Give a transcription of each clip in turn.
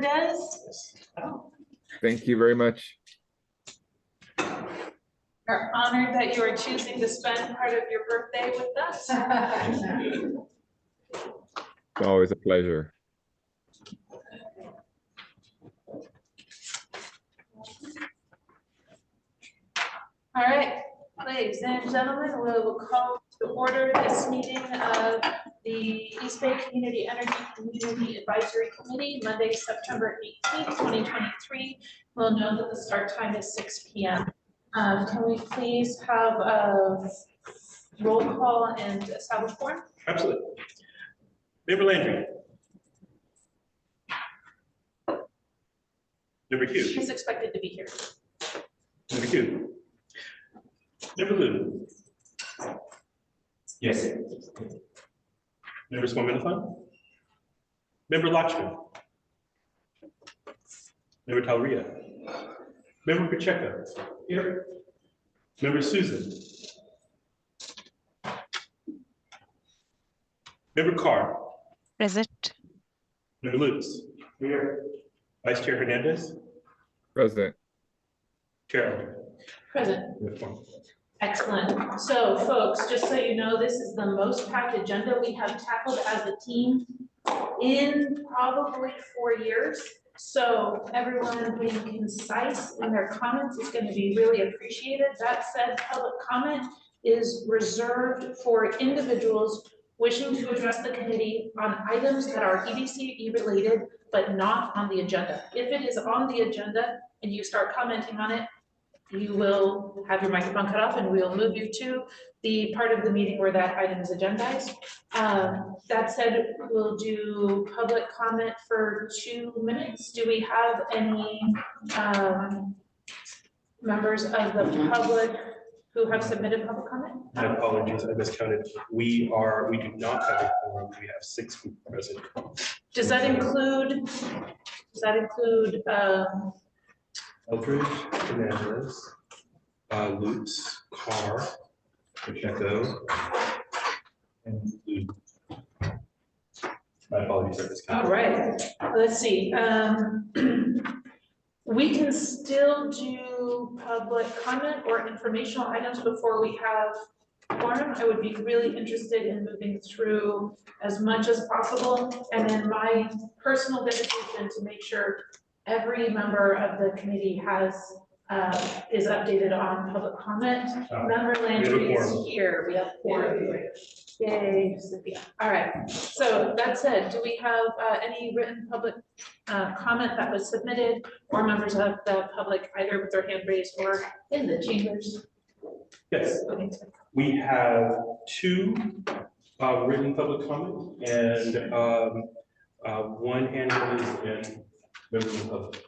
Hernandez. Thank you very much. We're honored that you are choosing to spend part of your birthday with us. It's always a pleasure. All right, ladies and gentlemen, we will call to order this meeting of the East Bay Community Energy Community Advisory Committee, Monday, September 18th, 2023. We'll know that the start time is 6 p.m. Can we please have a roll call and establish quorum? Absolutely. Member Landry. Member Q. She's expected to be here. Member Q. Member Lu. Yes. Member Swaminathan. Member Lakshman. Member Talria. Member Pacheco. Here. Member Susan. Member Carr. Present. Member Lutz. Here. Vice Chair Hernandez. President. Chair Elder. Present. Excellent. So folks, just so you know, this is the most packed agenda we have tackled as a team in probably 4 years. So everyone being concise in their comments is going to be really appreciated. That said, public comment is reserved for individuals wishing to address the committee on items that are EDCE related, but not on the agenda. If it is on the agenda and you start commenting on it, you will have your microphone cut off and we will move you to the part of the meeting where that item is agendized. That said, we'll do public comment for 2 minutes. Do we have any members of the public who have submitted public comment? My apologies, I miscounted. We do not have a quorum. We have 6 people present. Does that include, Eldridge, Hernandez, Lutz, Carr, Pacheco, and Lu. My apologies, I miscounted. all right, let's see. We can still do public comment or informational items before we have quorum. I would be really interested in moving through as much as possible. And then my personal dedication to make sure every member of the committee has is updated on public comment. Member Landry is here. We have quorum. Yay, Cynthia. All right. So that said, do we have any written public comment that was submitted, or members of the public either with their hand raised or in the chambers? Yes, Okay. we have 2 written public comment and 1 hand raised and members of the public.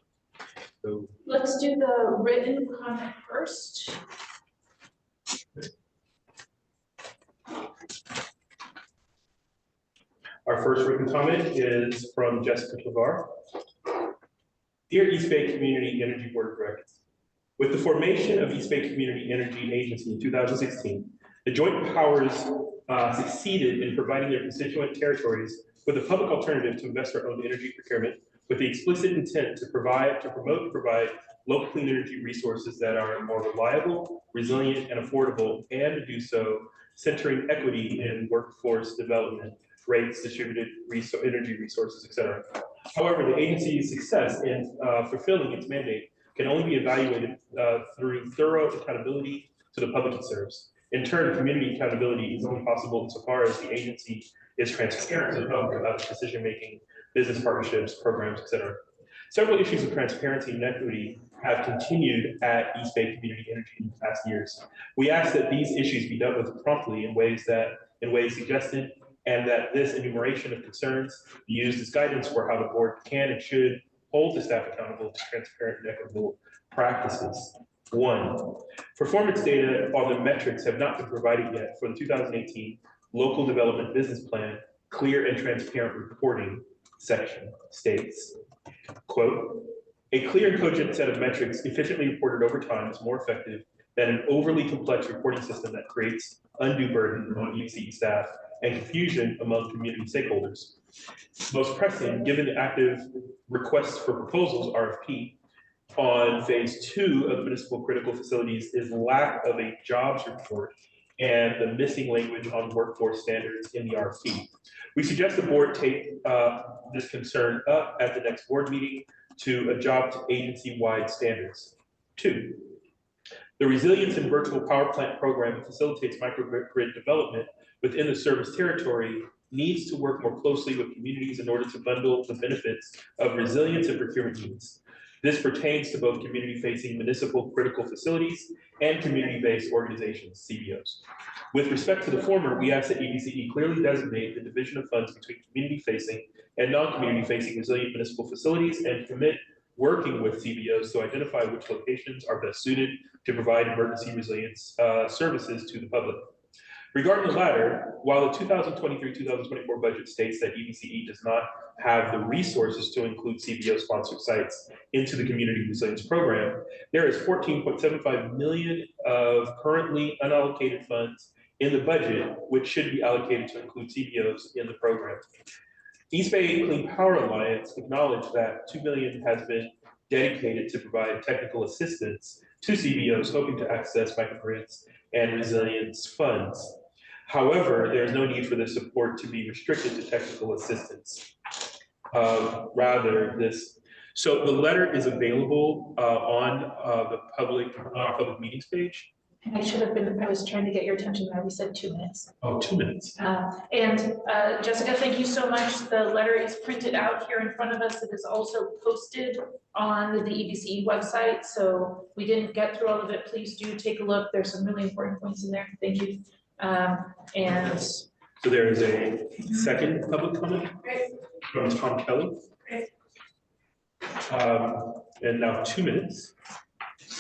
So Let's do the written comment first. our first written comment is from Jessica Clavar. Dear East Bay Community Energy Board of Directors, with the formation of East Bay Community Energy Agency in 2016, the Joint Powers succeeded in providing their constituent territories with a public alternative to investor-owned energy procurement, with the explicit intent to promote and provide local clean energy resources that are more reliable, resilient, and affordable, and to do so centering equity in workforce development, rates, distributed energy resources, etc. However, the agency's success in fulfilling its mandate can only be evaluated through thorough accountability to the public it serves. In turn, community accountability is only possible insofar as the agency is transparent to the public about its decision-making, business partnerships, programs, etc. Several issues of transparency and equity have continued at East Bay Community Energy in the past years. We ask that these issues be dealt with promptly in ways suggested, and that this enumeration of concerns be used as guidance for how the board can and should hold the staff accountable to transparent and equitable practices. 1, performance data or the metrics have not been provided yet for the 2018 Local Development Business Plan Clear and Transparent Reporting section states, quote, a clear and cogent set of metrics efficiently reported over time is more effective than an overly complex reporting system that creates undue burden on ECE staff and confusion among community stakeholders. Most pressing, given the active requests for proposals, RFP, on phase 2 of municipal critical facilities is lack of a jobs report and the missing language on workforce standards in the RFP. We suggest the board take this concern up at the next board meeting to adopt agency-wide standards. 2, the Resilience and Virtual Power Plant Program that facilitates microgrid development within the service territory needs to work more closely with communities in order to bundle the benefits of resilience and procurement needs. This pertains to both community-facing municipal critical facilities and community-based organizations, CBOs. With respect to the former, we ask that EBCE clearly designate the division of funds between community-facing and non-community-facing resilient municipal facilities and commit working with CBOs to identify which locations are best suited to provide emergency resilience services to the public. Regarding the latter, while the 2023-2024 budget states that EBCE does not have the resources to include CBO-sponsored sites into the Community Resilience Program, there is $14.75 million of currently unallocated funds in the budget, which should be allocated to include CBOs in the program. East Bay Clean Power Alliance acknowledged that $2 million has been dedicated to provide technical assistance to CBOs hoping to access microgrants and resilience funds. However, there is no need for this support to be restricted to technical assistance. So the letter is available on the public meetings page. I was trying to get your attention there. We said 2 minutes. Oh, 2 minutes. And Jessica, thank you so much. The letter is printed out here in front of us. It is also posted on the EBCE website. So we didn't get through all of it. Please do take a look. There's some really important points in there. Thank you. And so there is a second public comment from Tom Kelly. And now 2 minutes.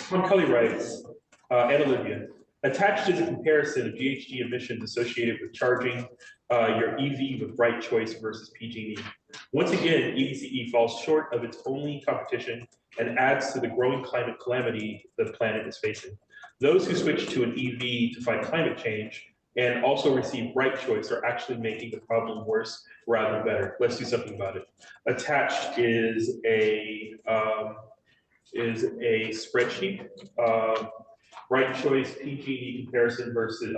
Tom Kelly writes, and Olivia, attached is a comparison of GHG emissions associated with charging your EV with Bright Choice versus PG&E. Once again, EBCE falls short of its only competition and adds to the growing climate calamity the planet is facing. Those who switch to an EV to fight climate change and also receive Bright Choice are actually making the problem worse rather than better. Let's do something about it. Attached is a spreadsheet. Bright Choice PG&E comparison versus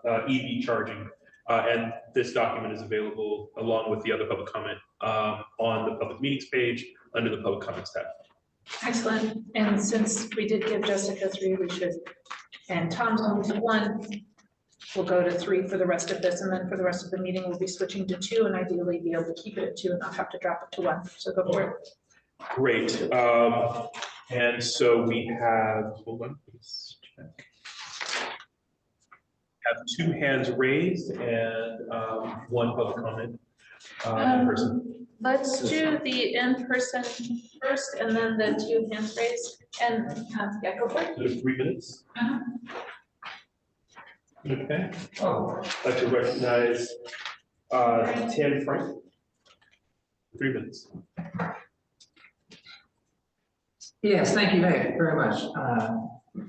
EV charging. And this document is available along with the other public comment on the public meetings page under the public comments tab. excellent. And since we did give Jessica 3, we should, and Tom's only 1, we'll go to 3 for the rest of this. And then for the rest of the meeting, we'll be switching to 2 and ideally be able to keep it at 2 and not have to drop it to 1. So go for it. Great. And so we have, hold on, please check. Have 2 hands raised and 1 public comment in person. Let's do the in-person first and then the 2 hands raised. And yeah, go for it. So 3 minutes. Uh-huh. Okay. I'd like to recognize Tim Frank. 3 minutes. Yes, thank you very much,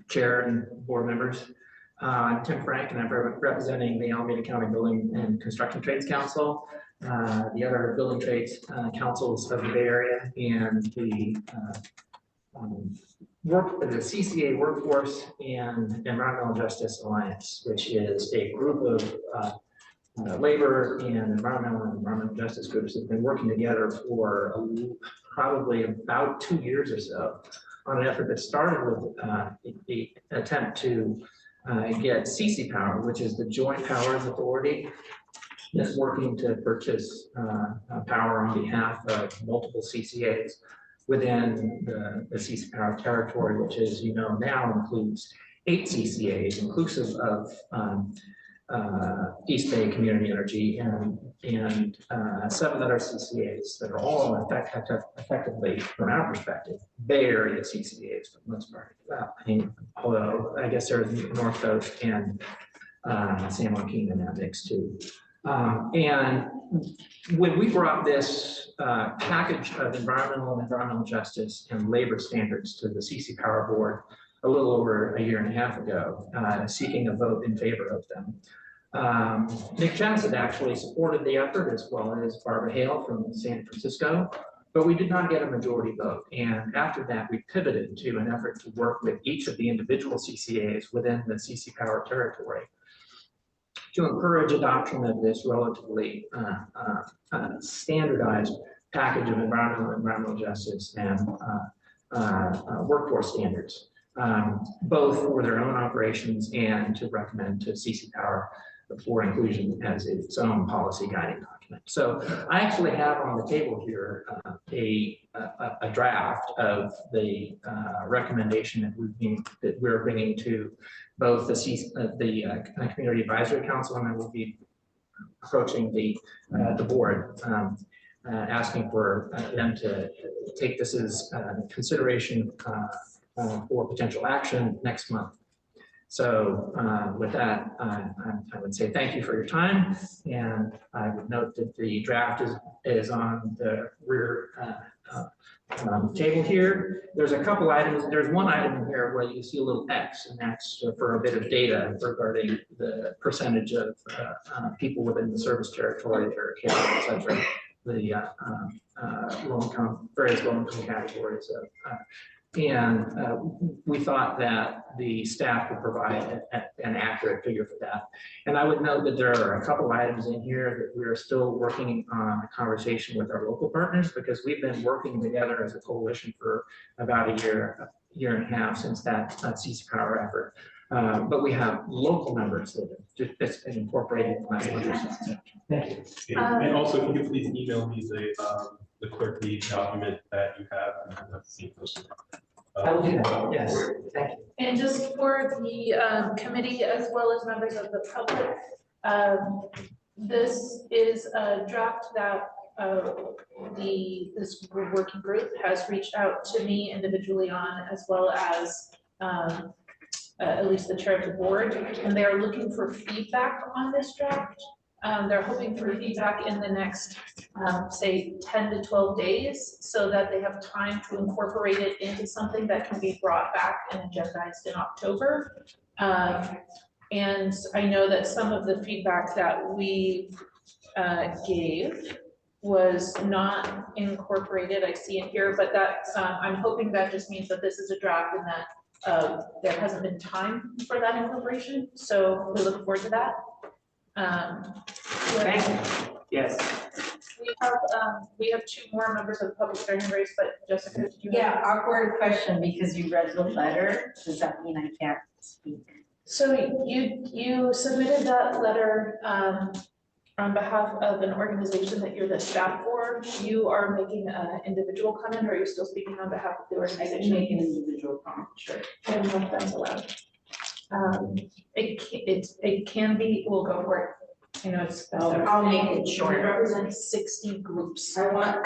Chair and board members. I'm Tim Frank, and I'm representing the Alameda County Building and Construction Trades Council, the other building trades councils of the Bay Area, and the CCA Workforce and Environmental Justice Alliance, which is a group of labor and environmental justice groups that have been working together for probably about 2 years or so on an effort that started with the attempt to get CC Power, which is the Joint Powers Authority, that's working to purchase power on behalf of multiple CCAs within the CC Power territory, which, as you know, now includes 8 CCAs, inclusive of East Bay Community Energy and 7 other CCAs that are all effectively, from our perspective, Bay Area CCAs for the most part. Although I guess there's North Coast and San Joaquin in that mix too. And when we brought this package of environmental justice and labor standards to the CC Power Board a little over a year and a half ago, seeking a vote in favor of them, Nick Johnson actually supported the effort, as well as Barbara Hale from San Francisco, but we did not get a majority vote. And after that, we pivoted to an effort to work with each of the individual CCAs within the CC Power territory to encourage adoption of this relatively standardized package of environmental justice and workforce standards, both for their own operations and to recommend to CC Power for inclusion as its own policy guiding document. So I actually have on the table here a draft of the recommendation that we're bringing to both the Community Advisory Council, and then we'll be approaching the board, asking for them to take this as consideration for potential action next month. So with that, I would say thank you for your time, and I would note that the draft is on the rear table here. There's a couple items. There's one item in here where you see a little X, and that's for a bit of data regarding the percentage of people within the service territory that are caring, et cetera, the various low-income categories of. And we thought that the staff could provide an accurate figure for that. And I would note that there are a couple items in here that we are still working on a conversation with our local partners, because we've been working together as a coalition for about a year and a half since that CC Power effort. But we have local members that that's been incorporated in the last 1 year. Thank you. And also, if you could please email me the clerk lead document that you have. I will do that. Yes, thank you. And just for the committee, as well as members of the public, this is a draft that this working group has reached out to me individually on, as well as at least the chair of the board, and they are looking for feedback on this draft. They're hoping for feedback in the next, say, 10 to 12 days, so that they have time to incorporate it into something that can be brought back and agendized in October. And I know that some of the feedback that we gave was not incorporated. I see it here, but that's, I'm hoping that just means that this is a draft and that there hasn't been time for that incorporation. So we look forward to that. Thank you. Yes. We have two more members of the public that are hand raised, but Jessica, did you? Yeah, awkward question, because you read the letter. Does that mean I can't speak? So you submitted that letter on behalf of an organization that you're the staff for. You are making an individual comment, or are you still speaking on behalf of the I can organization? make an individual comment, sure. I don't know if that's allowed. It can be, we'll go for it. You know, it's. I'll make it short. It represents 60 groups. I want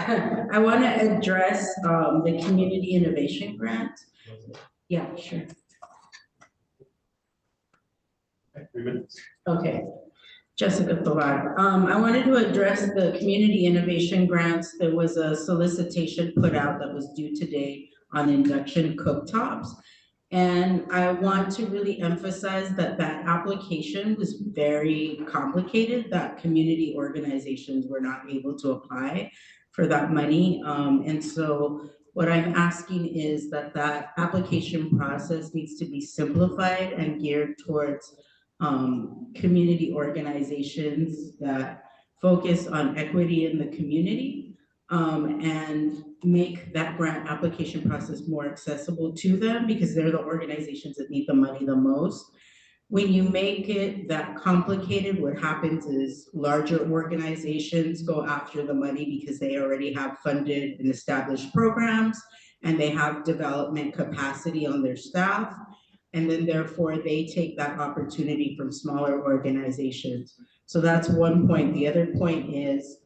to address the community innovation grant. Yeah, sure. 3 minutes. Okay. Jessica Tovar. I wanted to address the community innovation grants. There was a solicitation put out that was due today on induction cooktops. And I want to really emphasize that that application was very complicated, that community organizations were not able to apply for that money. And so what I'm asking is that that application process needs to be simplified and geared towards community organizations that focus on equity in the community, and make that grant application process more accessible to them, because they're the organizations that need the money the most. When you make it that complicated, what happens is larger organizations go after the money because they already have funded and established programs, and they have development capacity on their staff. And then therefore they take that opportunity from smaller organizations. So that's one point. The other point is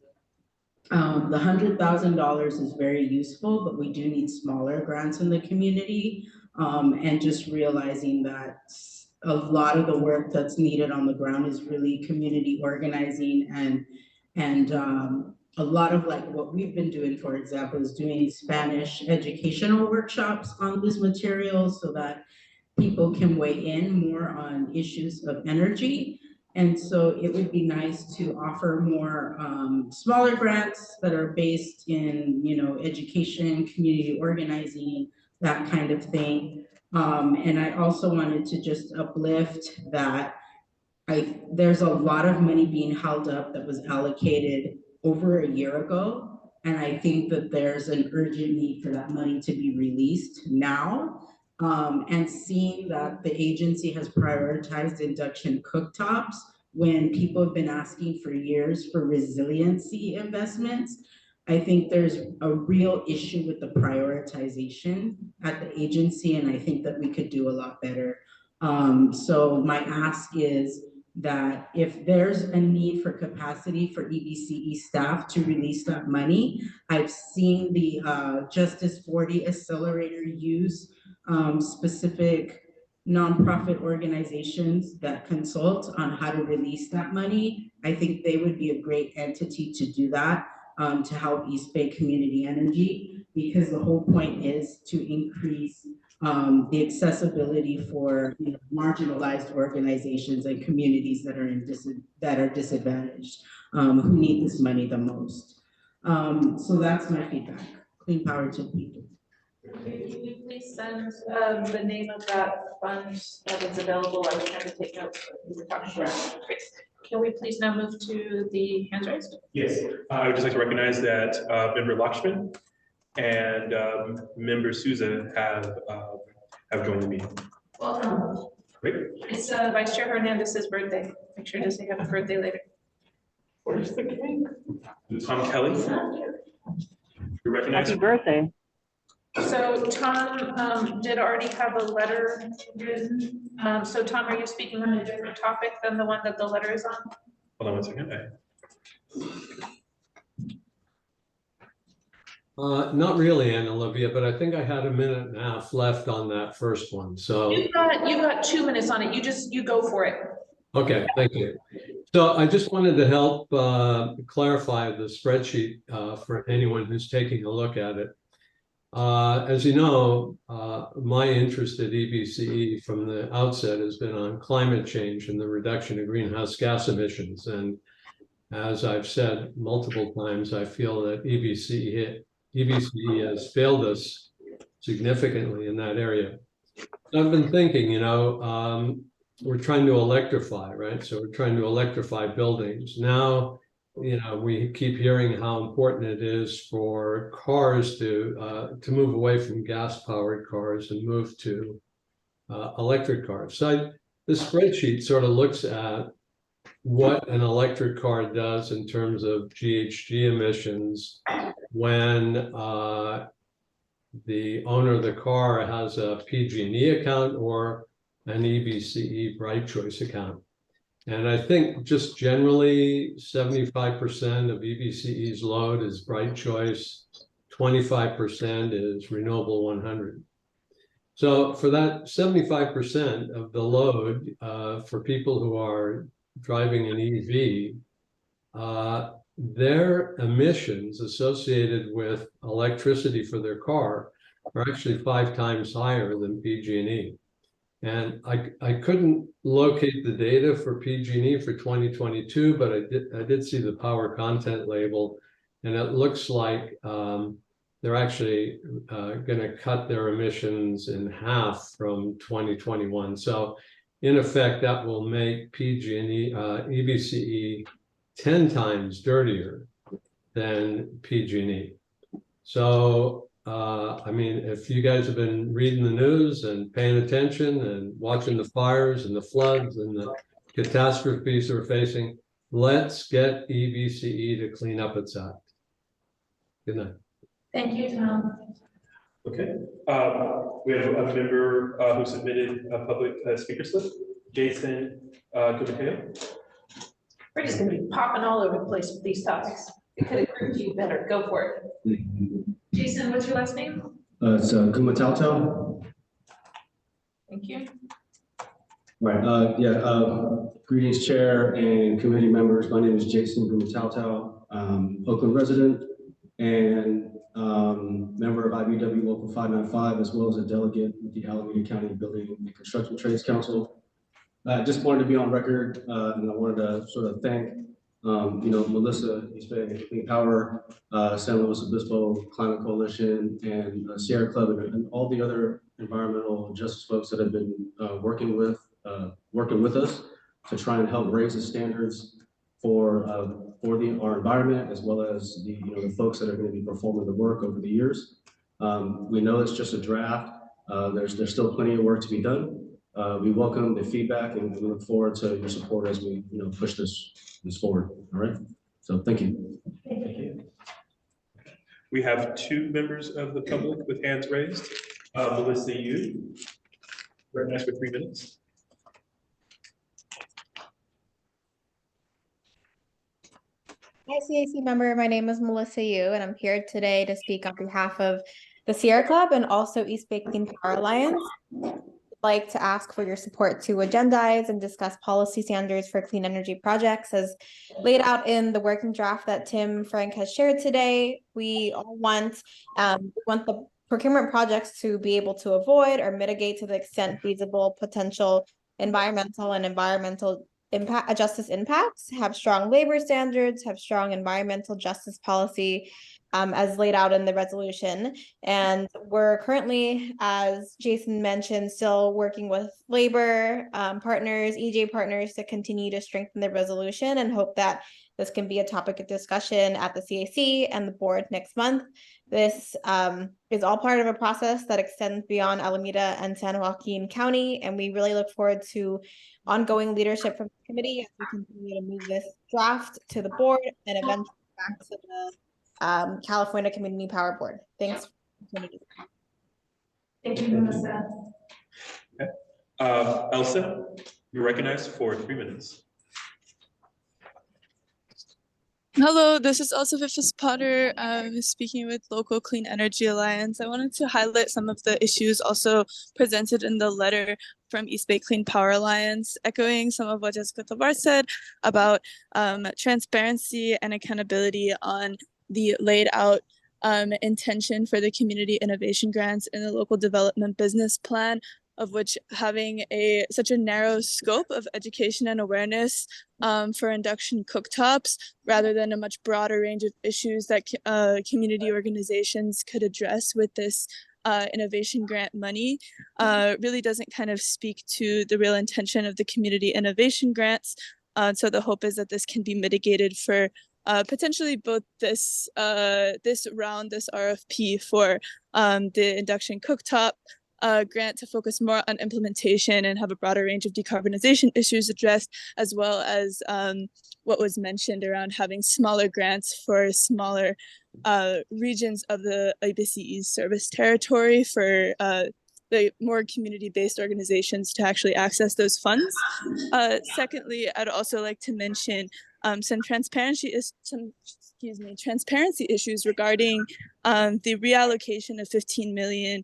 the $100,000 is very useful, but we do need smaller grants in the community. And just realizing that a lot of the work that's needed on the ground is really community organizing, and a lot of like what we've been doing, for example, is doing Spanish educational workshops on this material so that people can weigh in more on issues of energy. And so it would be nice to offer more smaller grants that are based in, education, community organizing, that kind of thing. And I also wanted to just uplift that there's a lot of money being held up that was allocated over a year ago. And I think that there's an urgent need for that money to be released now. And seeing that the agency has prioritized induction cooktops when people have been asking for years for resiliency investments, I think there's a real issue with the prioritization at the agency, and I think that we could do a lot better. So my ask is that if there's a need for capacity for EBCE staff to release that money, I've seen the Justice 40 Accelerator use specific nonprofit organizations that consult on how to release that money. I think they would be a great entity to do that, to help East Bay Community Energy, because the whole point is to increase the accessibility for marginalized organizations and communities that are disadvantaged, who need this money the most. So that's my feedback. Clean power to people. Can you please send the name of that fund that is available? I was trying to take notes. We were talking about. Can we please now move to the hands raised? Yes, I would just like to recognize that Member Lakshman and Member Souza have joined the meeting. Welcome. Great. It's Vice Chair Hernandez's birthday. Make sure to say happy birthday later. Where's the cake? Tom Kelly. You're recognized. Happy birthday. So Tom did already have a letter written. So Tom, are you speaking on a different topic than the one that the letter is on? Hold on one second. Not really, Anna Olivia, but I think I had a minute and a half left on that first one, so. You got 2 minutes on it. You go for it. Okay, thank you. So I just wanted to help clarify the spreadsheet for anyone who's taking a look at it. As you know, my interest at EBCE from the outset has been on climate change and the reduction of greenhouse gas emissions. And as I've said multiple times, I feel that EBCE has failed us significantly in that area. I've been thinking, we're trying to electrify, right? So we're trying to electrify buildings. Now, we keep hearing how important it is for cars to move away from gas-powered cars and move to electric cars. So the spreadsheet sort of looks at what an electric car does in terms of GHG emissions when the owner of the car has a PG&E account or an EBCE Bright Choice account. And I think just generally 75% of EBCE's load is Bright Choice, 25% is Renewable 100. So for that 75% of the load for people who are driving an EV, their emissions associated with electricity for their car are actually 5 times higher than PG&E. And I couldn't locate the data for PG&E for 2022, but I did see the power content label, and it looks like they're actually going to cut their emissions in half from 2021. So in effect, that will make PG&E, EBCE 10 times dirtier than PG&E. So if you guys have been reading the news and paying attention and watching the fires and the floods and the catastrophes we're facing, let's get EBCE to clean up its act. Good night. Thank you, Tom. Okay. We have a member who submitted a public speaker slip, Jason Gubiteo. We're just gonna be popping all over the place with these topics. It could have grouped you better. Go for it. Jason, what's your last name? It's Gumatauto. Thank you. Right. Greetings, Chair and committee members. My name is Jason Gumatauto, Oakland resident and member of IBW Local 595, as well as a delegate with the Alameda County Building and Construction Trades Council. I just wanted to be on record, and I wanted to sort of thank, Melissa, East Bay Clean Power, San Luis Obispo Climate Coalition, and Sierra Club, and all the other environmental justice folks that have been working with us to try and help raise the standards for our environment, as well as the folks that are going to be performing the work over the years. We know it's just a draft. There's still plenty of work to be done. We welcome the feedback, and we look forward to your support as we push this forward. All right. So thank you. Thank you. We have two members of the public with hands raised. Melissa Yu, recognized for 3 minutes. Hi, CAC member. My name is Melissa Yu, and I'm here today to speak on behalf of the Sierra Club and also East Bay Clean Power Alliance. I'd like to ask for your support to agendize and discuss policy standards for clean energy projects as laid out in the working draft that Tim Frank has shared today. We all want the procurement projects to be able to avoid or mitigate to the extent feasible potential environmental justice impacts, have strong labor standards, have strong environmental justice policy as laid out in the resolution. And we're currently, as Jason mentioned, still working with labor partners, EJ partners to continue to strengthen the resolution and hope that this can be a topic of discussion at the CAC and the board next month. This is all part of a process that extends beyond Alameda and San Joaquin County, and we really look forward to ongoing leadership from the committee as we continue to move this draft to the board and eventually back to the California Community Power Board. Thanks. Thank you, Melissa. Okay. Elsa, you're recognized for 3 minutes. Hello, this is Elsa Viffis-Potter, speaking with Local Clean Energy Alliance. I wanted to highlight some of the issues also presented in the letter from East Bay Clean Power Alliance, echoing some of what Jessica Tovar said about transparency and accountability on the laid out intention for the community innovation grants in the local development business plan, of which having such a narrow scope of education and awareness for induction cooktops, rather than a much broader range of issues that community organizations could address with this innovation grant money, really doesn't kind of speak to the real intention of the community innovation grants. So the hope is that this can be mitigated for potentially both this round, this RFP for the induction cooktop grant to focus more on implementation and have a broader range of decarbonization issues addressed, as well as what was mentioned around having smaller grants for smaller regions of the IBCE's service territory for the more community-based organizations to actually access those funds. Secondly, I'd also like to mention some transparency issues regarding the reallocation of 15 million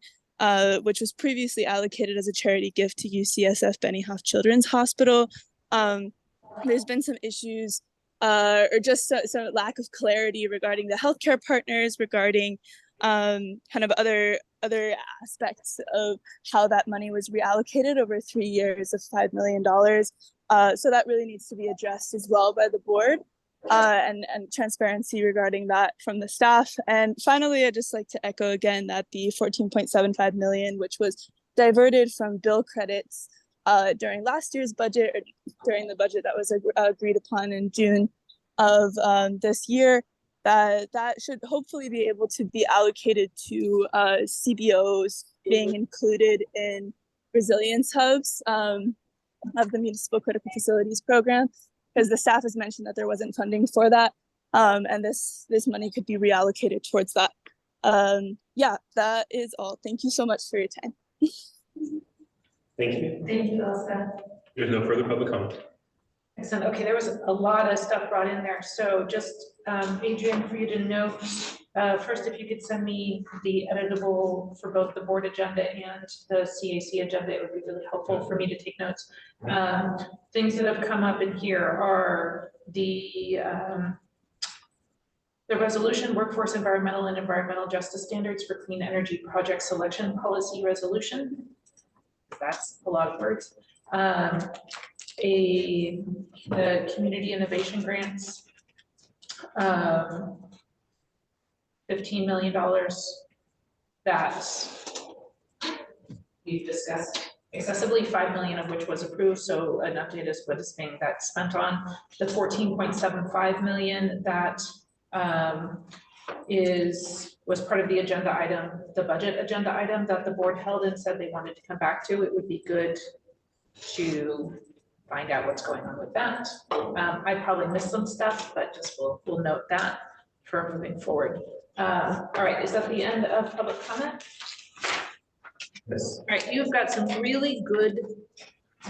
which was previously allocated as a charity gift to UCSF Benny Hoff Children's Hospital. There's been some issues or just some lack of clarity regarding the healthcare partners, regarding kind of other aspects of how that money was reallocated over 3 years of $5 million. So that really needs to be addressed as well by the board. And transparency regarding that from the staff. And finally, I'd just like to echo again that the 14.75 million, which was diverted from bill credits during last year's budget, or during the budget that was agreed upon in June of this year, that should hopefully be able to be allocated to CBOs being included in resilience hubs of the Municipal Critical Facilities Program, because the staff has mentioned that there wasn't funding for that, and this money could be reallocated towards that. Yeah, that is all. Thank you so much for your time. Thank you. Thank you, Elsa. There's no further public comment. Excellent. Okay, there was a lot of stuff brought in there. So just, Adrian, for you to note, first, if you could send me the editable for both the board agenda and the CAC agenda, it would be really helpful for me to take notes. Things that have come up in here are the resolution, workforce, environmental, and environmental justice standards for clean energy project selection policy resolution. That's a lot of words. the community innovation grants. $15 million that we've discussed, excessively 5 million of which was approved, so an update is what is being that's spent on. The 14.75 million that was part of the agenda item, the budget agenda item that the board held and said they wanted to come back to. It would be good to find out what's going on with that. I probably missed some stuff, but just we'll note that for moving forward. All right, is that the end of public comment? Yes. All right, you've got some really good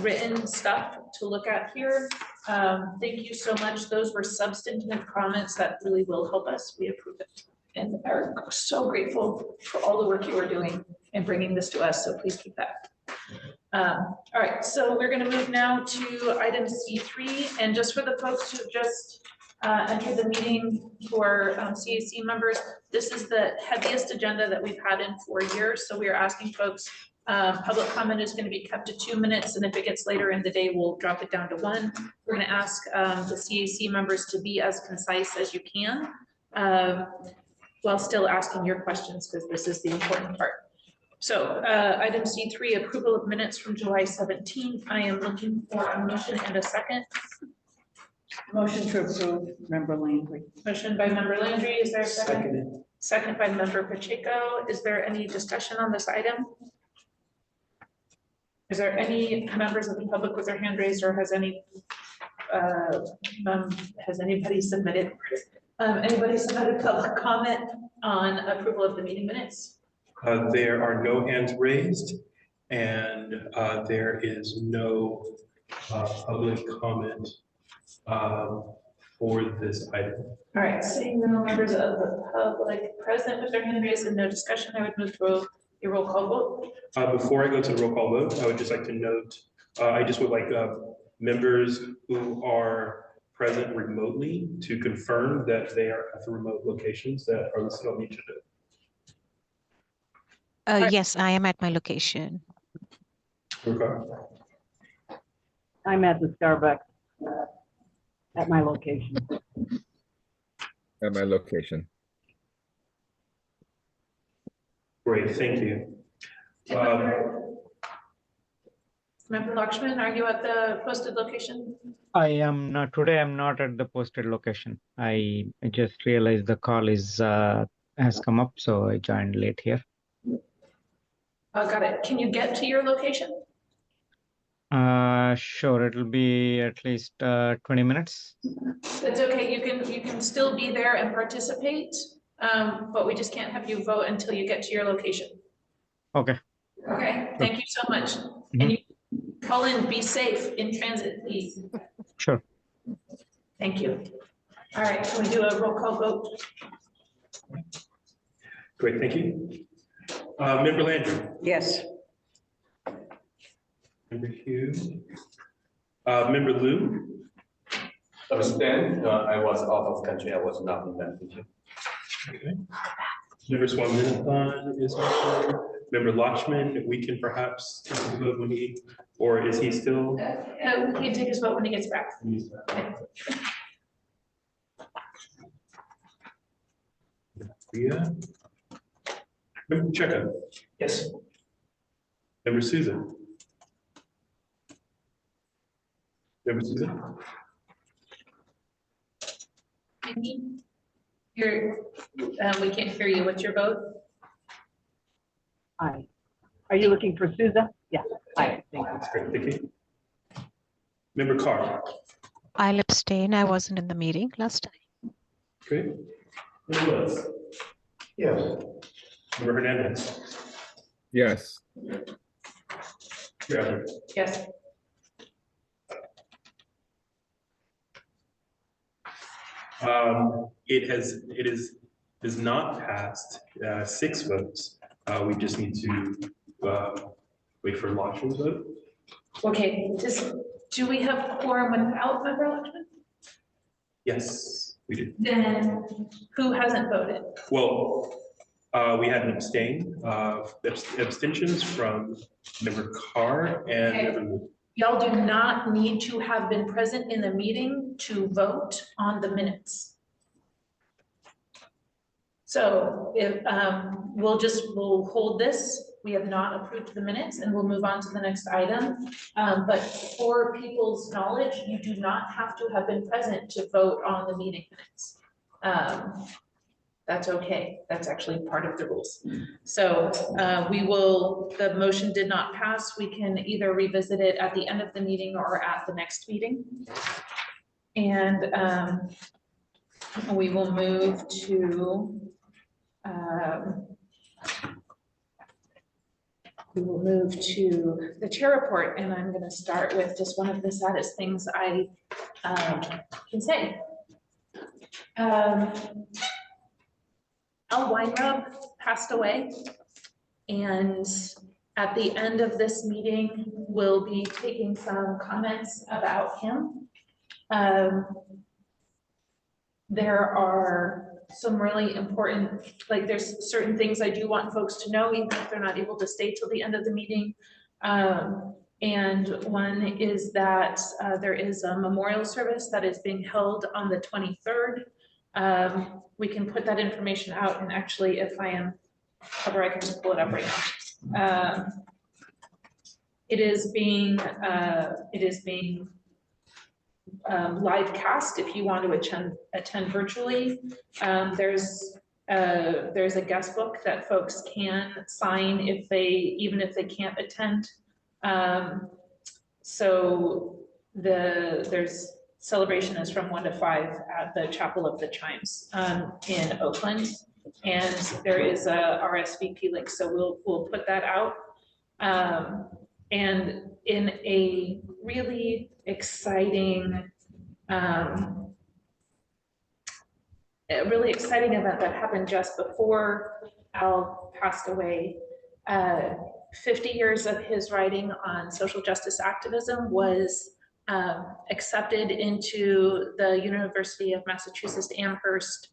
written stuff to look at here. Thank you so much. Those were substantive comments that really will help us. We approve it and are so grateful for all the work you are doing in bringing this to us, so please keep that. All right, so we're going to move now to item C3, and just for the folks who just entered the meeting for CAC members, this is the heaviest agenda that we've had in 4 years, so we are asking folks, public comment is going to be kept to 2 minutes, and if it gets later in the day, we'll drop it down to 1. We're going to ask the CAC members to be as concise as you can, while still asking your questions, because this is the important part. So item C3, approval of minutes from July 17th. I am looking for a motion and a second. Motion to approve, Member Landry. Motion by Member Landry. Is there a second? Second by Member Pacheco. Is there any discussion on this item? Is there any members of the public with their hand raised, or has anybody submitted public comment on approval of the meeting minutes? There are no hands raised, and there is no public comment for this item. All right, seeing no members of the public present with their hand raised and no discussion, I would move to a roll call vote. Before I go to the roll call vote, I would just like to note, I just would like members who are present remotely to confirm that they are at the remote locations that are listed on the agenda. Yes, I am at my location. Okay. I'm at the Starbucks at my location. At my location. Great, thank you. Member Lakshman, are you at the posted location? I am not today. I'm not at the posted location. I just realized the call has come up, so I joined late here. Got it. Can you get to your location? Sure. It'll be at least 20 minutes. That's okay. You can still be there and participate, but we just can't have you vote until you get to your location. Okay. Okay. Thank you so much. And you call in. Be safe in transit, please. Sure. Thank you. All right. Can we do a roll call vote? Great, thank you. Member Landry. Yes. Member Hugh. Member Liu. Abstain. I was out of country. I was not in that meeting. Okay. Member Swaminathan is not here. Member Lakshman, we can perhaps take a vote when he, or is he still? We can take his vote when he gets back. Yeah. Member Pacheco. Yes. Member Souza. Member Souza. We can't hear you. What's your vote? Aye. Are you looking for Souza? Yeah. Aye. Thank you. That's great, thank you. Member Carr. I'll abstain. I wasn't in the meeting last time. Great. Member Willis. Yes. Member Hernandez. Yes. Yeah. Yes. It is not passed, 6 votes. We just need to wait for Lakshman's vote. Okay, do we have quorum without Member Lakshman? Yes, we do. Then who hasn't voted? Well, we had an abstentions from Member Carr and Okay. Member Liu. Y'all do not need to have been present in the meeting to vote on the minutes. So if, we'll hold this. We have not approved the minutes and we'll move on to the next item. But for people's knowledge, you do not have to have been present to vote on the meeting minutes. That's okay. That's actually part of the rules. So the motion did not pass. We can either revisit it at the end of the meeting or at the next meeting. And we will move to the chair report, and I'm going to start with just one of the saddest things I can say. Al Weinrub passed away, and at the end of this meeting, we'll be taking some comments about him. There are some really important, like there's certain things I do want folks to know, even if they're not able to stay till the end of the meeting. And one is that there is a memorial service that is being held on the 23rd. We can put that information out, and actually if I am cover, I can just pull it up right now. It is being live cast if you want to attend virtually. There's a guest book that folks can sign even if they can't attend. So there's celebration is from 1 to 5 at the Chapel of the Chimes in Oakland, and there is a RSVP link, so we'll put that out. And in a really exciting event that happened just before Al passed away, 50 years of his writing on social justice activism was accepted into the University of Massachusetts Amherst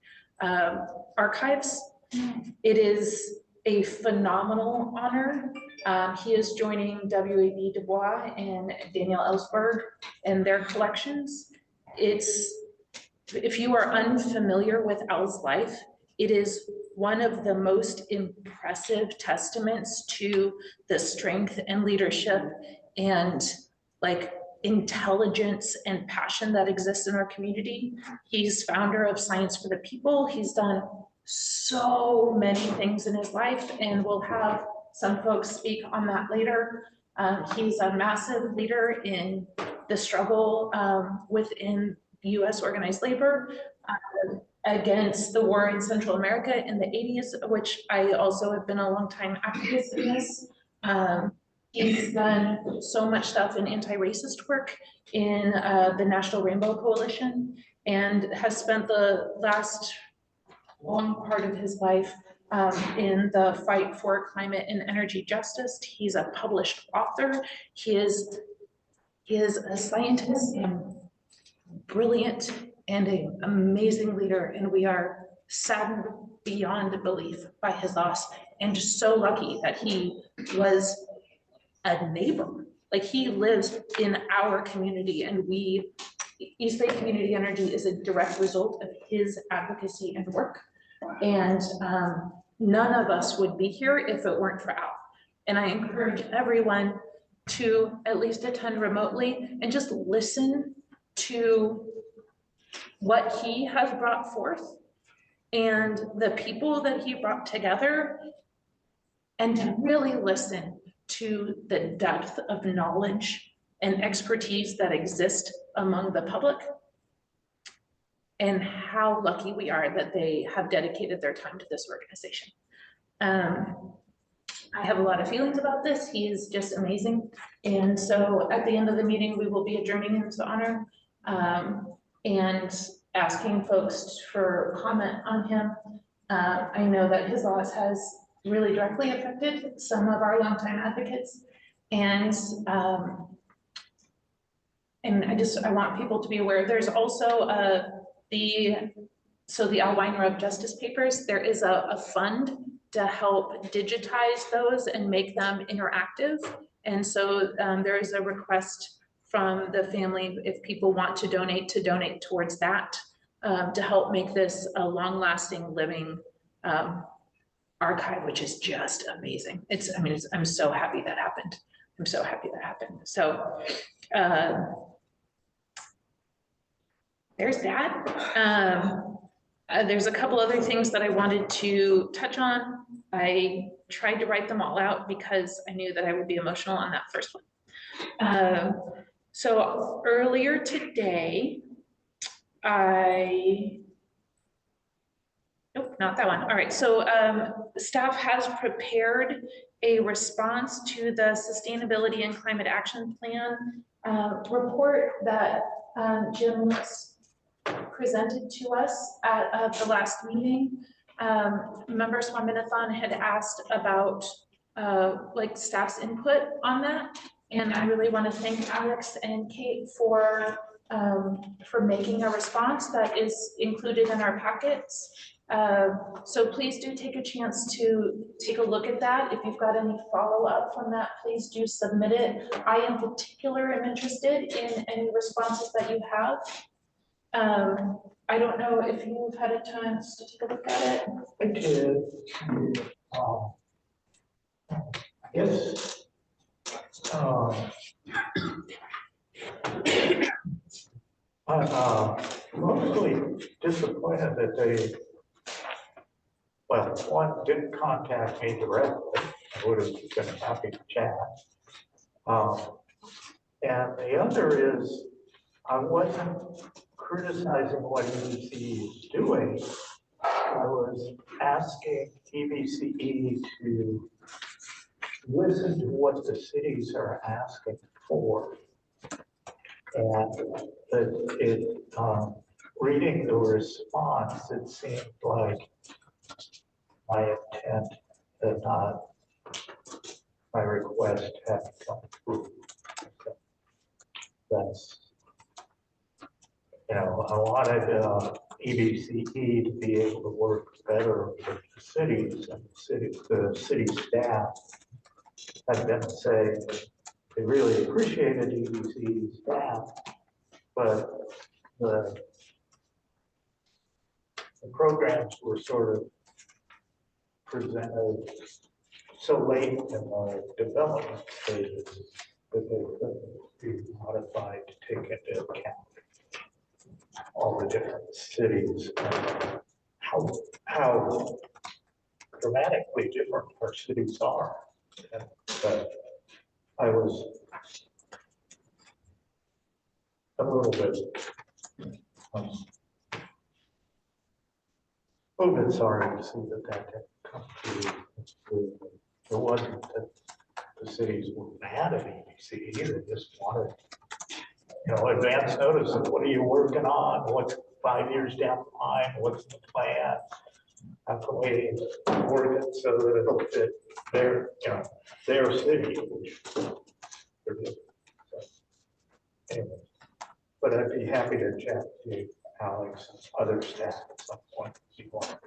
archives. It is a phenomenal honor. He is joining W.E.B. Du Bois and Daniel Ellsberg and their collections. If you are unfamiliar with Al's life, it is one of the most impressive testaments to the strength and leadership and like intelligence and passion that exists in our community. He's founder of Science for the People. He's done so many things in his life, and we'll have some folks speak on that later. He's a massive leader in the struggle within US organized labor against the war in Central America in the 80s, which I also have been a long time activist in this. He's done so much stuff in anti-racist work in the National Rainbow Coalition, and has spent the last long part of his life in the fight for climate and energy justice. He's a published author. He is a scientist and brilliant and an amazing leader, and we are saddened beyond belief by his loss, and just so lucky that he was a neighbor. Like, he lives in our community, and East Bay Community Energy is a direct result of his advocacy and work. And none of us would be here if it weren't for Al. And I encourage everyone to at least attend remotely and just listen to what he has brought forth and the people that he brought together, and to really listen to the depth of knowledge and expertise that exist among the public, and how lucky we are that they have dedicated their time to this organization. I have a lot of feelings about this. He is just amazing. And so at the end of the meeting, we will be adjourning him to honor and asking folks for comment on him. I know that his loss has really directly affected some of our longtime advocates. And I want people to be aware. There's also the Al Weinrub Justice Papers. There is a fund to help digitize those and make them interactive. And so there is a request from the family, if people want to donate towards that, to help make this a long-lasting living archive, which is just amazing. I'm so happy that happened. I'm so happy that happened. So there's that. There's a couple other things that I wanted to touch on. I tried to write them all out because I knew that I would be emotional on that first one. So earlier today, nope, not that one. All right, so staff has prepared a response to the Sustainability and Climate Action Plan report that Jim presented to us at the last meeting. Member Swaminathan had asked about like staff's input on that. And I really want to thank Alex and Kate for making a response that is included in our packets. So please do take a chance to take a look at that. If you've got any follow-up from that, please do submit it. I in particular am interested in any responses that you have. I don't know if you've had a chance to take a look at it. I did. I guess I'm mostly disappointed that they, well, one didn't contact me directly. I would have been happy to chat. And the other is, I wasn't criticizing what EBCE is doing. I was asking EBCE to listen to what the cities are asking for. And reading the response, it seemed like my intent had not, my request had come through. That's, you know, I wanted EBCE to be able to work better with the cities, and the city staff had been saying they really appreciated EBCE staff, but the programs were sort of presented so late in the development stages that they couldn't be modified to take into account all the different cities and how dramatically different our cities are. But I was a little bit sorry to see that that didn't come through. It wasn't that the cities were mad at EBCE, they just wanted, you know, advance notice of what are you working on, what's 5 years down the line, what's the plan, how can we work it so that it'll fit their, you know, their city, which they're doing. So, anyway, but I'd be happy to chat to Alex and other staff at some point if you want.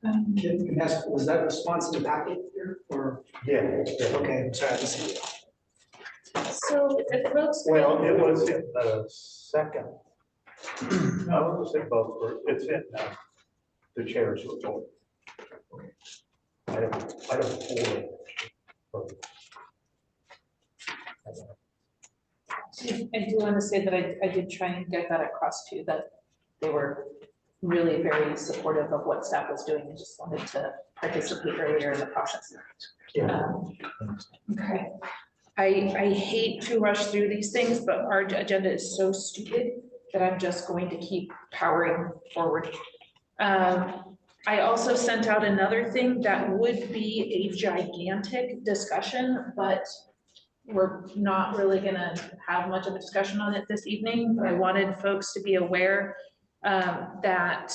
Can I ask, was that response in the packet here or? Yeah. Okay, I'm sorry, I didn't see it. So if folks. Well, it was in the second. No, it was in both. It's in the chair's report. Item 4. I do want to say that I did try and get that across to you, that they were really very supportive of what staff was doing and just wanted to participate earlier in the process. Yeah. Okay. I hate to rush through these things, but our agenda is so stupid that I'm just going to keep powering forward. I also sent out another thing that would be a gigantic discussion, but we're not really gonna have much of a discussion on it this evening. But I wanted folks to be aware that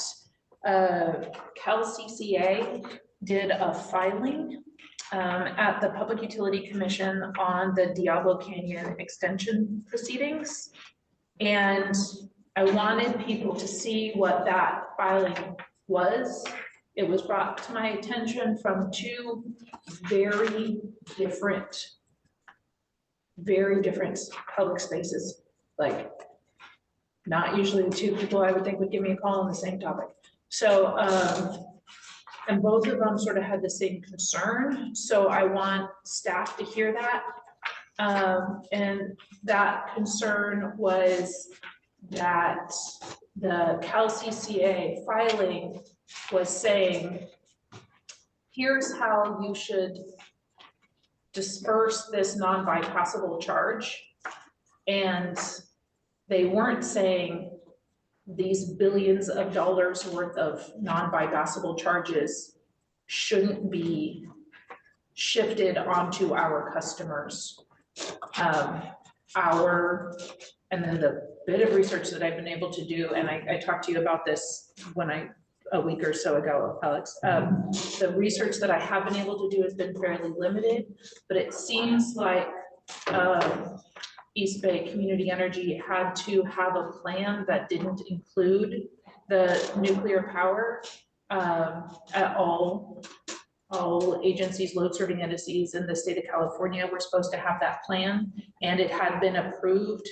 CalCCA did a filing at the Public Utility Commission on the Diablo Canyon extension proceedings. And I wanted people to see what that filing was it was brought to my attention from two very different public spaces, like not usually the two people I would think would give me a call on the same topic. So, and both of them sort of had the same concern. So I want staff to hear that. And that concern was that the CalCCA filing was saying, here's how you should disperse this non-bypassable charge. And they weren't saying these billions of dollars worth of non-bypassable charges shouldn't be shifted onto our customers. And then the bit of research that I've been able to do, and I talked to you about this a week or so ago, Alex. The research that I have been able to do has been fairly limited, but it seems like East Bay Community Energy had to have a plan that didn't include the nuclear power at all. All agencies, load serving entities in the state of California were supposed to have that plan, and it had been approved.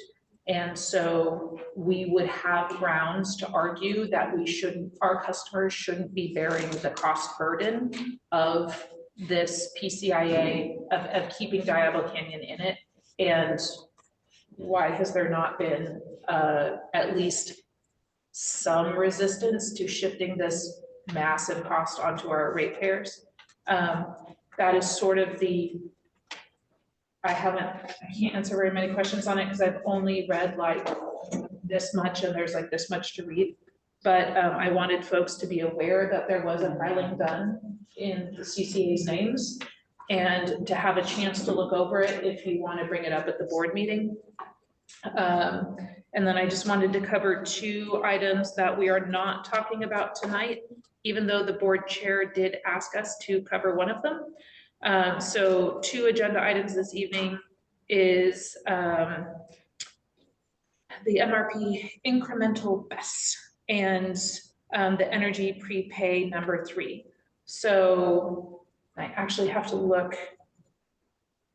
And so we would have grounds to argue that our customers shouldn't be bearing the cost burden of this PCIA, of keeping Diablo Canyon in it. And why has there not been at least some resistance to shifting this massive cost onto our ratepayers? That is sort of I can't answer very many questions on it because I've only read like this much and there's like this much to read. But I wanted folks to be aware that there was a filing done in the CCA's names and to have a chance to look over it if you want to bring it up at the board meeting. And then I just wanted to cover two items that we are not talking about tonight, even though the board chair did ask us to cover one of them. So two agenda items this evening is the MRP incremental BESS and the energy prepay number 3. So I actually have to look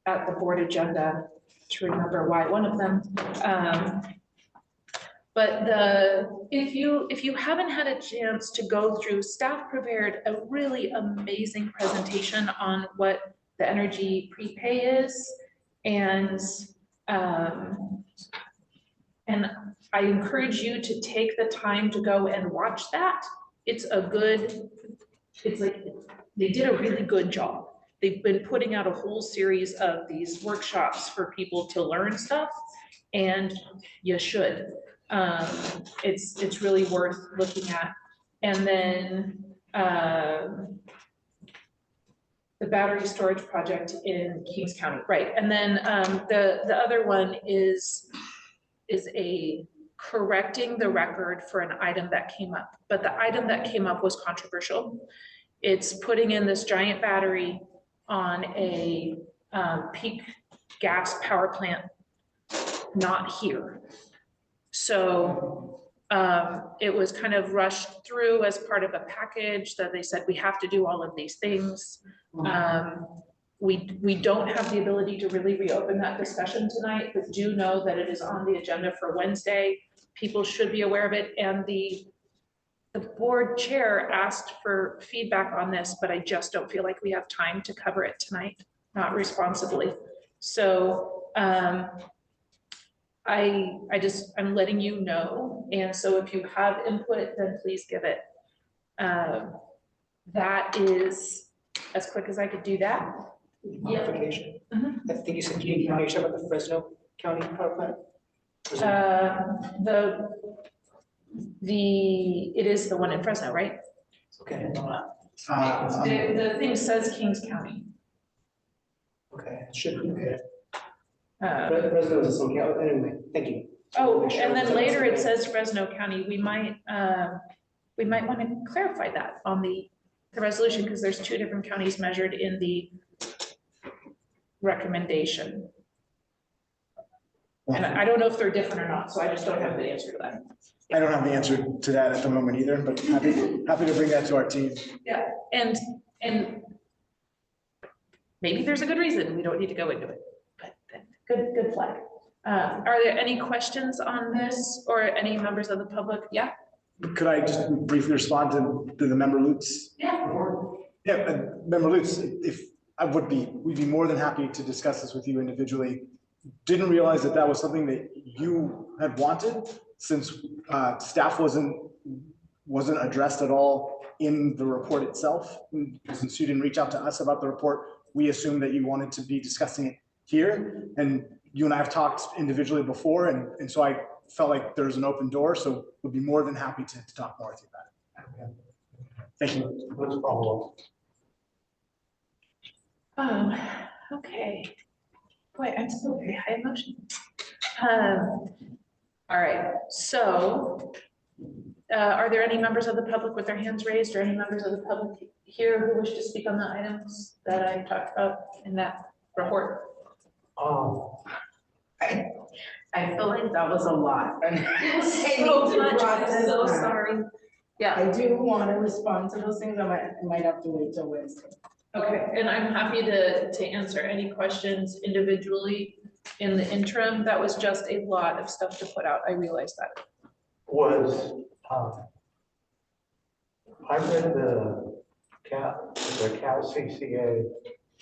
at the board agenda to remember why one of them. But if you haven't had a chance to go through, staff prepared a really amazing presentation on what the energy prepay is, and I encourage you to take the time to go and watch that. It's like they did a really good job. They've been putting out a whole series of these workshops for people to learn stuff, and you should. It's really worth looking at. And then the battery storage project in Kings County, right? And then the other one is a correcting the record for an item that came up, but the item that came up was controversial. It's putting in this giant battery on a peak gas power plant, not here. So it was kind of rushed through as part of a package that they said we have to do all of these things. We don't have the ability to really reopen that discussion tonight, but do know that it is on the agenda for Wednesday. People should be aware of it, and the board chair asked for feedback on this, but I just don't feel like we have time to cover it tonight, not responsibly. So I'm letting you know, and so if you have input, then please give it. That is as quick as I could do that. Modification. I think you said King County, you're talking about the Fresno County power plant? It is the one in Fresno, right? Okay. The thing says Kings County. Okay, should be okay. Fresno is some county, anyway, thank you. Oh, and then later it says Fresno County. We might want to clarify that on the resolution, because there's 2 different counties measured in the recommendation. And I don't know if they're different or not, so I just don't have the answer to that. I don't have the answer to that at the moment either, but happy to bring that to our team. Yeah, and maybe there's a good reason, we don't need to go into it, but good flag. Are there any questions on this or any members of the public? Yeah? Could I just briefly respond to the member Lutz? Yeah. Yeah, member Lutz, we'd be more than happy to discuss this with you individually. Didn't realize that was something that you had wanted, since staff wasn't addressed at all in the report itself. Since you didn't reach out to us about the report, we assumed that you wanted to be discussing it here. And you and I have talked individually before, and so I felt like there's an open door, so we'd be more than happy to talk more with you about it. Thank you. Let's follow up. Okay. Boy, I'm still very high emotion. All right, so are there any members of the public with their hands raised, or any members of the public here who wish to speak on the items that I talked about in that report? I feel like that was a lot. It was so much, I'm so sorry. Yeah. I do want to respond to those things. I might have to wait till Wednesday. Okay, and I'm happy to answer any questions individually in the interim. That was just a lot of stuff to put out. I realize that. I read the Cal CCA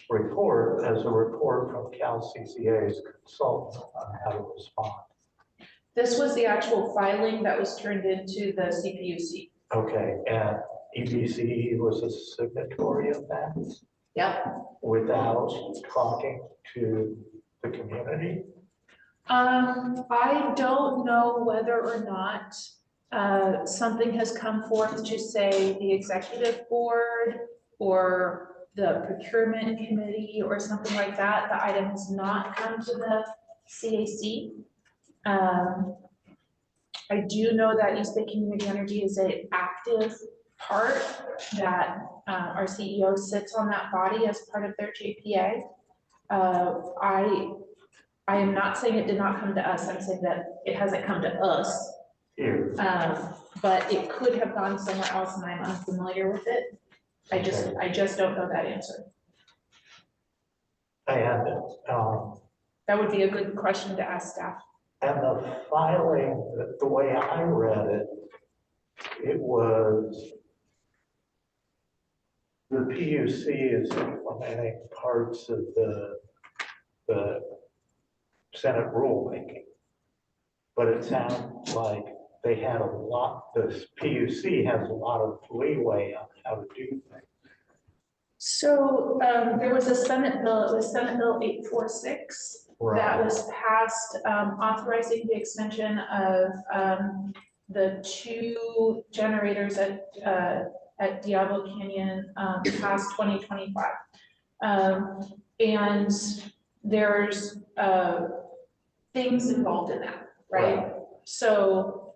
report as a report from Cal CCA's consultant on how to respond. This was the actual filing that was turned into the CPUC. Okay, and EBCE was a signatory of that? Yep. Without talking to the community? I don't know whether or not something has come forth to say the executive board or the procurement committee or something like that. The item has not come to the CAC. I do know that East Bay Community Energy is an active part, that our CEO sits on that body as part of their JPA. I am not saying it did not come to us. I'm saying that it hasn't come to us. But it could have gone somewhere else, and I'm unfamiliar with it. I just don't know that answer. And that would be a good question to ask staff. And the filing, the way I read it, it was the PUC is implementing parts of the Senate rulemaking. But it sounds like they had a lot, the PUC has a lot of leeway on how to do things. So there was a Senate bill, it was Senate Bill 846. Right. That was passed authorizing the extension of the 2 generators at Diablo Canyon past 2025. And there's things involved in that, right? So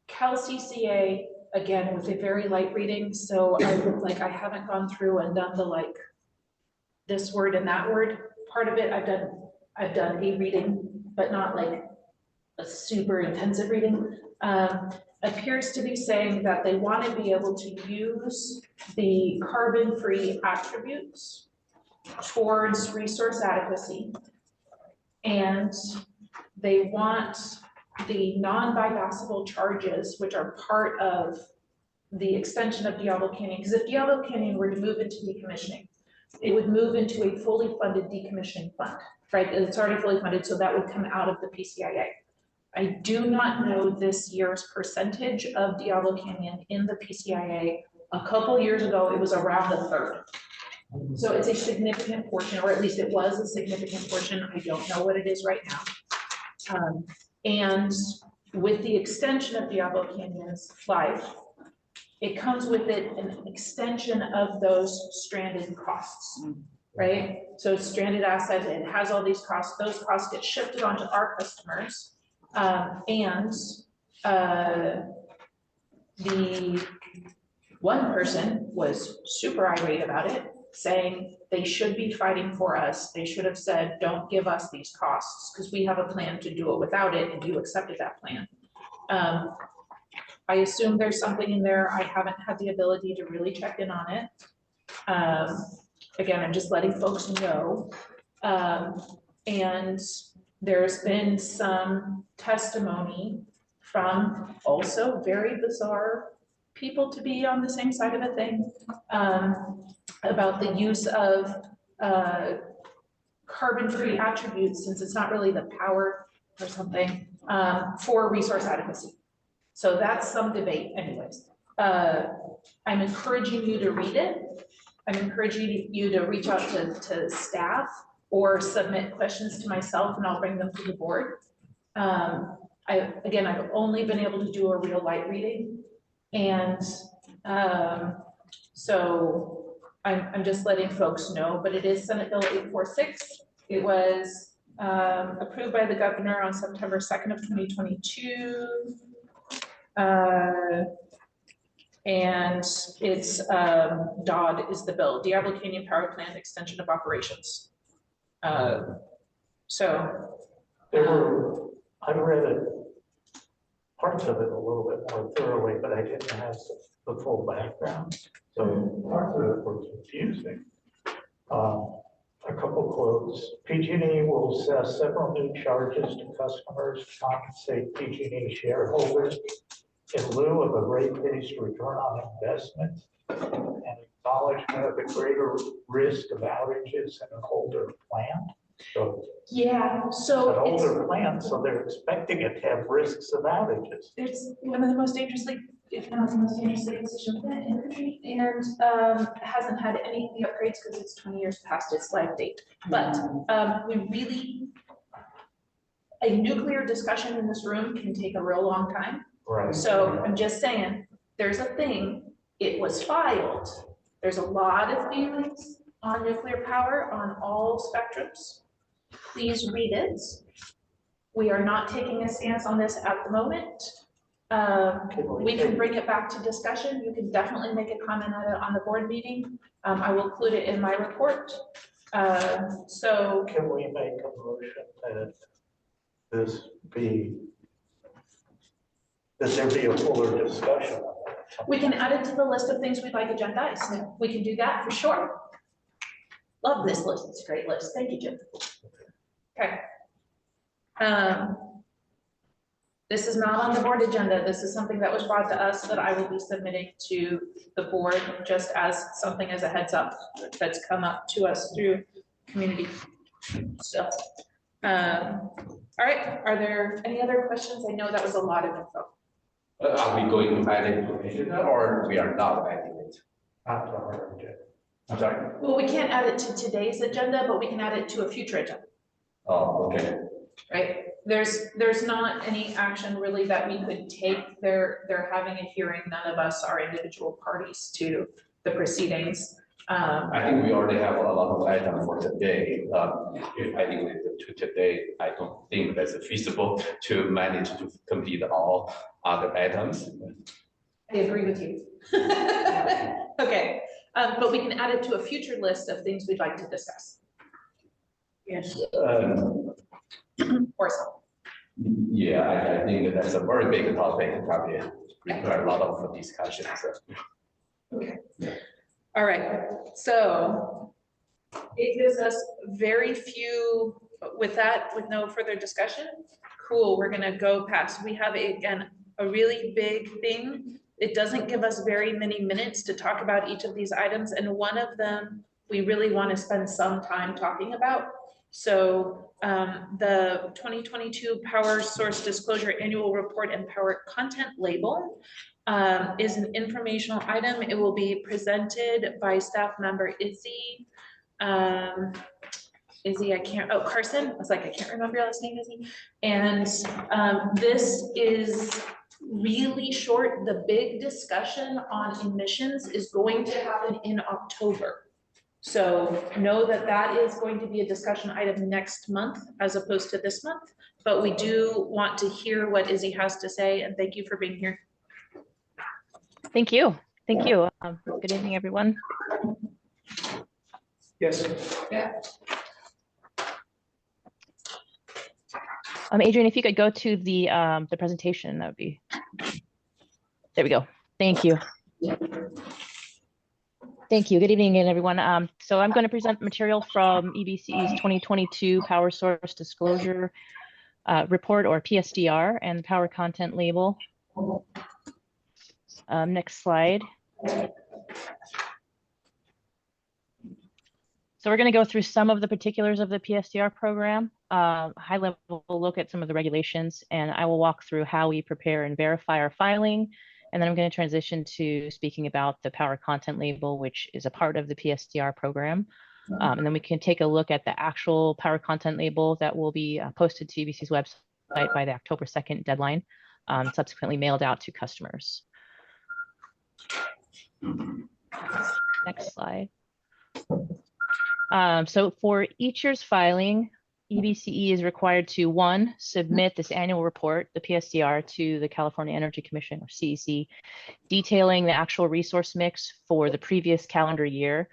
Cal CCA, again, with a very light reading, so I look like I haven't gone through and done the this word and that word part of it. I've done a reading, but not like a super intensive reading. Appears to be saying that they want to be able to use the carbon-free attributes towards resource adequacy. And they want the non-bypassable charges, which are part of the extension of Diablo Canyon, because if Diablo Canyon were to move into decommissioning, it would move into a fully funded decommissioning fund, right? It's already fully funded, so that would come out of the PCIA. I do not know this year's percentage of Diablo Canyon in the PCIA. A couple years ago, it was around a third. So it's a significant portion, or at least it was a significant portion. I don't know what it is right now. And with the extension of Diablo Canyon's life, it comes with it an extension of those stranded costs, right? So stranded assets, it has all these costs. Those costs get shifted onto our customers. The one person was super irate about it saying they should be fighting for us. They should have said, don't give us these costs, because we have a plan to do it without it, and you accepted that plan. I assume there's something in there. I haven't had the ability to really check in on it. Again, I'm just letting folks know. And there's been some testimony from also very bizarre people to be on the same side of a thing, about the use of carbon-free attributes, since it's not really the power or something, for resource adequacy. So that's some debate anyways. I'm encouraging you to read it. I'm encouraging you to reach out to staff or submit questions to myself, and I'll bring them to the board. I've only been able to do a real light reading. And so I'm just letting folks know, but it is Senate Bill 846. It was approved by the governor on September 2nd of 2022. And it's DOD is the bill, Diablo Canyon Power Plant Extension of Operations. I read it, parts of it a little bit more thoroughly, but I didn't have the full background. So parts of it were confusing. A couple quotes. PG&E will assess several new charges to customers to compensate PG&E shareholders in lieu of a rate-based return on investment and acknowledgement of the greater risk of outages in an older plant. So yeah, it's an older plant, so they're expecting it to have risks of outages. It's one of the most dangerous, if not the most dangerous decision plant in the country, and hasn't had any of the upgrades because it's 20 years past its life date. But a nuclear discussion in this room can take a real long time. Right. So I'm just saying, there's a thing, it was filed. There's a lot of feelings on nuclear power on all spectrums. Please read it. We are not taking a stance on this at the moment. We can bring it back to discussion. You can definitely make a comment on it on the board meeting. I will include it in my report. So can we make a motion that this be, that there be a fuller discussion on it? We can add it to the list of things we'd like agendized. We can do that for sure. Love this list. It's a great list. Thank you, Jim. Okay. This is not on the board agenda. This is something that was brought to us that I will be submitting to the board just as something as a heads up that's come up to us through community stuff. All right, are there any other questions? I know that was a lot of info. Are we going to add it to the agenda or we are not adding it? Not to our agenda. I'm sorry? Well, we can't add it to today's agenda, but we can add it to a future agenda. Oh, okay. Right? There's not any action really that we could take. They're having a hearing. None of us are individual parties to the proceedings. I think we already have a lot of items for today. If adding it to today, I don't think that's feasible to manage to complete all other items. I agree with you. Okay, but we can add it to a future list of things we'd like to discuss. Yes. Or something. Yeah, I think that's a very big topic, probably require a lot of discussions. Okay. All right, so it gives us very few, with no further discussion, cool, we're gonna go past. We have, again, a really big thing. It doesn't give us very many minutes to talk about each of these items, and one of them we really want to spend some time talking about. So the 2022 Power Source Disclosure Annual Report and Power Content Label is an informational item. It will be presented by staff member Izzy. Carson. I was like, I can't remember your last name, Izzy. And this is really short. The big discussion on emissions is going to happen in October. So know that that is going to be a discussion item next month as opposed to this month, but we do want to hear what Izzy has to say, and thank you for being here. Thank you. Thank you. Good evening, everyone. Yes. Adrian, if you could go to the presentation, that would be, there we go. Thank you. Thank you. Good evening again, everyone. So I'm going to present material from EBCE's 2022 Power Source Disclosure Report, or PSDR, and the Power Content Label. Next slide. So we're going to go through some of the particulars of the PSDR program, high level look at some of the regulations, and I will walk through how we prepare and verify our filing. And then I'm going to transition to speaking about the Power Content Label, which is a part of the PSDR program. And then we can take a look at the actual Power Content Label that will be posted to EBC's website by the October 2nd deadline, subsequently mailed out to customers. Next slide. So for each year's filing, EBCE is required to, 1, submit this annual report, the PSDR, to the California Energy Commission, or CEC, detailing the actual resource mix for the previous calendar year.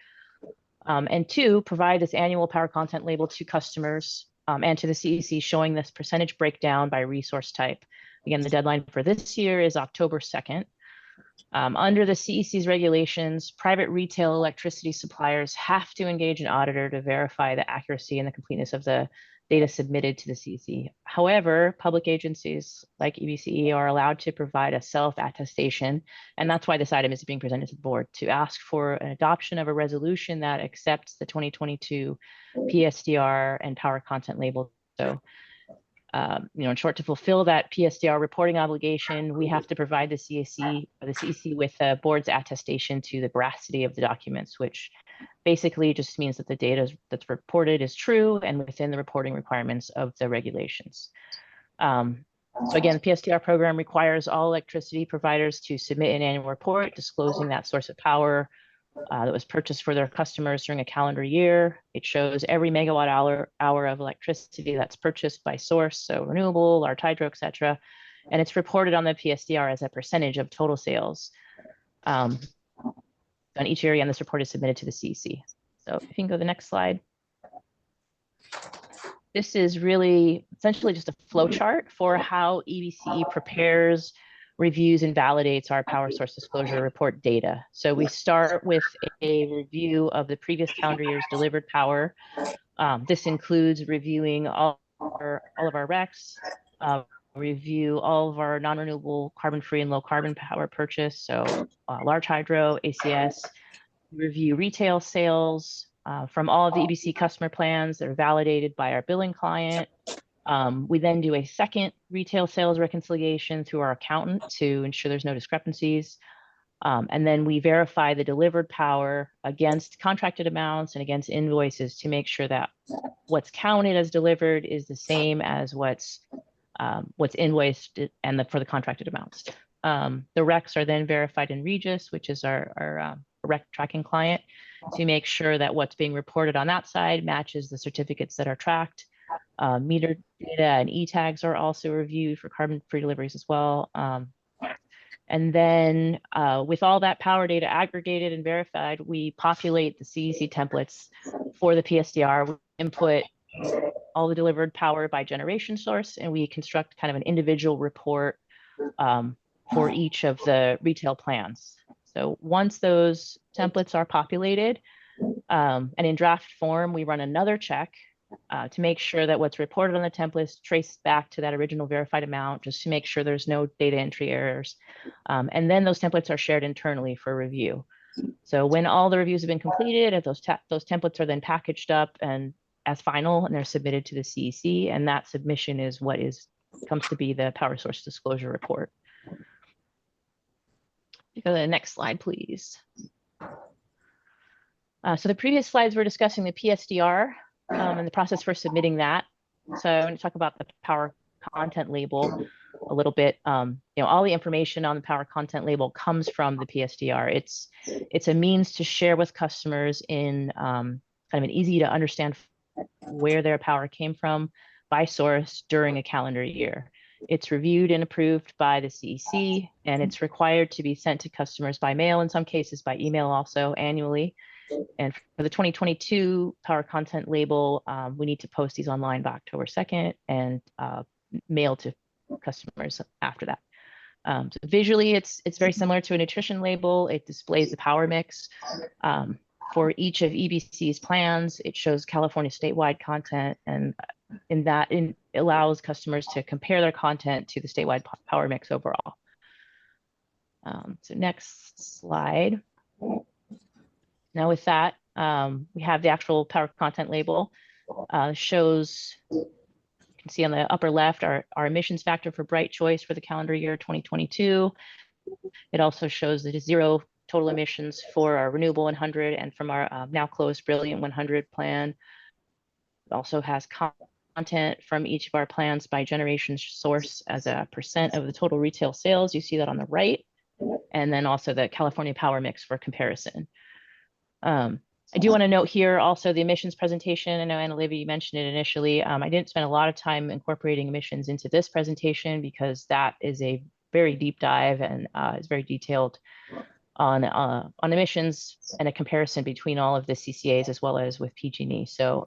And 2, provide this annual Power Content Label to customers and to the CEC, showing this percentage breakdown by resource type. Again, the deadline for this year is October 2nd. Under the CEC's regulations, private retail electricity suppliers have to engage an auditor to verify the accuracy and the completeness of the data submitted to the CEC. However, public agencies like EBCE are allowed to provide a self-attestation, and that's why this item is being presented to the board, to ask for an adoption of a resolution that accepts the 2022 PSDR and Power Content Label. So, in short, to fulfill that PSDR reporting obligation, we have to provide the CEC with the board's attestation to the veracity of the documents, which basically just means that the data that's reported is true and within the reporting requirements of the regulations. So again, the PSDR program requires all electricity providers to submit an annual report disclosing that source of power that was purchased for their customers during a calendar year. It shows every megawatt hour of electricity that's purchased by source, so renewable, large hydro, et cetera. And it's reported on the PSDR as a percentage of total sales on each area, and this report is submitted to the CEC. So if you can go to the next slide. This is really essentially just a flow chart for how EBCE prepares, reviews, and validates our Power Source Disclosure Report data. So we start with a review of the previous calendar year's delivered power. This includes reviewing all of our RECs, review all of our non-renewable, carbon-free, and low-carbon power purchase, so large hydro, ACS, review retail sales from all of the EBC customer plans that are validated by our billing client. We then do a second retail sales reconciliation through our accountant to ensure there's no discrepancies. And then we verify the delivered power against contracted amounts and against invoices to make sure that what's counted as delivered is the same as what's invoiced and for the contracted amounts. The RECs are then verified in Regis, which is our REC tracking client, to make sure that what's being reported on that side matches the certificates that are tracked. Meter data and e-tags are also reviewed for carbon-free deliveries as well. And then with all that power data aggregated and verified, we populate the CEC templates for the PSDR. We input all the delivered power by generation source, and we construct kind of an individual report for each of the retail plans. So once those templates are populated and in draft form, we run another check to make sure that what's reported on the templates traced back to that original verified amount, just to make sure there's no data entry errors. And then those templates are shared internally for review. So when all the reviews have been completed, those templates are then packaged up and as final, and they're submitted to the CEC, and that submission is what comes to be the Power Source Disclosure Report. Go to the next slide, please. So the previous slides were discussing the PSDR and the process for submitting that. So I'm going to talk about the Power Content Label a little bit. All the information on the Power Content Label comes from the PSDR. It's a means to share with customers in kind of an easy to understand where their power came from by source during a calendar year. It's reviewed and approved by the CEC, and it's required to be sent to customers by mail, in some cases by email also, annually. And for the 2022 power content label, we need to post these online by October 2nd and mail to customers after that. So visually, it's very similar to a nutrition label. It displays the power mix for each of EBC's plans. It shows California statewide content, and it allows customers to compare their content to the statewide power mix overall. So next slide. Now with that, we have the actual power content label. Shows, you can see on the upper left, our emissions factor for Bright Choice for the calendar year 2022. It also shows that it's 0 total emissions for our Renewable 100 and from our now closed Brilliant 100 plan. It also has content from each of our plans by generation source as a % of the total retail sales. You see that on the right. And then also the California power mix for comparison. I do want to note here also the emissions presentation. I know Anna Livy mentioned it initially. I didn't spend a lot of time incorporating emissions into this presentation because that is a very deep dive and is very detailed on emissions and a comparison between all of the CCAs as well as with PG&E. So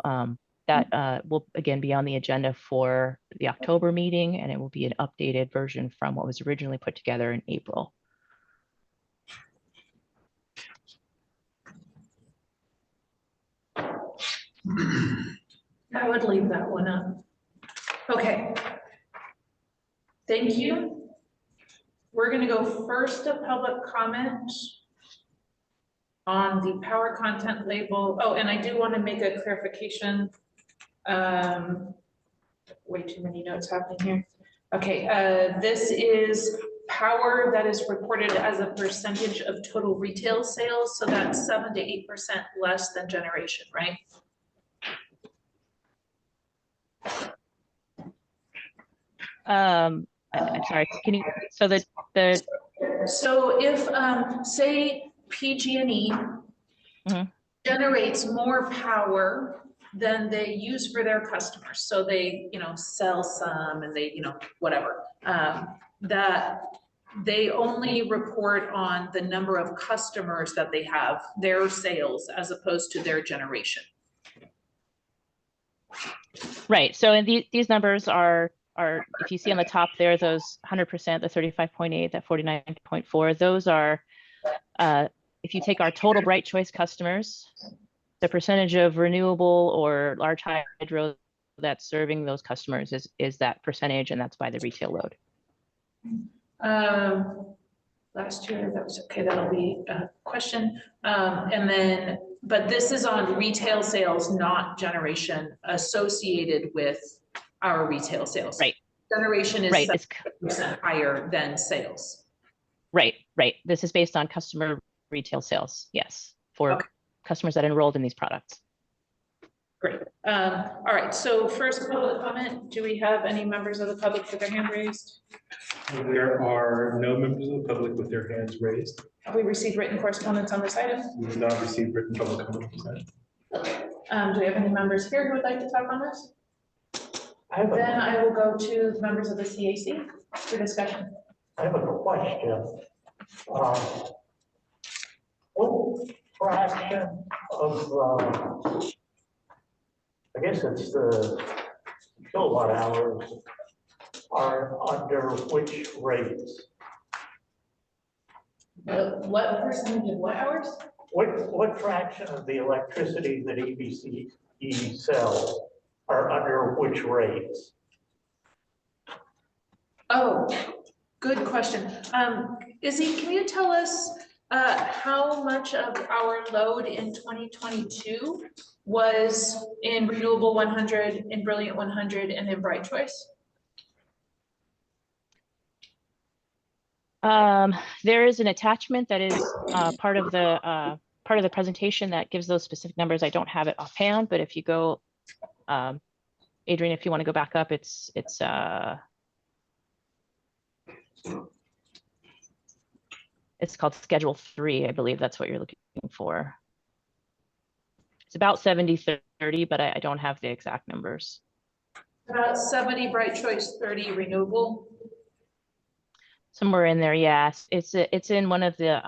that will again be on the agenda for the October meeting, and it will be an updated version from what was originally put together in April. I would leave that one up. Okay. Thank you. We're going to go first to public comment on the power content label. Oh, and I do want to make a clarification. Way too many notes happening here. Okay, this is power that is reported as a percentage of total retail sales. So that's 7 to 8% less than generation, right? I'm sorry, can you, so so if say PG&E generates more power than they use for their customers, so they sell some and they whatever, that they only report on the number of customers that they have, their sales, as opposed to their generation. Right, so in these numbers are, if you see on the top there, those 100%, the 35.8, that 49.4, those are, if you take our total Bright Choice customers, the percentage of renewable or large hydro that's serving those customers is that percentage, and that's by the retail load. Last year, that was okay, that'll be a question. And then, but this is on retail sales, not generation associated with our retail sales. Right. Generation is right. 7% higher than sales. Right. This is based on customer retail sales, yes, for customers that enrolled in these products. Great. All right, so first public comment. Do we have any members of the public with their hand raised? There are no members of the public with their hands raised. Have we received written correspondence on this item? We have not received written public comment on this item. Do we have any members here who would like to talk on this? Then I will go to the members of the CAC for discussion. I have a question. What fraction of, I guess it's the kilowatt hours, are under which rates? What percentage of what hours? What fraction of the electricity that EBCE sells are under which rates? Oh, good question. Izzy, can you tell us how much of our load in 2022 was in Renewable 100, in Brilliant 100, and in Bright Choice? There is an attachment that is part of the presentation that gives those specific numbers. I don't have it offhand, but if you go, Adrian, if you want to go back up, it's called Schedule 3, I believe that's what you're looking for. It's about 70-30, but I don't have the exact numbers. About 70 Bright Choice, 30 renewable. Somewhere in there, yes. It's in one of the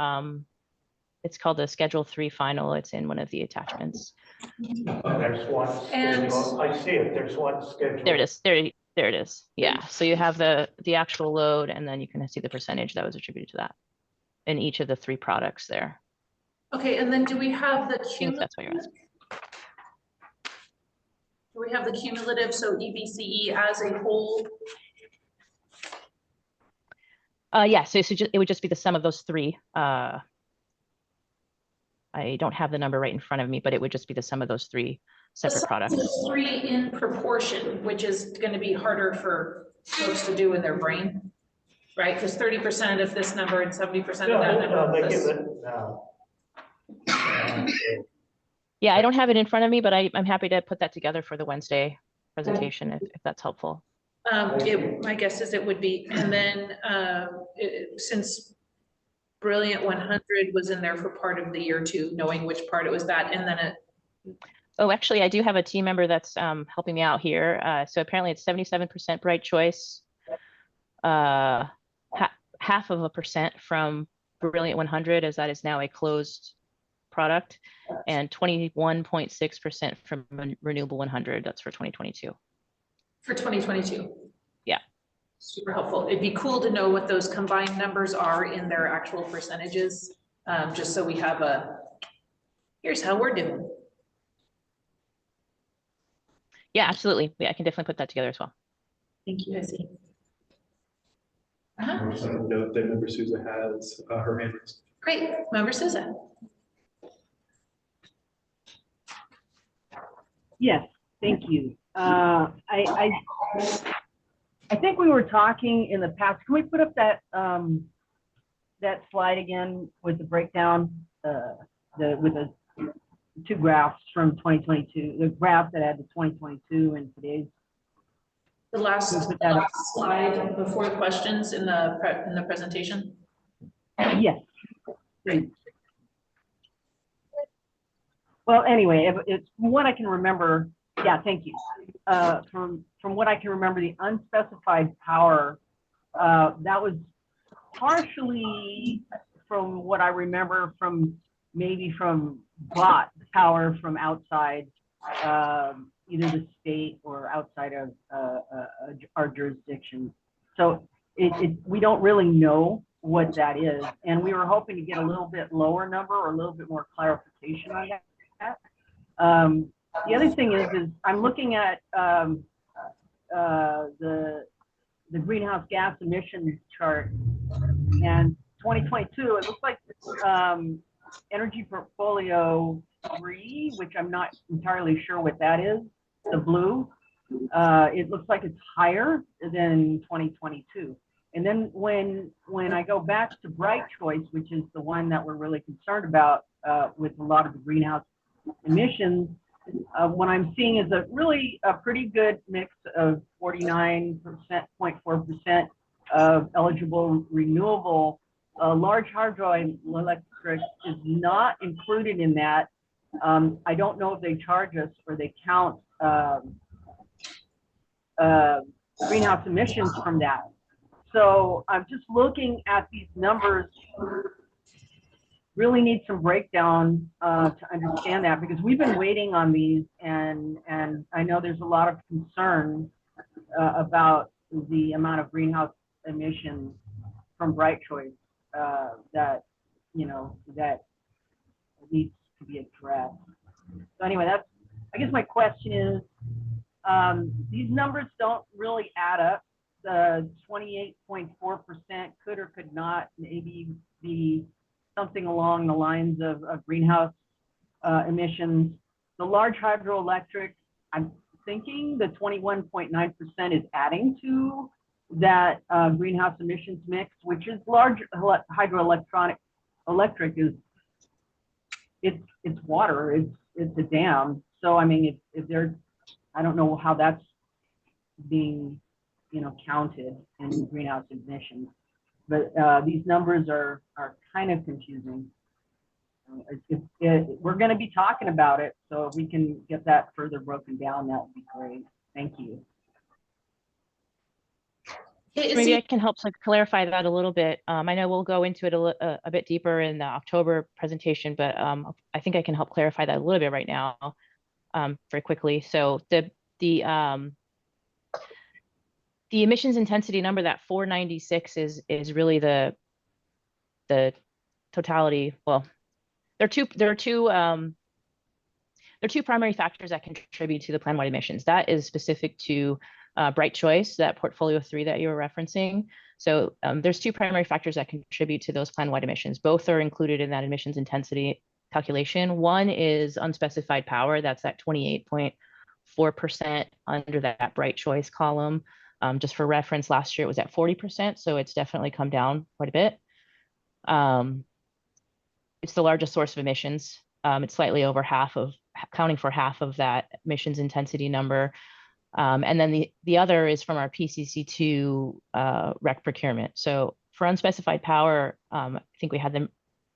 It's called the Schedule 3 final. It's in one of the attachments. There's one schedule. I see it. There's one schedule. There it is. There it is. Yeah. So you have the actual load, and then you can see the percentage that was attributed to that in each of the 3 products there. Okay, and then do we have the I think cumulative? that's what you're asking. Do we have the cumulative, so EBCE as a whole? Yeah, so it would just be the sum of those 3. I don't have the number right in front of me, but it would just be the sum of those 3 separate products. 3 in proportion, which is going to be harder for folks to do in their brain, right? Because 30% of this number and 70% of that number. They give it, Yeah, I don't have it in front of me, but I'm happy to put that together for the Wednesday presentation if that's helpful. My guess is it would be, and then since Brilliant 100 was in there for part of the year too, knowing which part it was that, and then it. Oh, actually, I do have a team member that's helping me out here. So apparently it's 77% Bright Choice, 0.5% from Brilliant 100, as that is now a closed product, and 21.6% from Renewable 100. That's for 2022. For 2022. Yeah. Super helpful. It'd be cool to know what those combined numbers are in their actual percentages, just so we have here's how we're doing. Yeah, absolutely. Yeah, I can definitely put that together as well. Thank you, Izzy. Note that Member Souza has her hand raised. Great, Member Souza. Yes, thank you. I think we were talking in the past. Can we put up that that slide again with the breakdown, with the 2 graphs from 2022, the graph that had the 2022 and today's. The last slide before questions in the presentation. Yes. Great. Well, anyway, it's from what I can remember. Yeah, thank you. From what I can remember, the unspecified power, that was partially, from what I remember, from bought power from outside, either the state or outside of our jurisdiction. So we don't really know what that is, and we were hoping to get a little bit lower number or a little bit more clarification on that. The other thing is I'm looking at the greenhouse gas emissions chart, and 2022, it looks like energy portfolio 3, which I'm not entirely sure what that is, the blue, it looks like it's higher than 2022. And then when I go back to Bright Choice, which is the one that we're really concerned about with a lot of the greenhouse emissions, what I'm seeing is a pretty good mix of 49.4% of eligible renewable. Large hydroelectric is not included in that. I don't know if they charge us or they count greenhouse emissions from that. So I'm just looking at these numbers. Really need some breakdown to understand that, because we've been waiting on these, and I know there's a lot of concern about the amount of greenhouse emissions from Bright Choice that needs to be addressed. So anyway, I guess my question is, these numbers don't really add up. The 28.4% could or could not maybe be something along the lines of greenhouse emissions. The large hydroelectric, I'm thinking the 21.9% is adding to that greenhouse emissions mix, which is large hydroelectric is it's water, it's a dam. So I mean, if they're, I don't know how that's being counted in greenhouse emissions. But these numbers are kind of confusing. We're going to be talking about it, so if we can get that further broken down, that would be great. Thank you. Maybe I can help to clarify that a little bit. I know we'll go into it a bit deeper in the October presentation, but I think I can help clarify that a little bit right now, very quickly. So the emissions intensity number, that 496, is really the totality. Well, there are two primary factors that contribute to the plan-wide emissions. That is specific to Bright Choice, that portfolio 3 that you were referencing. So there's two primary factors that contribute to those plan-wide emissions. Both are included in that emissions intensity calculation. One is unspecified power. That's at 28.4% under that Bright Choice column. Just for reference, last year it was at 40%, so it's definitely come down quite a bit. It's the largest source of emissions. It's slightly over accounting for half of that emissions intensity number. And then the other is from our PCC2 REC procurement. So for unspecified power, I think we had them.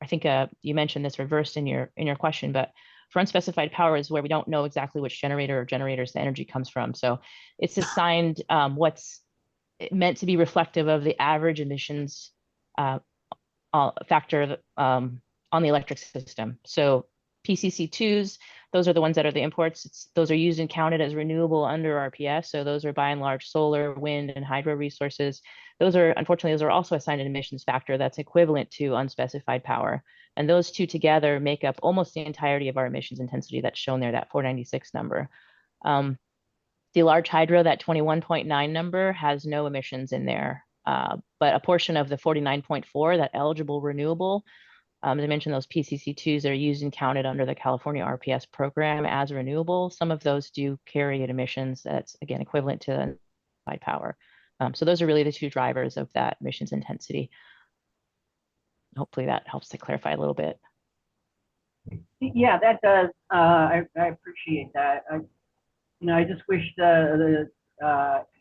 I think you mentioned this reversed in your question, but for unspecified power is where we don't know exactly which generator or generators the energy comes from. So it's assigned what's meant to be reflective of the average emissions factor on the electric system. So PCC2s, those are the ones that are the imports. Those are used and counted as renewable under RPS. So those are by and large solar, wind, and hydro resources. Unfortunately, those are also assigned an emissions factor that's equivalent to unspecified power. And those two together make up almost the entirety of our emissions intensity that's shown there, that 496 number. The large hydro, that 21.9 number, has no emissions in there. But a portion of the 49.4, that eligible renewable, as I mentioned, those PCC2s are used and counted under the California RPS program as renewable. Some of those do carry emissions that's, again, equivalent to unspecified power. So those are really the two drivers of that emissions intensity. Hopefully that helps to clarify a little bit. Yeah, that does. I appreciate that. I just wish the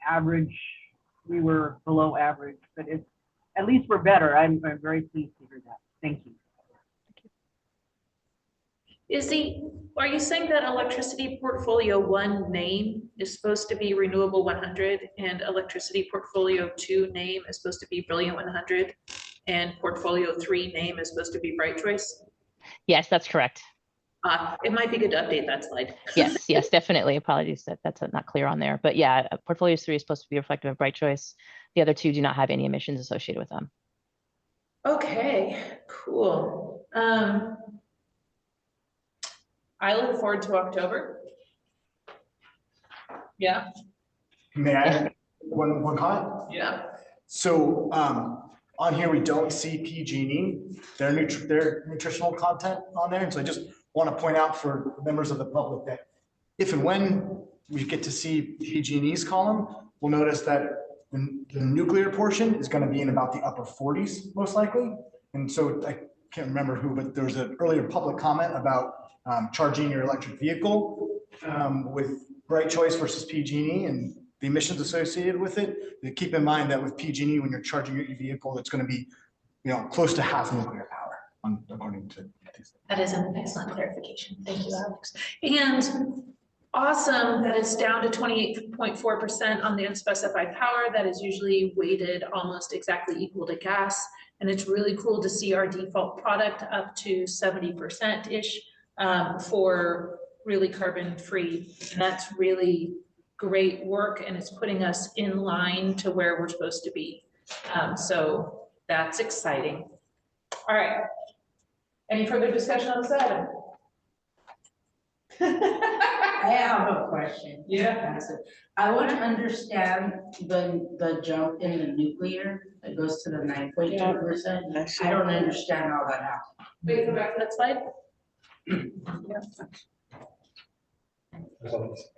average, we were below average, but at least we're better. I'm very pleased to hear that. Thank you. Are you saying that electricity portfolio 1 name is supposed to be renewable 100 and electricity portfolio 2 name is supposed to be brilliant 100 and portfolio 3 name is supposed to be Bright Choice? Yes, that's correct. It might be good to update that slide. Yes, definitely. Apologies that that's not clear on there. But yeah, portfolio 3 is supposed to be reflective of Bright Choice. The other two do not have any emissions associated with them. Okay, cool. I look forward to October. Yeah. May I add one comment? Yeah. So on here, we don't see PG&E, their nutritional content on there. And so I just want to point out for members of the public that if and when we get to see PG&E's column, we'll notice that the nuclear portion is going to be in about the upper 40s, most likely. And so I can't remember who, but there was an earlier public comment about charging your electric vehicle with Bright Choice versus PG&E and the emissions associated with it. And keep in mind that with PG&E, when you're charging your vehicle, it's going to be, close to half nuclear power, according to these. That is an excellent clarification. Thank you, Alex. And awesome that it's down to 28.4% on the unspecified power. That is usually weighted almost exactly equal to gas. And it's really cool to see our default product up to 70%-ish for really carbon free. And that's really great work, and it's putting us in line to where we're supposed to be. So that's exciting. All right. Any further discussion on this item? I have a question. Yeah. I want to understand the jump in the nuclear that goes to the 9.2%. I don't understand how that happened. Wait, go back to that slide.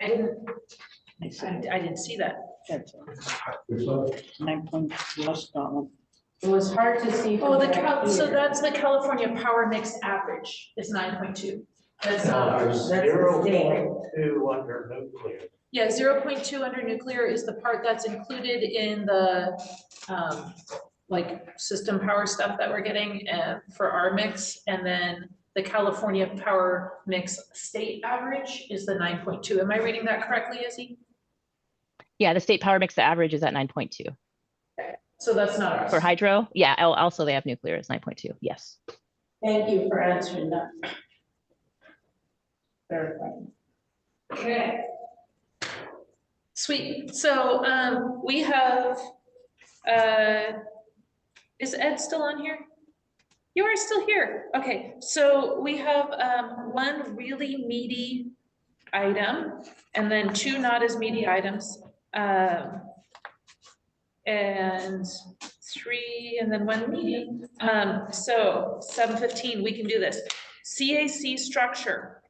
I didn't see that. It was hard to see. Oh, so that's the California Power Mix average is 9.2. That's there's 0.2 under nuclear. Yeah, 0.2 under nuclear is the part that's included in the like system power stuff that we're getting for our mix, and then the California Power Mix state average is the 9.2. Am I reading that correctly, Izzy? Yeah, the state power mix, the average is at 9.2. So that's not ours. For hydro, yeah, also they have nuclear as 9.2, yes. Thank you for answering that. Verifying. Okay. Sweet. So we have, is Ed still on here? You are still here. Okay, so we have one really meaty item and then two not as meaty items. And three and then one meeting. So 7:15, we can do this. CAC structure.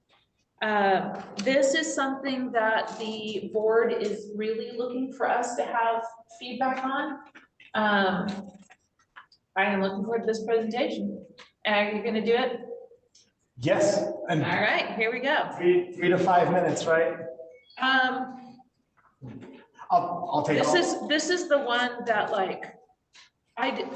This is something that the board is really looking for us to have feedback on. I am looking forward to this presentation. Are you gonna do it? Yes. And All right, here we go. 3 to 5 minutes, right? I'll take all. This is the one that like,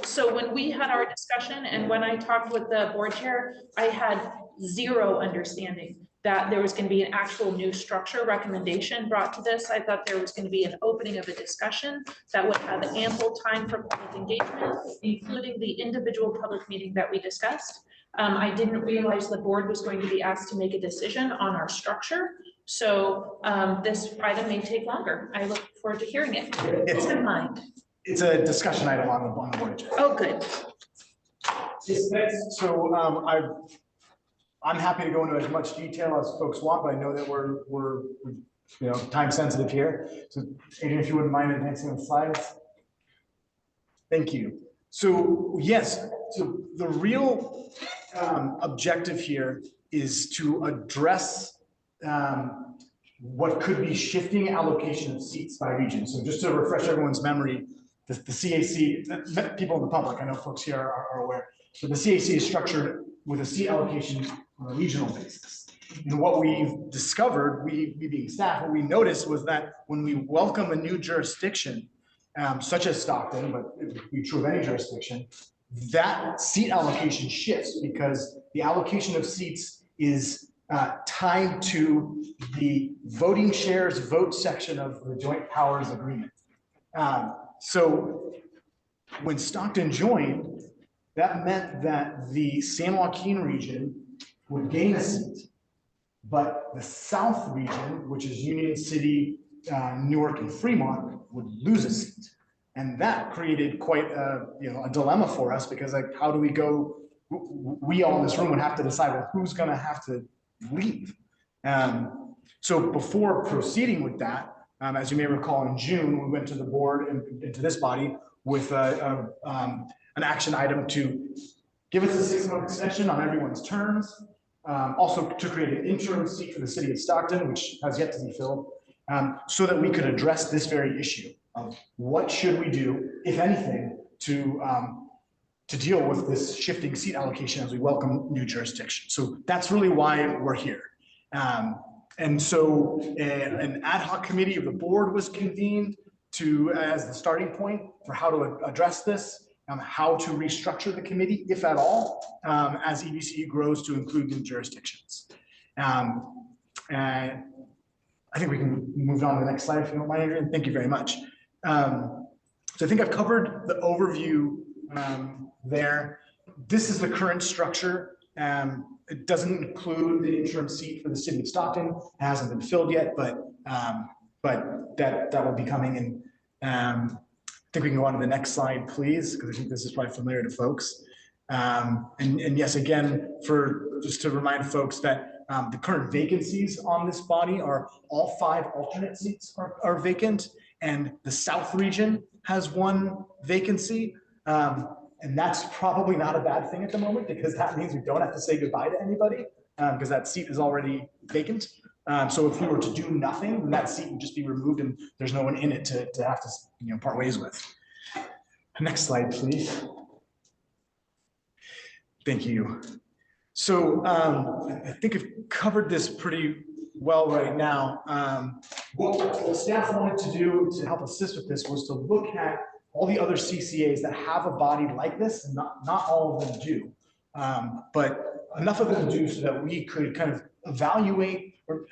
so when we had our discussion and when I talked with the board chair, I had zero understanding that there was gonna be an actual new structure recommendation brought to this. I thought there was gonna be an opening of a discussion that would have ample time for public engagement, including the individual public meeting that we discussed. I didn't realize the board was going to be asked to make a decision on our structure. So this item may take longer. I look forward to hearing it. It's in mind. It's a discussion item on the board agenda. Oh, good. So I'm happy to go into as much detail as folks want, but I know that we're time sensitive here. So Adrian, if you wouldn't mind advancing the slides. Thank you. So yes, so the real objective here is to address what could be shifting allocation of seats by region. So just to refresh everyone's memory, the CAC, people in the public, I know folks here are aware, so the CAC is structured with a seat allocation on a regional basis. And what we've discovered, we being staff, what we noticed was that when we welcome a new jurisdiction, such as Stockton, but it would be true of any jurisdiction, that seat allocation shifts because the allocation of seats is tied to the voting shares vote section of the Joint Powers Agreement. So when Stockton joined, that meant that the San Joaquin region would gain a seat, but the South region, which is Union City, Newark, and Fremont, would lose a seat. And that created quite a dilemma for us because like, how do we go? We all in this room would have to decide, well, who's going to have to leave? So before proceeding with that, as you may recall, in June, we went to the board and into this body with an action item to give us a 6-month extension on everyone's terms, also to create an interim seat for the city of Stockton, which has yet to be filled, so that we could address this very issue of what should we do, if anything, to deal with this shifting seat allocation as we welcome new jurisdictions. So that's really why we're here. And so an ad hoc committee of the board was convened as the starting point for how to address this, how to restructure the committee, if at all, as EBCE grows to include new jurisdictions. And I think we can move on to the next slide if you don't mind, Adrian. Thank you very much. So I think I've covered the overview there. This is the current structure. It doesn't include the interim seat for the city of Stockton. It hasn't been filled yet, but that will be coming. And I think we can go on to the next slide, please, because I think this is probably familiar to folks. And yes, again, just to remind folks that the current vacancies on this body are all 5 alternate seats are vacant, and the South region has 1 vacancy. And that's probably not a bad thing at the moment because that means we don't have to say goodbye to anybody because that seat is already vacant. So if we were to do nothing, then that seat would just be removed and there's no one in it to have to part ways with. Next slide, please. Thank you. So I think I've covered this pretty well right now. What the staff wanted to do to help assist with this was to look at all the other CCAs that have a body like this, and not all of them do, but enough of them do so that we could kind of evaluate or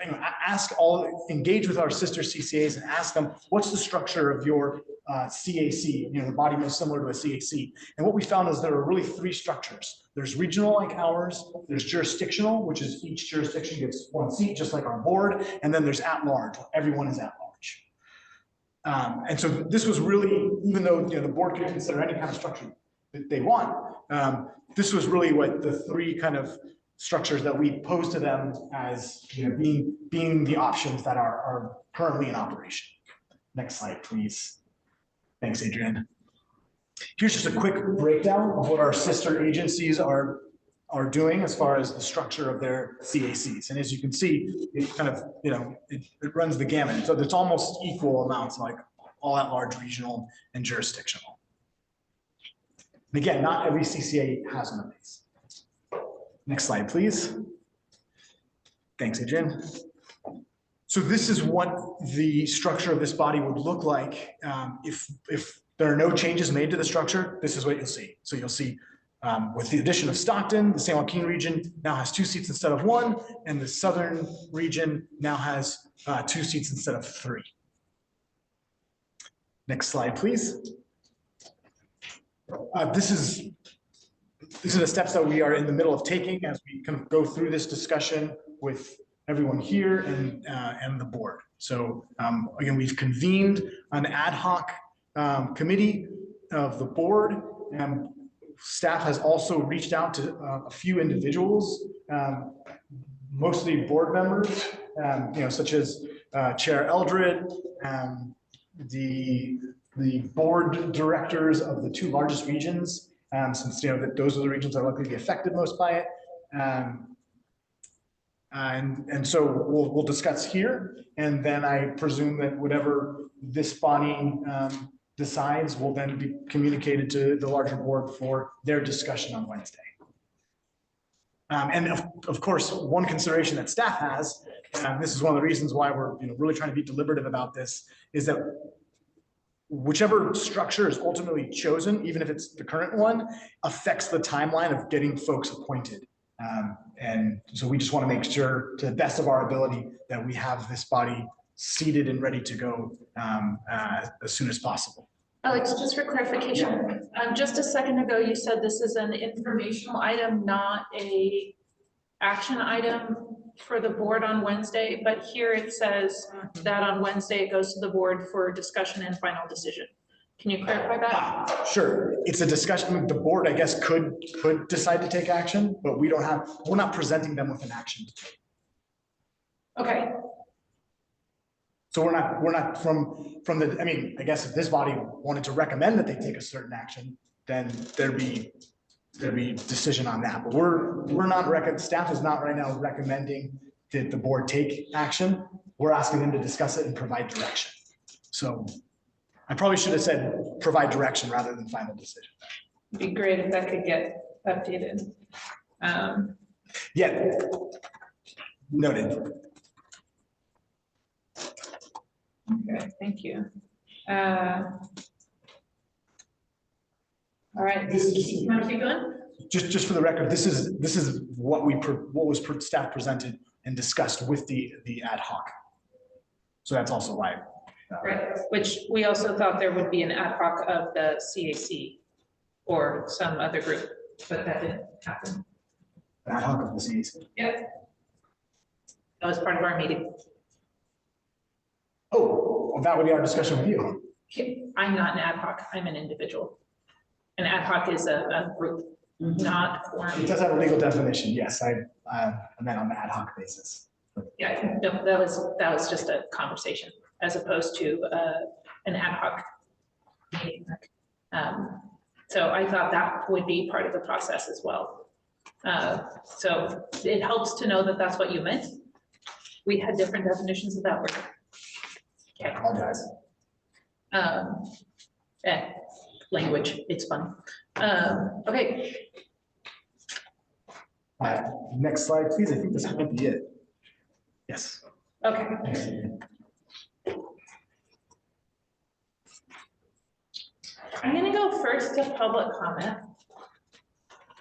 engage with our sister CCAs and ask them, what's the structure of your CAC, the body most similar to a CAC. And what we found is there are really three structures. There's regional like ours, there's jurisdictional, which is each jurisdiction gets one seat, just like our board, and then there's at large, everyone is at large. And so this was really, even though the board can consider any kind of structure that they want, this was really what the three kind of structures that we posed to them as being the options that are currently in operation. Next slide, please. Thanks, Adrian. Here's just a quick breakdown of what our sister agencies are doing as far as the structure of their CACs. And as you can see, it kind of, it runs the gamut. So it's almost equal amounts, like all at large, regional, and jurisdictional. And again, not every CCA has one of these. Next slide, please. Thanks, Adrian. So this is what the structure of this body would look like if there are no changes made to the structure. This is what you'll see. So you'll see with the addition of Stockton, the San Joaquin region now has 2 seats instead of 1, and the Southern region now has 2 seats instead of 3. Next slide, please. This is the steps that we are in the middle of taking as we kind of go through this discussion with everyone here and the board. So again, we've convened an ad hoc committee of the board, and staff has also reached out to a few individuals, mostly board members, such as Chair Eldred, the board directors of the 2 largest regions, since that those are the regions that are likely to be affected most by it. And so we'll discuss here, and then I presume that whatever this body decides will then be communicated to the larger board for their discussion on Wednesday. And of course, one consideration that staff has, and this is one of the reasons why we're really trying to be deliberative about this, is that whichever structure is ultimately chosen, even if it's the current one, affects the timeline of getting folks appointed. And so we just want to make sure, to the best of our ability, that we have this body seated and ready to go as soon as possible. Alex, just for clarification, just a second ago, you said this is an informational item, not a action item for the board on Wednesday, but here it says that on Wednesday it goes to the board for discussion and final decision. Can you clarify that? Sure, it's a discussion. The board, I guess, could decide to take action, but we're not presenting them with an action to take. Okay. So we're not from the, I mean, I guess if this body wanted to recommend that they take a certain action, then there'd be decision on that. But we're not staff is not right now recommending that the board take action. We're asking them to discuss it and provide direction. So I probably should have said provide direction rather than final decision. It'd be great if that could get updated. Yeah, noted. Okay, thank you. All right, you want to keep going? Just for the record, this is what was staff presented and discussed with the ad hoc. So that's also why. Right, which we also thought there would be an ad hoc of the CAC or some other group, but that didn't happen. Ad hoc of the CAC. Yep. That was part of our meeting. Oh, well, that would be our discussion with you. I'm not an ad hoc, I'm an individual. An ad hoc is a group, not a quorum. It does have a legal definition, yes, I meant on the ad hoc basis. Yeah, no, that was just a conversation as opposed to an ad hoc meeting. So I thought that would be part of the process as well. So it helps to know that that's what you meant. We had different definitions of that word. Okay. I apologize. Language, it's fun. Okay. Next slide, please. I think this might be it. Yes. Okay. I'm gonna go first to public comment.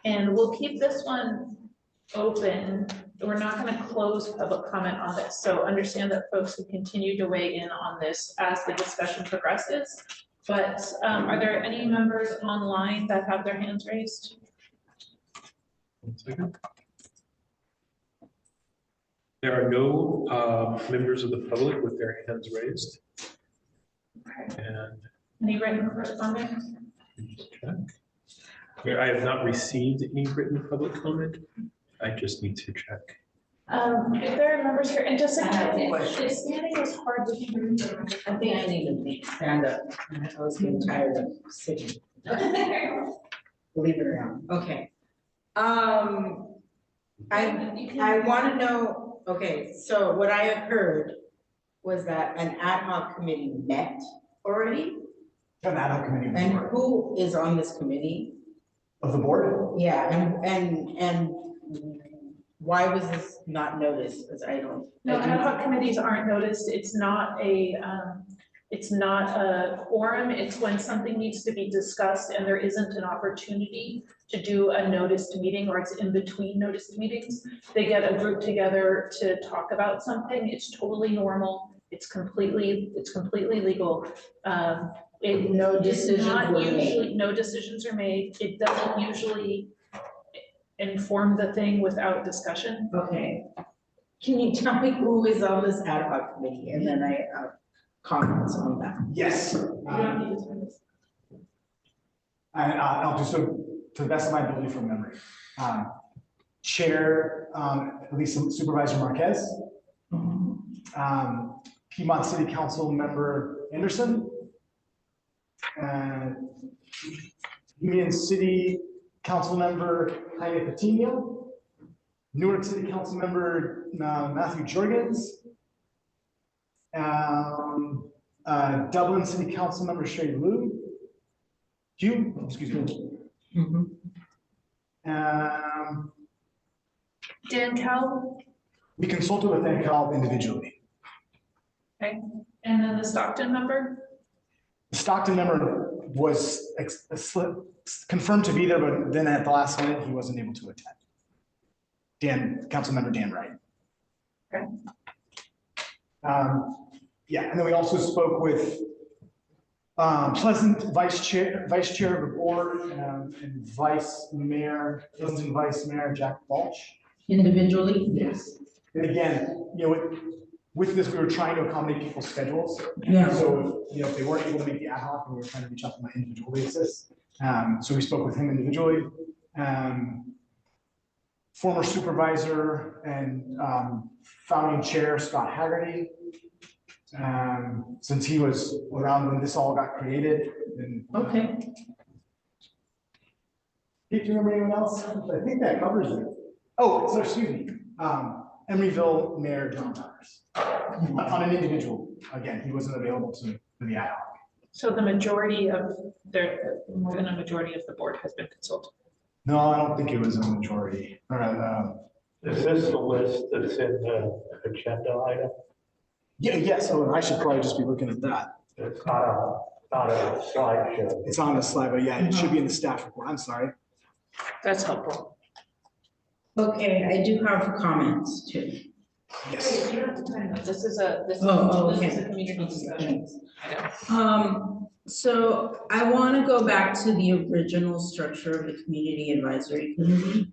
And we'll keep this one open. We're not gonna close public comment on this. So understand that folks will continue to weigh in on this as the discussion progresses. But are there any members online that have their hands raised? 1 second. There are no members of the public with their hands raised. And Any written correspondence? just check. Here, I have not received any written public comment. I just need to check. If there are members here, and just like, if standing is hard to hear. I think I need to stand up. I was getting tired of sitting. Believe it or not. Okay. I want to know, okay, so what I had heard was that an ad hoc committee met already? An ad hoc committee. And who is on this committee? Of the board? Yeah, and why was this not noticed? Because I don't. No, ad hoc committees aren't noticed. It's not a quorum. It's when something needs to be discussed and there isn't an opportunity to do a noticed meeting, or it's in between noticed meetings. They get a group together to talk about something. It's totally normal. It's completely legal. No decisions were made. No decisions are made. It doesn't usually inform the thing without discussion. Okay. Can you tell me who is on this ad hoc committee? And then I have comments on that. Yes. You don't need to turn this. I'll do so to the best of my ability from memory. Chair, at least Supervisor Marquez. Piedmont City Council Member Anderson. Union City Council Member Jaime Patino. Newark City Council Member Matthew Jorgens. Dublin City Council Member Sherry Liu. Excuse me. Dan Cal, We consulted with Dan Cal individually. okay, and then the Stockton member? The Stockton member was confirmed to be there, but then at the last minute, he wasn't able to attend. Councilmember Dan Wright. Okay. Yeah, and then we also spoke with Pleasant Vice Chair of the board, and Pleasant Vice Mayor Jack Balch. Individually? Yes. And again, with this, we were trying to accommodate people's schedules. Yeah. So, if they weren't able to make the ad hoc, we were trying to reach out to my individual basis. So we spoke with him individually. Former supervisor and founding chair, Scott Haggerty. Since he was around when this all got created. Okay. Do you remember anyone else? I think that covers it. Oh, so excuse me. Emeryville Mayor John Myers. On an individual, again, he wasn't available to the ad hoc. So the majority of more than a majority of the board has been consulted. No, I don't think it was a majority. All right. Is this the list that's in the agenda item? Yeah, yes, so I should probably just be looking at that. It's not a slideshow. It's on the slide, but yeah, it should be in the staff report. I'm sorry. That's helpful. Okay, I do have comments too. Yes. You don't have to time that. This is a Okay. community discussion. So I want to go back to the original structure of the Community Advisory Committee.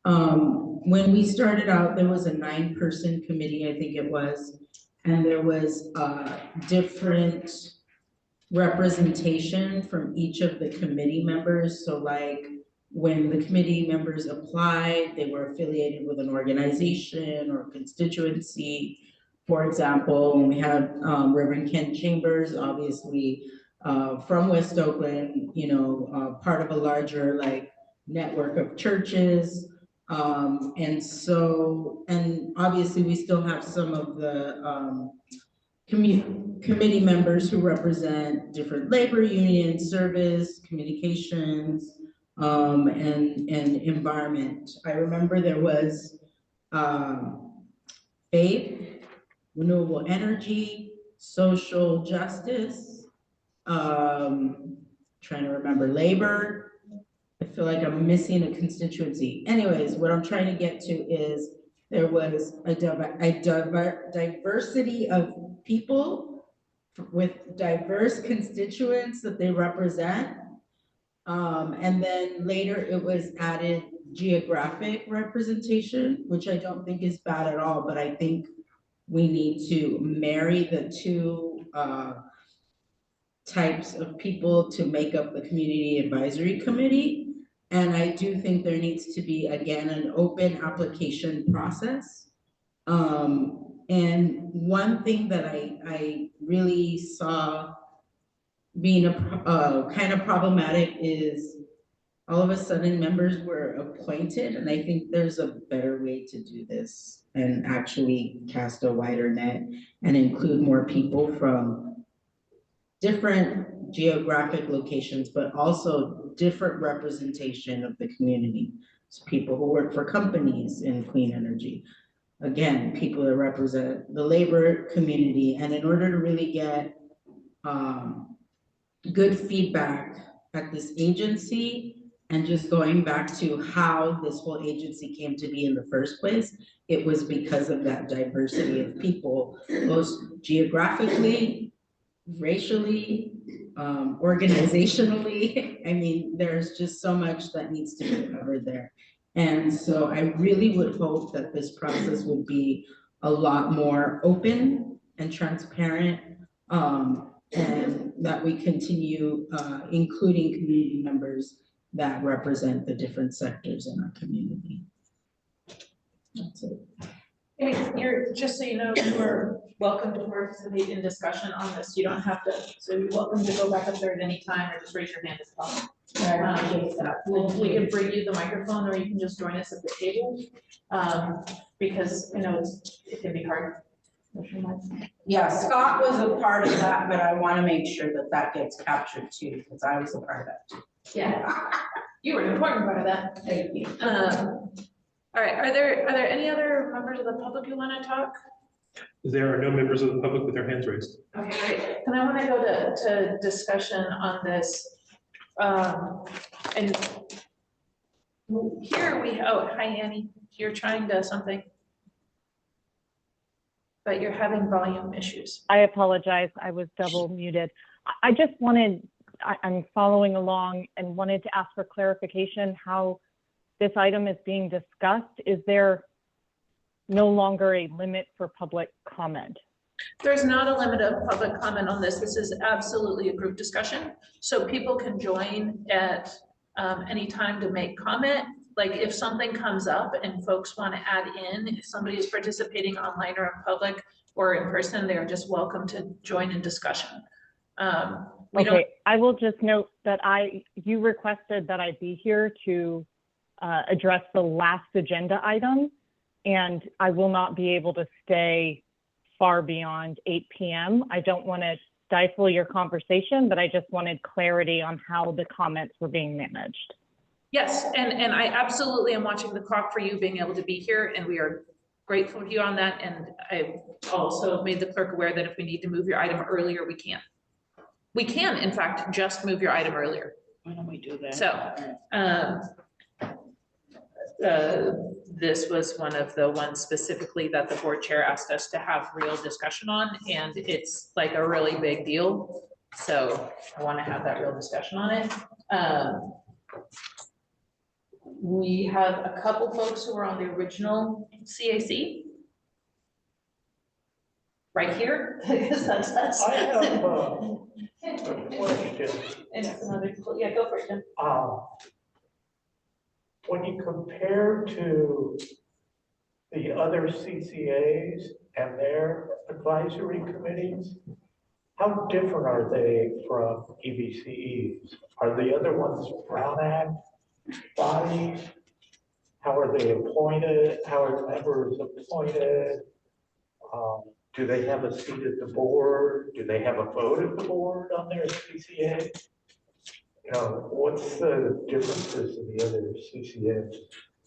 When we started out, there was a 9-person committee, I think it was, and there was different representation from each of the committee members. So like when the committee members applied, they were affiliated with an organization or constituency. For example, when we had Reverend Ken Chambers, obviously from West Oakland, part of a larger network of churches. And obviously we still have some of the committee members who represent different labor unions, service, communications, and environment. I remember there was faith, renewable energy, social justice, trying to remember labor. I feel like I'm missing a constituency. Anyways, what I'm trying to get to is there was a diversity of people with diverse constituents that they represent. And then later it was added geographic representation, which I don't think is bad at all, but I think we need to marry the two types of people to make up the Community Advisory Committee. And I do think there needs to be, again, an open application process. And one thing that I really saw being a kind of problematic is all of a sudden members were appointed, and I think there's a better way to do this and actually cast a wider net and include more people from different geographic locations, but also different representation of the community. So people who work for companies in clean energy, again, people that represent the labor community. And in order to really get good feedback at this agency, and just going back to how this whole agency came to be in the first place, it was because of that diversity of people, both geographically, racially, organizationally. I mean, there's just so much that needs to be covered there. And so I really would hope that this process would be a lot more open and transparent, and that we continue including community members that represent the different sectors in our community. That's it. Hey, you're, just so you know, you're welcome to participate in discussion on this. You don't have to, so you're welcome to go back up there at any time or just raise your hand as well. We can bring you the microphone, or you can just join us at the table, because I know it can be hard. Yeah, Scott was a part of that, but I want to make sure that that gets captured too, because I was a part of that too. Yeah, you were an important part of that. Thank you. All right, are there any other members of the public who want to talk? There are no members of the public with their hands raised. Okay, great. And I want to go to discussion on this. And here we, oh, hi Annie, you're trying to something, but you're having volume issues. I apologize, I was double muted. I just wanted, I'm following along and wanted to ask for clarification how this item is being discussed. Is there no longer a limit for public comment? There's not a limit of public comment on this. This is absolutely a group discussion. So people can join at any time to make comment. Like if something comes up and folks want to add in, if somebody is participating online or in public or in person, they're just welcome to join in discussion. Okay, I will just note that you requested that I be here to address the last agenda item, and I will not be able to stay far beyond 8 p.m. I don't want to stifle your conversation, but I just wanted clarity on how the comments were being managed. Yes, and I absolutely am watching the clock for you being able to be here, and we are grateful to you on that. And I also made the clerk aware that if we need to move your item earlier, we can. We can, in fact, just move your item earlier. Why don't we do that? So this was one of the ones specifically that the board chair asked us to have real discussion on, and it's like a really big deal. So I want to have that real discussion on it. We have a couple folks who are on the original CAC. Right here. I have a question. And it's another, yeah, go for it, Jim. When you compare to the other CCAs and their advisory committees, how different are they from EBCEs? Are the other ones Brown Act bodies? How are they appointed? How are members appointed? Do they have a seat at the board? Do they have a vote at the board on their CCA? You know, what's the differences in the other CCAs?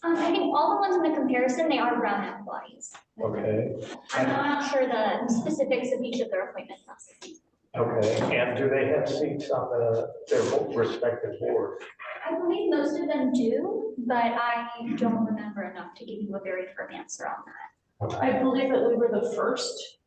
I think all the ones in the comparison, they are Brown Act bodies. Okay. I'm not sure the specifics of each of their appointment processes. Okay, and do they have seats on their respective boards? I believe most of them do, but I don't remember enough to give you a very firm answer on that. I believe that we were the first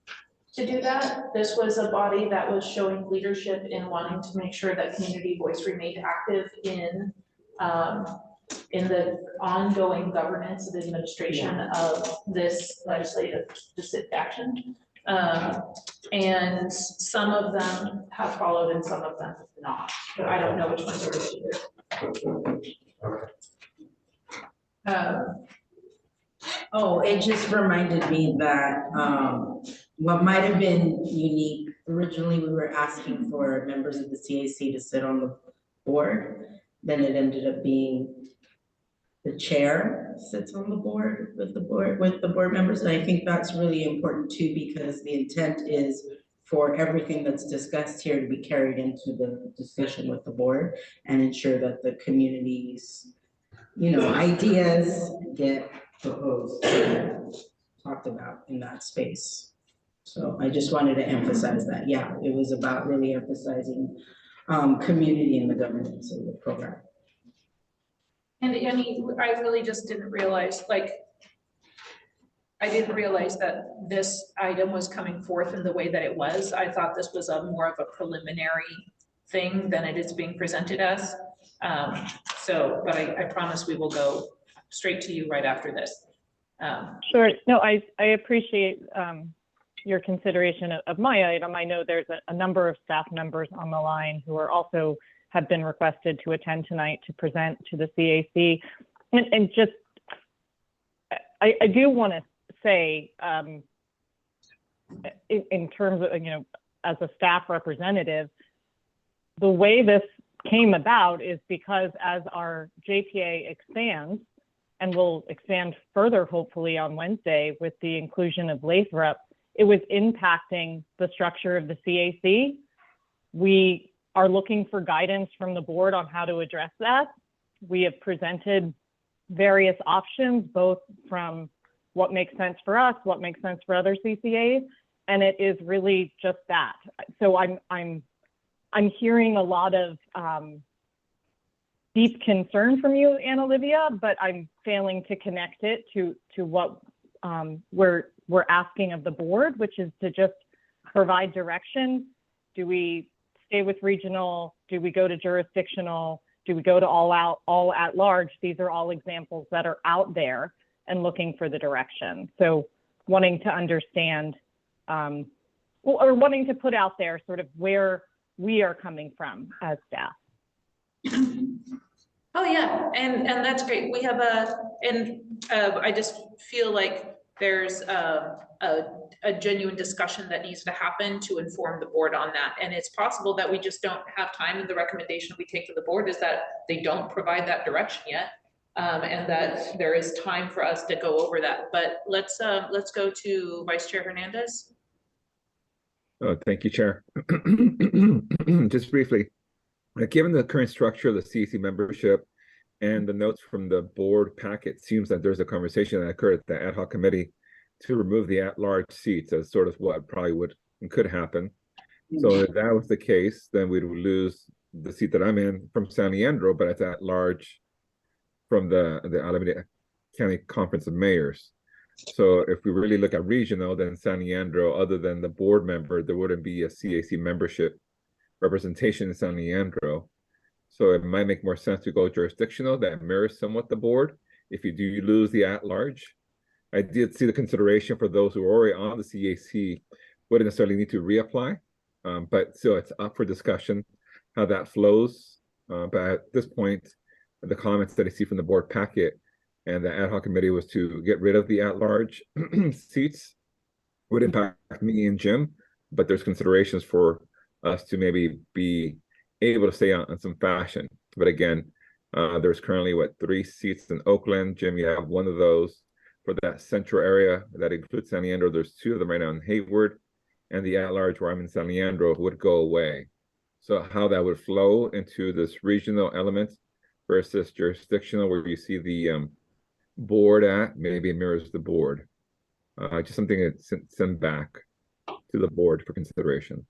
to do that. This was a body that was showing leadership in wanting to make sure that community voice remained active in the ongoing governance and administration of this legislative action. And some of them have followed and some of them have not, but I don't know which ones are which. Oh, it just reminded me that what might have been unique, originally we were asking for members of the CAC to sit on the board. Then it ended up being the chair sits on the board with the board members. And I think that's really important too, because the intent is for everything that's discussed here to be carried into the discussion with the board and ensure that the community's, ideas get proposed, talked about in that space. So I just wanted to emphasize that, yeah, it was about really emphasizing community in the governance of the program. And I mean, I really just didn't realize, I didn't realize that this item was coming forth in the way that it was. I thought this was more of a preliminary thing than it is being presented as. But I promise we will go straight to you right after this. Sure. No, I appreciate your consideration of my item. I know there's a number of staff members on the line who are also have been requested to attend tonight to present to the CAC. And just, I do want to say, in terms of, as a staff representative, the way this came about is because as our JPA expands, and will expand further hopefully on Wednesday with the inclusion of Lathrop, it was impacting the structure of the CAC. We are looking for guidance from the board on how to address that. We have presented various options, both from what makes sense for us, what makes sense for other CCAs, and it is really just that. So I'm hearing a lot of deep concern from you, Anna Olivia, but I'm failing to connect it to what we're asking of the board, which is to just provide direction. Do we stay with regional? Do we go to jurisdictional? Do we go to all at large? These are all examples that are out there and looking for the direction. So wanting to understand, or wanting to put out there sort of where we are coming from as staff. Oh yeah, and that's great. We have I just feel like there's a genuine discussion that needs to happen to inform the board on that. And it's possible that we just don't have time, and the recommendation we take to the board is that they don't provide that direction yet. And that there is time for us to go over that. But let's go to Vice Chair Hernandez. Oh, thank you, Chair. Just briefly, given the current structure of the CAC membership and the notes from the board packet, seems that there's a conversation that occurred at the ad hoc committee to remove the at-large seats as sort of what probably would and could happen. So if that was the case, then we would lose the seat that I'm in from San Leandro, but it's at large from the Alameda County Conference of Mayors. So if we really look at regional, then San Leandro, other than the board member, there wouldn't be a CAC membership representation in San Leandro. So it might make more sense to go jurisdictional that mirrors somewhat the board if you do lose the at-large. I did see the consideration for those who are already on the CAC wouldn't necessarily need to reapply, but still it's up for discussion how that flows. But at this point, the comments that I see from the board packet and the ad hoc committee was to get rid of the at-large seats. Would impact me and Jim, but there's considerations for us to maybe be able to stay on in some fashion. But again, there's currently 3 seats in Oakland. Jim, you have one of those for that central area that includes San Leandro. There's 2 of them right now in Hayward, and the at-large where I'm in San Leandro would go away. So how that would flow into this regional element versus jurisdictional, where you see the board at, maybe it mirrors the board. Just something to send back to the board for consideration.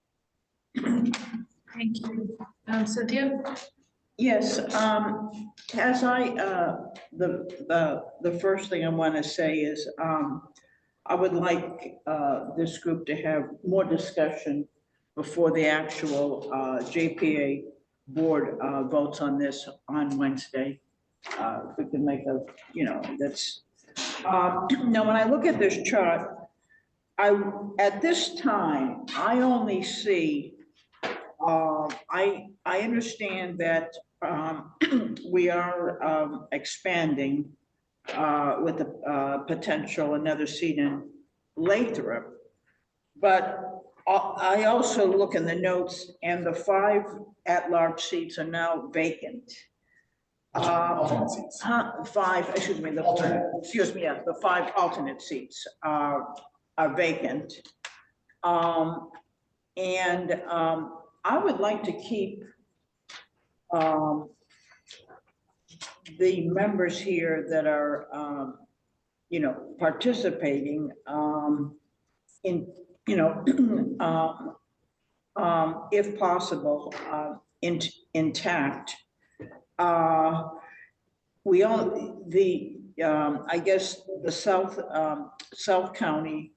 Thank you. Cynthia? Yes, as the first thing I want to say is I would like this group to have more discussion before the actual JPA board votes on this on Wednesday. If we can make a, that's, now when I look at this chart, at this time, I only see, I understand that we are expanding with the potential another seat in Lathrop. But I also look in the notes and the 5 at-large seats are now vacant. Alternate seats. 5, excuse me, the 5 alternate seats are vacant. And I would like to keep the members here that are, participating in, if possible, intact. We all, I guess the South County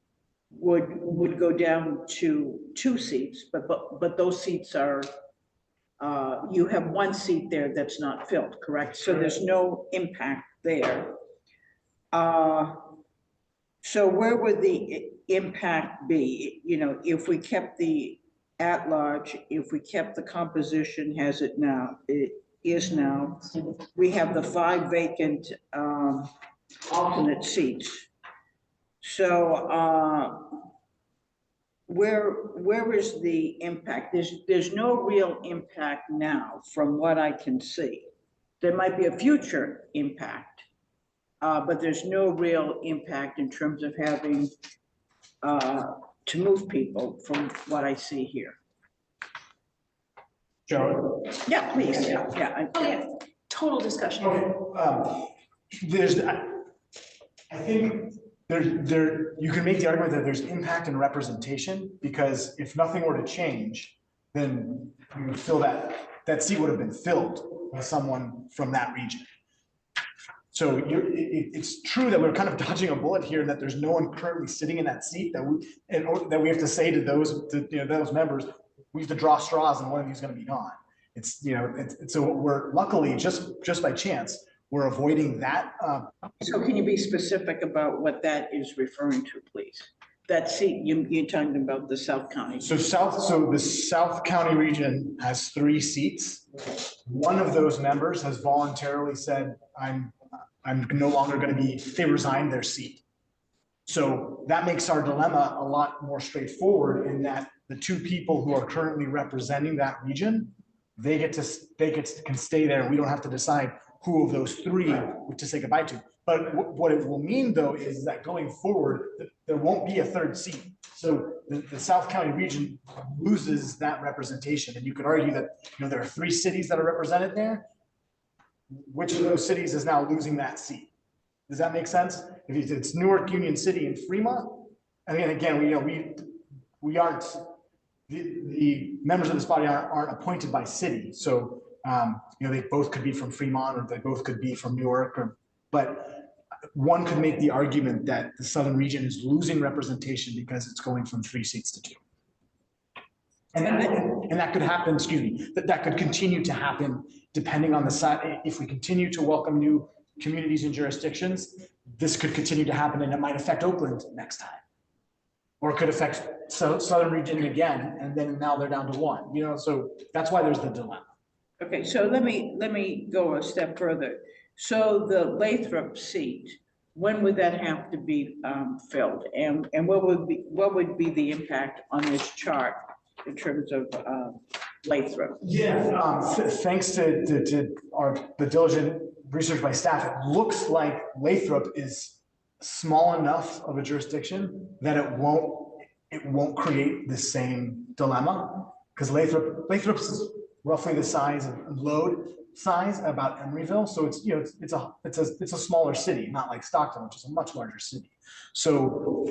would go down to 2 seats, but those seats are, you have 1 seat there that's not filled, correct? So there's no impact there. So where would the impact be? If we kept the at-large, if we kept the composition as it is now, we have the 5 vacant alternate seats. So where is the impact? There's no real impact now from what I can see. There might be a future impact, but there's no real impact in terms of having to move people from what I see here. Joe? Yeah, please. Yeah. Oh, yeah. Total discussion. Okay. I think you can make the argument that there's impact and representation, because if nothing were to change, then you would feel that seat would have been filled by someone from that region. So it's true that we're kind of dodging a bullet here, and that there's no one currently sitting in that seat that we have to say to those members, we have to draw straws and one of you is going to be gone. So we're luckily just by chance, we're avoiding that. So can you be specific about what that is referring to, please? That seat, you're talking about the South County. So the South County region has 3 seats. One of those members has voluntarily said, I'm no longer going to be, they resigned their seat. So that makes our dilemma a lot more straightforward, in that the 2 people who are currently representing that region, they can stay there. We don't have to decide who of those 3 to say goodbye to. But what it will mean, though, is that going forward, there won't be a 3rd seat. So the South County region loses that representation. And you could argue that there are 3 cities that are represented there. Which of those cities is now losing that seat? Does that make sense? If it's Newark, Union City, and Fremont, and then again, we aren't, the members of this body aren't appointed by city. So they both could be from Fremont, or they both could be from Newark, but one could make the argument that the Southern region is losing representation because it's going from 3 seats to 2. And that could happen, that could continue to happen depending on the side. If we continue to welcome new communities and jurisdictions, this could continue to happen, and it might affect Oakland next time. Or it could affect Southern region again, and then now they're down to 1, so that's why there's the dilemma. Okay, so let me go a step further. So the Lathrop seat, when would that have to be filled? And what would be the impact on this chart in terms of Lathrop? Yeah, thanks to the diligent research by staff, it looks like Lathrop is small enough of a jurisdiction that it won't create the same dilemma, because Lathrop's roughly the size of load size about Emeryville, so it's a smaller city, not like Stockton, which is a much larger city. So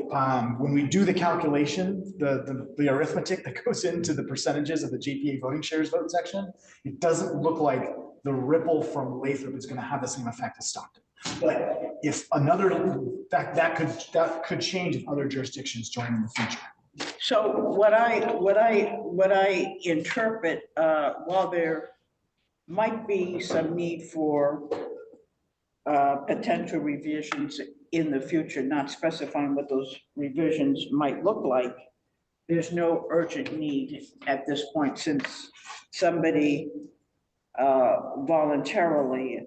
when we do the calculation, the arithmetic that goes into the percentages of the JPA voting shares vote section, it doesn't look like the ripple from Lathrop is going to have the same effect as Stockton. But if that could change if other jurisdictions join in the future. So what I interpret, while there might be some need for potential revisions in the future, not specifying what those revisions might look like, there's no urgent need at this point, since somebody voluntarily,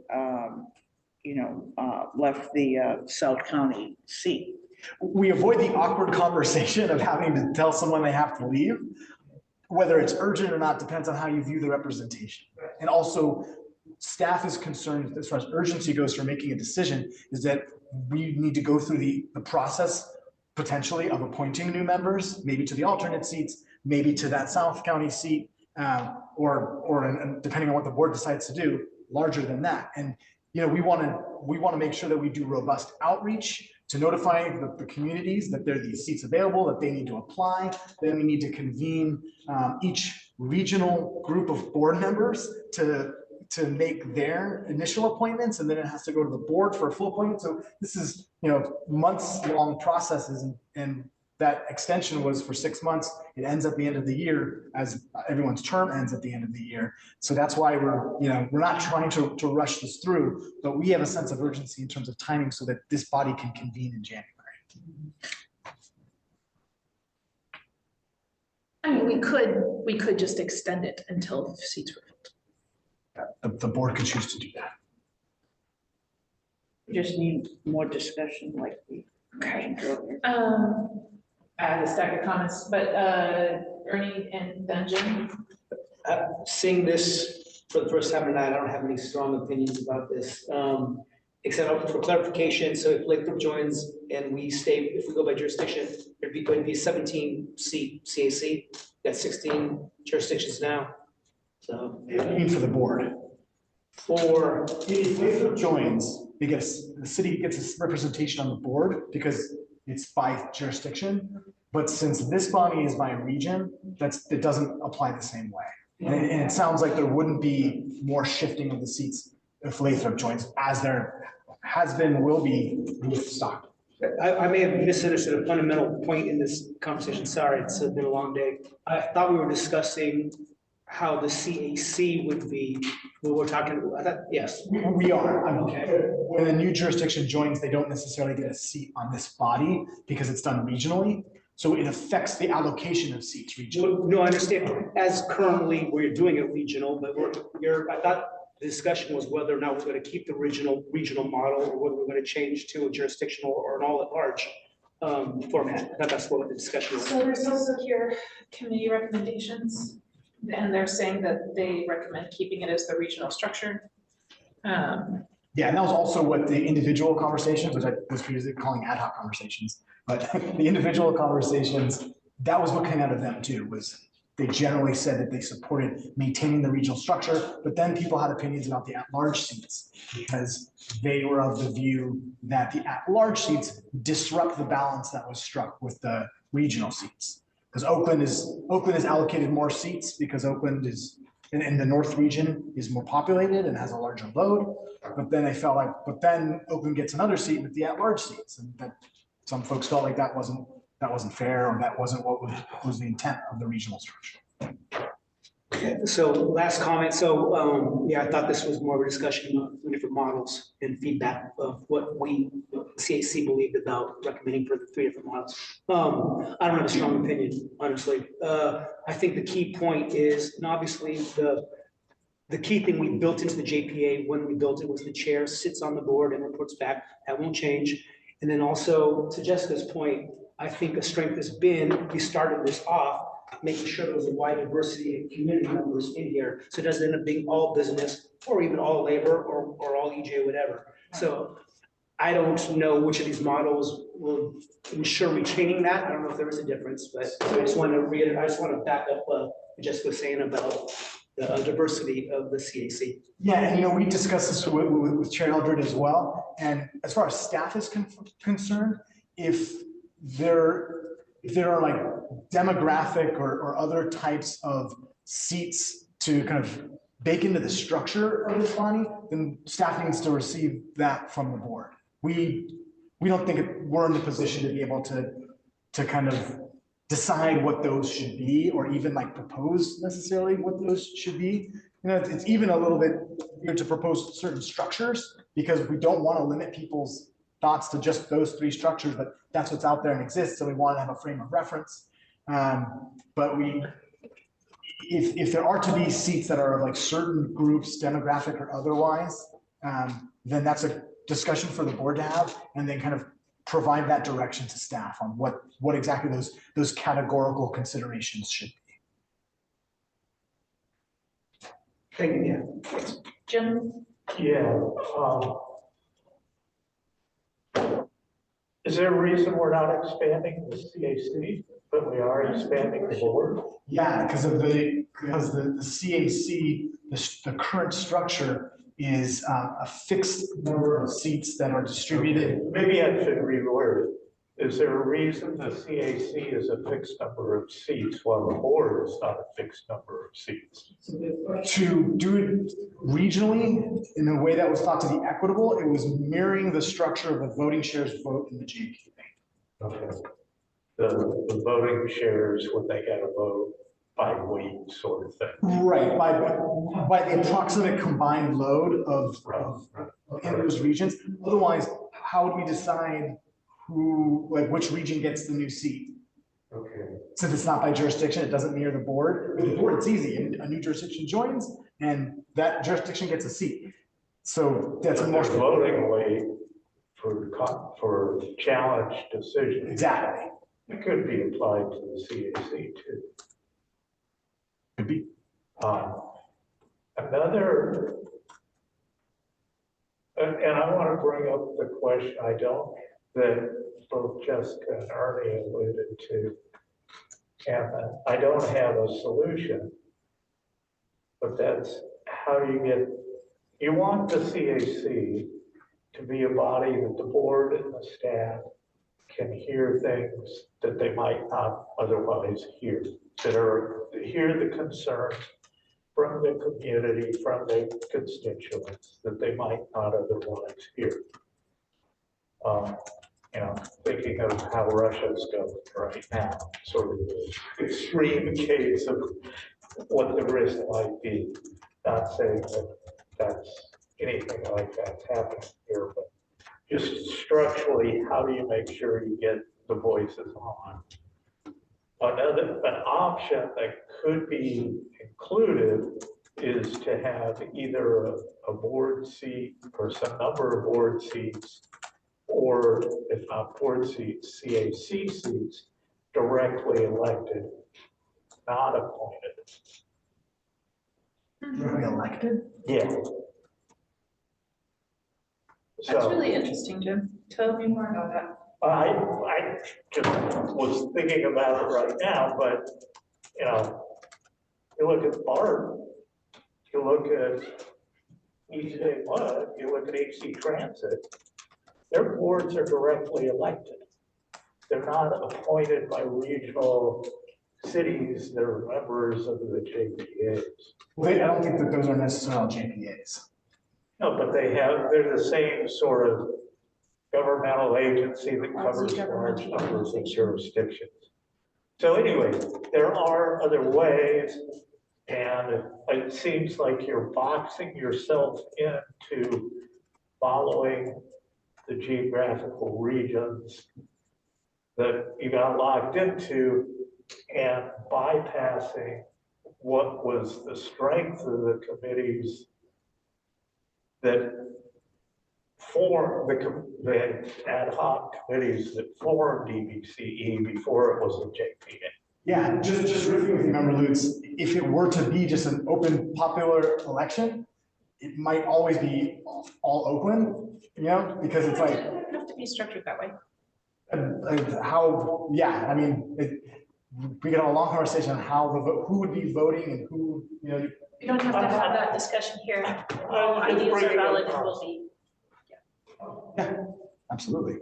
left the South County seat. We avoid the awkward conversation of having to tell someone they have to leave. Whether it's urgent or not depends on how you view the representation. And also, staff is concerned, as far as urgency goes for making a decision, is that we need to go through the process potentially of appointing new members, maybe to the alternate seats, maybe to that South County seat, or depending on what the board decides to do, larger than that. And we want to make sure that we do robust outreach to notify the communities that there are these seats available, that they need to apply. Then we need to convene each regional group of board members to make their initial appointments, and then it has to go to the board for a full appointment. So this is, months-long processes, and that extension was for 6 months. It ends at the end of the year, as everyone's term ends at the end of the year. So that's why we're not trying to rush this through, but we have a sense of urgency in terms of timing so that this body can convene in January. I mean, we could just extend it until seats were filled. The board could choose to do that. We just need more discussion like we mentioned earlier. I had a stack of comments, but Ernie and then Jim. Seeing this for the first time tonight, I don't have any strong opinions about this, except for clarification. So if Lathrop joins and we stay, if we go by jurisdiction, there'd going to be 17 seat CAC. That's 16 jurisdictions now. So I mean, for the board. For if Lathrop joins, the city gets a representation on the board because it's by jurisdiction. But since this body is by region, it doesn't apply the same way. And it sounds like there wouldn't be more shifting of the seats if Lathrop joins, as there has been, will be with Stockton. I may have misunderstood a fundamental point in this conversation. Sorry, it's been a long day. I thought we were discussing how the CAC would be. We were talking about that. Yes. We are. Okay. When a new jurisdiction joins, they don't necessarily get a seat on this body because it's done regionally. So it affects the allocation of seats regionally. No, I understand. As currently, we're doing it regional, but I thought the discussion was whether or not we're going to keep the regional model, or whether we're going to change to a jurisdictional or an all-at-large format. I thought that's what the discussion was. So there's also here committee recommendations, and they're saying that they recommend keeping it as the regional structure. Yeah, and that was also what the individual conversations, which I was previously calling ad hoc conversations, but the individual conversations, that was what came out of them too, was they generally said that they supported maintaining the regional structure, but then people had opinions about the at-large seats because they were of the view that the at-large seats disrupt the balance that was struck with the regional seats. Because Oakland is allocated more seats because Oakland is in the North region is more populated and has a larger load. But then they felt like, Oakland gets another seat with the at-large seats, and that some folks felt like that wasn't fair, or that wasn't what was the intent of the regional structure. Okay, so last comment. So yeah, I thought this was more of a discussion of the different models and feedback of what we CAC believed about recommending for the 3 different models. I don't have a strong opinion, honestly. I think the key point is, and obviously the key thing we built into the JPA when we built it was the chair sits on the board and reports back. That won't change. And then also, to Jessica's point, I think a strength has been, we started this off making sure there was a wide diversity of community members in here. So it doesn't end up being all business or even all labor or all EJ or whatever. So I don't know which of these models will ensure retaining that. I don't know if there is a difference, but I just want to reiterate, I just want to back up what Jessica was saying about the diversity of the CAC. Yeah, and we discussed this with Chair Eldred as well. And as far as staff is concerned, if there are like demographic or other types of seats to kind of bake into the structure of this body, then staff needs to receive that from the board. we don't think we're in the position to be able to kind of decide what those should be, or even like propose necessarily what those should be. You know, it's even a little bit weird to propose certain structures because we don't want to limit people's thoughts to just those 3 structures, but that's what's out there and exists. So we want to have a frame of reference. But if there are to be seats that are of like certain groups, demographic or otherwise, then that's a discussion for the board to have, and then kind of provide that direction to staff on what exactly those categorical considerations should be. Thank you, yeah. Jim? Yeah. Is there a reason we're not expanding the CAC, but we are expanding the board? Yeah, because the CAC, the current structure is a fixed number of seats that are distributed. Maybe I should reword it. Is there a reason the CAC is a fixed number of seats while the board is not a fixed number of seats? To do it regionally in a way that was thought to be equitable, it was mirroring the structure of the voting shares vote in the JPA. Okay. The voting shares, what they got to vote by week sort of thing. Right, by the approximate combined load of in those regions. Otherwise, how would we decide which region gets the new seat? Okay. Since it's not by jurisdiction, it doesn't mirror the board. With the board, it's easy. A new jurisdiction joins and that jurisdiction gets a seat. So that's a more voting weight for challenge decisions. Exactly. It could be applied to the CAC too. Could be. Another, and I want to bring up the question that both Jessica and Ernie alluded to, and I don't have a solution, but that's how you want the CAC to be a body that the board and the staff can hear things that they might not otherwise hear, hear the concerns from the community, from the constituents that they might not otherwise hear. Thinking of how Russia's going right now, sort of the extreme case of what the risk might be. Not saying that that's anything like that's happening here, but just structurally, how do you make sure you get the voices on? An option that could be included is to have either a board seat or some number of board seats, or if not board seats, CAC seats, directly elected, not appointed. Directly elected? Yeah. That's really interesting, Jim. Tell me more about that. I just was thinking about it right now, but you look at BART, you look at East Bay Mud, you look at HC Transit, their boards are directly elected. They're not appointed by regional cities, they're members of the JPAs. Wait, I don't think that those are necessarily JPAs. No, but they're the same sort of governmental agency that covers large numbers of jurisdictions. So anyway, there are other ways, and it seems like you're boxing yourself into following the geographical regions that you got locked into and bypassing what was the strength of the committees that formed the ad hoc committees that formed EBCE before it was a JPA. Yeah, just riffing with you, Member Lutz, if it were to be just an open popular election, it might always be all Oakland, because it's like. It doesn't have to be structured that way. We could have a long conversation on who would be voting and who, We don't have to have that discussion here. All ideas are valid and will be. Yeah, absolutely.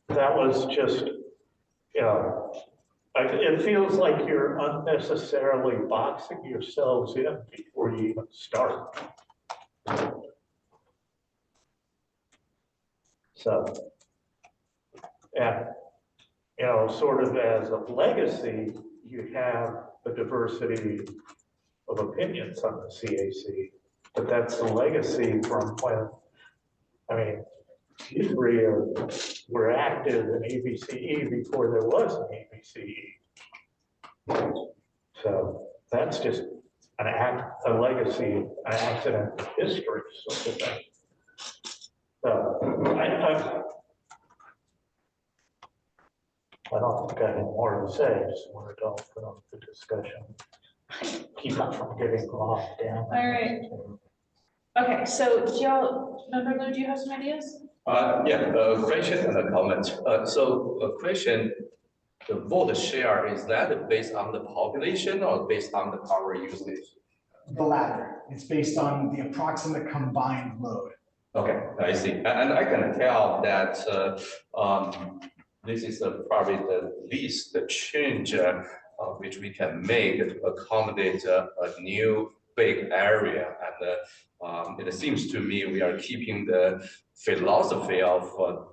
That was just, it feels like you're unnecessarily boxing yourselves in before you even start. So, and, you know, sort of as a legacy, you have a diversity of opinions on the CAC, but that's the legacy from when, I mean, you three were active in ABCE before there was an ABCE. So that's just a legacy, an accident of history, sort of thing. I don't think I have any more to say. I just wanted to open up the discussion. Keep it from getting lost down. All right. Okay, so do y'all, Member Lou, do you have some ideas? Yeah, question and a comment. So a question, the vote share, is that based on the population or based on the power usage? The latter. It's based on the approximate combined load. Okay, I see. And I can tell that this is probably the least change which we can make to accommodate a new big area. And it seems to me we are keeping the philosophy of,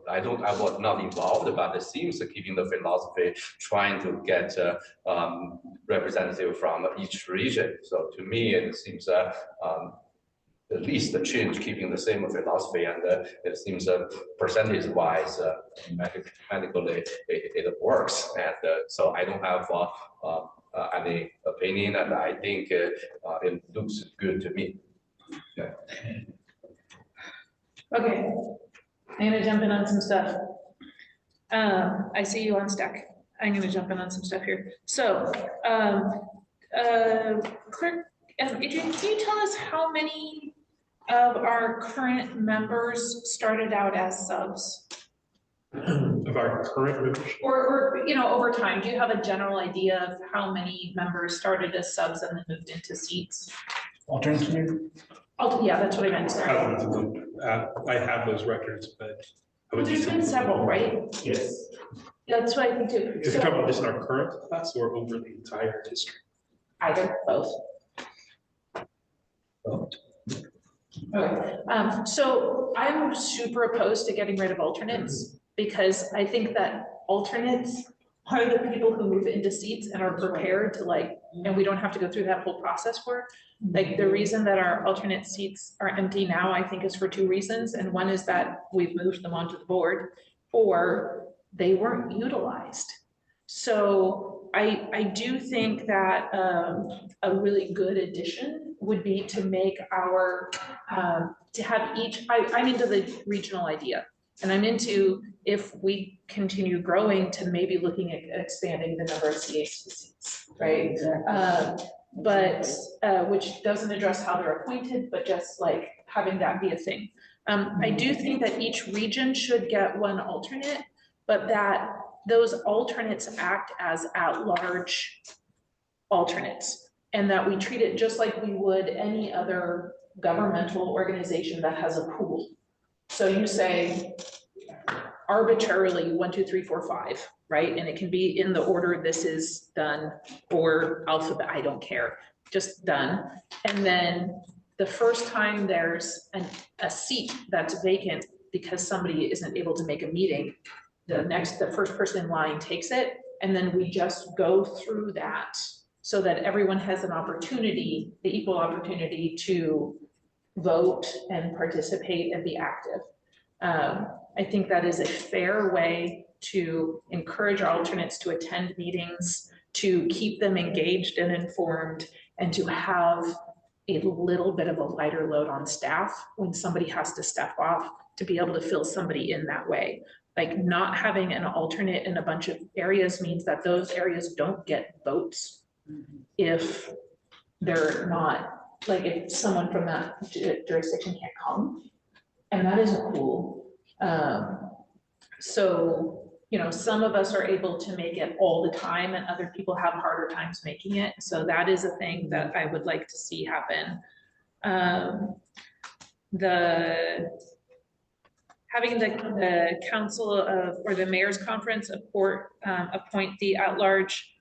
I was not involved, but it seems to keeping the philosophy trying to get representative from each region. So to me, it seems at least the change keeping the same philosophy, and it seems percentage-wise, mathematically, it works. And so I don't have any opinion, and I think it looks good to me. Yeah. Okay, I'm gonna jump in on some stuff. I see you on stack. I'm gonna jump in on some stuff here. So, Clerk, Adrian, can you tell us how many of our current members started out as subs? Of our current membership? Or, you know, over time, do you have a general idea of how many members started as subs and then moved into seats? Alternate? Yeah, that's what I meant, sorry. I have those records, but. Well, there's been several, right? Yes. That's what I think too. Is it talking about just in our current class or over the entire district? Either, both. Okay, so I'm super opposed to getting rid of alternates because I think that alternates are the people who move into seats and are prepared to and we don't have to go through that whole process for. Like the reason that our alternate seats are empty now, I think, is for two reasons. And one is that we've moved them onto the board, or they weren't utilized. So I do think that a really good addition would be to make our, to have each, I'm into the regional idea. And I'm into, if we continue growing, to maybe looking at expanding the number of CAC seats, right? Which doesn't address how they're appointed, but just like having that be a thing. I do think that each region should get one alternate, but that those alternates act as at-large alternates, and that we treat it just like we would any other governmental organization that has a pool. So you say arbitrarily 1, 2, 3, 4, 5, right? And it can be in the order this is done, or alphabet, I don't care, just done. And then the first time there's a seat that's vacant because somebody isn't able to make a meeting, the first person in line takes it, and then we just go through that so that everyone has an opportunity, the equal opportunity to vote and participate and be active. I think that is a fair way to encourage our alternates to attend meetings, to keep them engaged and informed, and to have a little bit of a lighter load on staff when somebody has to step off, to be able to fill somebody in that way. Like not having an alternate in a bunch of areas means that those areas don't get votes if they're not, like if someone from that jurisdiction can't come, and that isn't cool. So, you know, some of us are able to make it all the time and other people have harder times making it. So that is a thing that I would like to see happen. Having the council of, or the mayor's conference appoint the at-large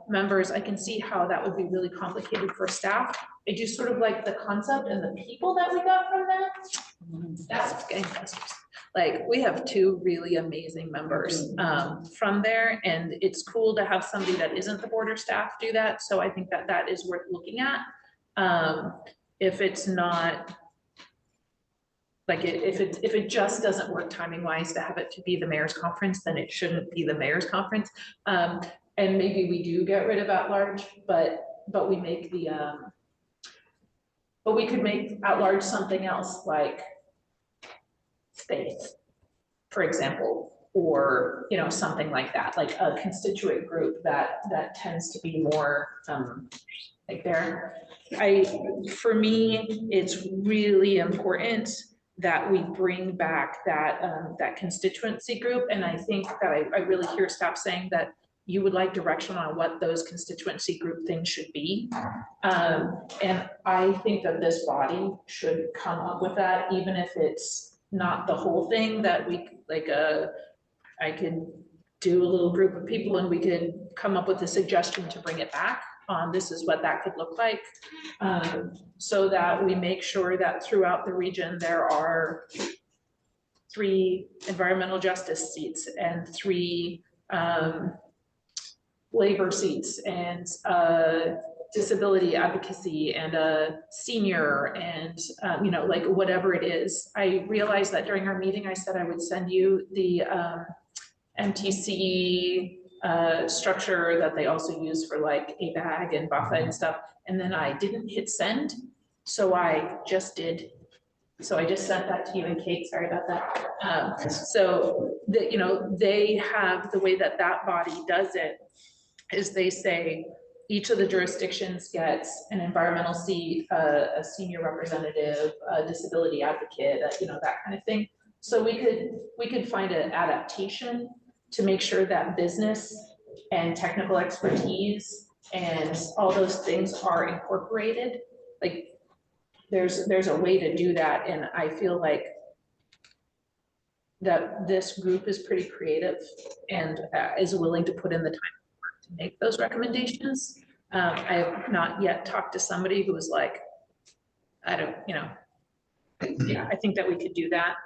members, I can see how that would be really complicated for staff. I do sort of like the concept and the people that we got from that. That's gangbusters. Like, we have two really amazing members from there, and it's cool to have somebody that isn't the board or staff do that. So I think that that is worth looking at. If it's not, like, if it just doesn't work timing wise to have it to be the mayor's conference, then it shouldn't be the mayor's conference. And maybe we do get rid of at large, but we make the, but we could make at large something else, like states, for example, or, you know, something like that, like a constituent group that tends to be more like there. For me, it's really important that we bring back that that constituency group, and I think that I really hear staff saying that you would like direction on what those constituency group things should be. And I think that this body should come up with that, even if it's not the whole thing, that we, like, I could do a little group of people and we could come up with a suggestion to bring it back on, this is what that could look like. So that we make sure that throughout the region, there are 3 environmental justice seats and 3 labor seats and disability advocacy and a senior and you know, like whatever it is. I realized that during our meeting, I said I would send you the MTC structure that they also use for like ABAG and BAFA and stuff. And then I didn't hit send. So I just did. So I just sent that to you and Kate, sorry about that. So that, you know, they have the way that that body does it is they say each of the jurisdictions gets an environmental seat, a senior representative, a disability advocate, you know, that kind of thing. So we could find an adaptation to make sure that business and technical expertise and all those things are incorporated. Like, there's a way to do that, and I feel like that this group is pretty creative and is willing to put in the time to make those recommendations. I have not yet talked to somebody who was like, I don't, you know, yeah, I think that we could do that.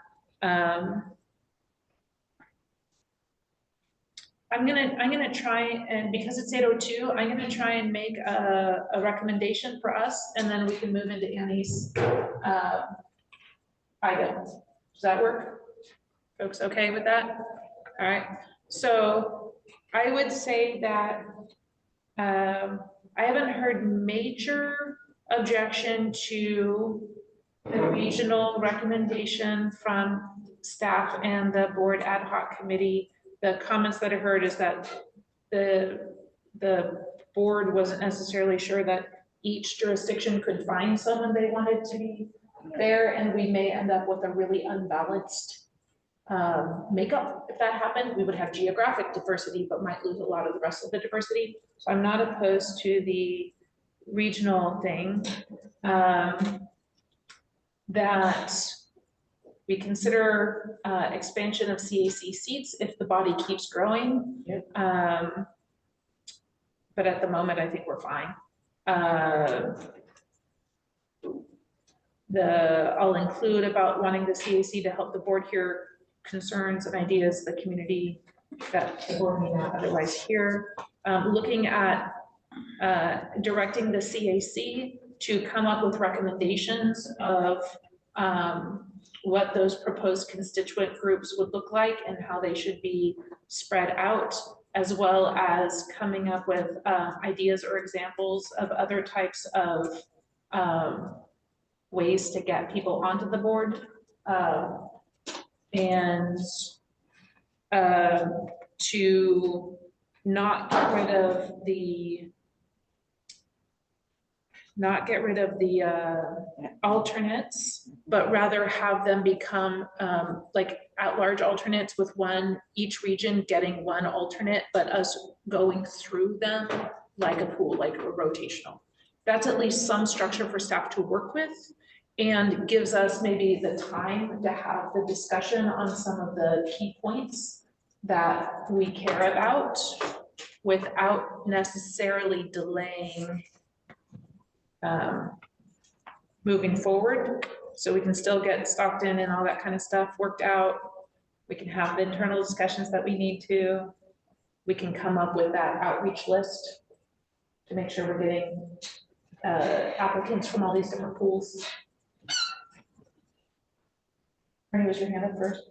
I'm gonna try, and because it's 8:02, I'm gonna try and make a recommendation for us, and then we can move into Annie's items. Does that work? Folks okay with that? All right, so I would say that I haven't heard major objection to the regional recommendation from staff and the board ad hoc committee. The comments that I heard is that the board wasn't necessarily sure that each jurisdiction could find someone they wanted to be there, and we may end up with a really unbalanced makeup. If that happened, we would have geographic diversity, but might lose a lot of the rest of the diversity. So I'm not opposed to the regional thing. That we consider expansion of CAC seats if the body keeps growing. Yep. But at the moment, I think we're fine. I'll include about wanting the CAC to help the board hear concerns and ideas of the community that the board may not otherwise hear. Looking at directing the CAC to come up with recommendations of what those proposed constituent groups would look like and how they should be spread out, as well as coming up with ideas or examples of other types of ways to get people onto the board, and to not get rid of the alternates, but rather have them become like at-large alternates with each region getting one alternate, but us going through them like a pool, like a rotational. That's at least some structure for staff to work with, and gives us maybe the time to have the discussion on some of the key points that we care about. without necessarily delaying moving forward. So we can still get Stockton and all that kind of stuff worked out. We can have the internal discussions that we need to. We can come up with that outreach list to make sure we're getting applicants from all these different pools. Ernie, was your hand up first?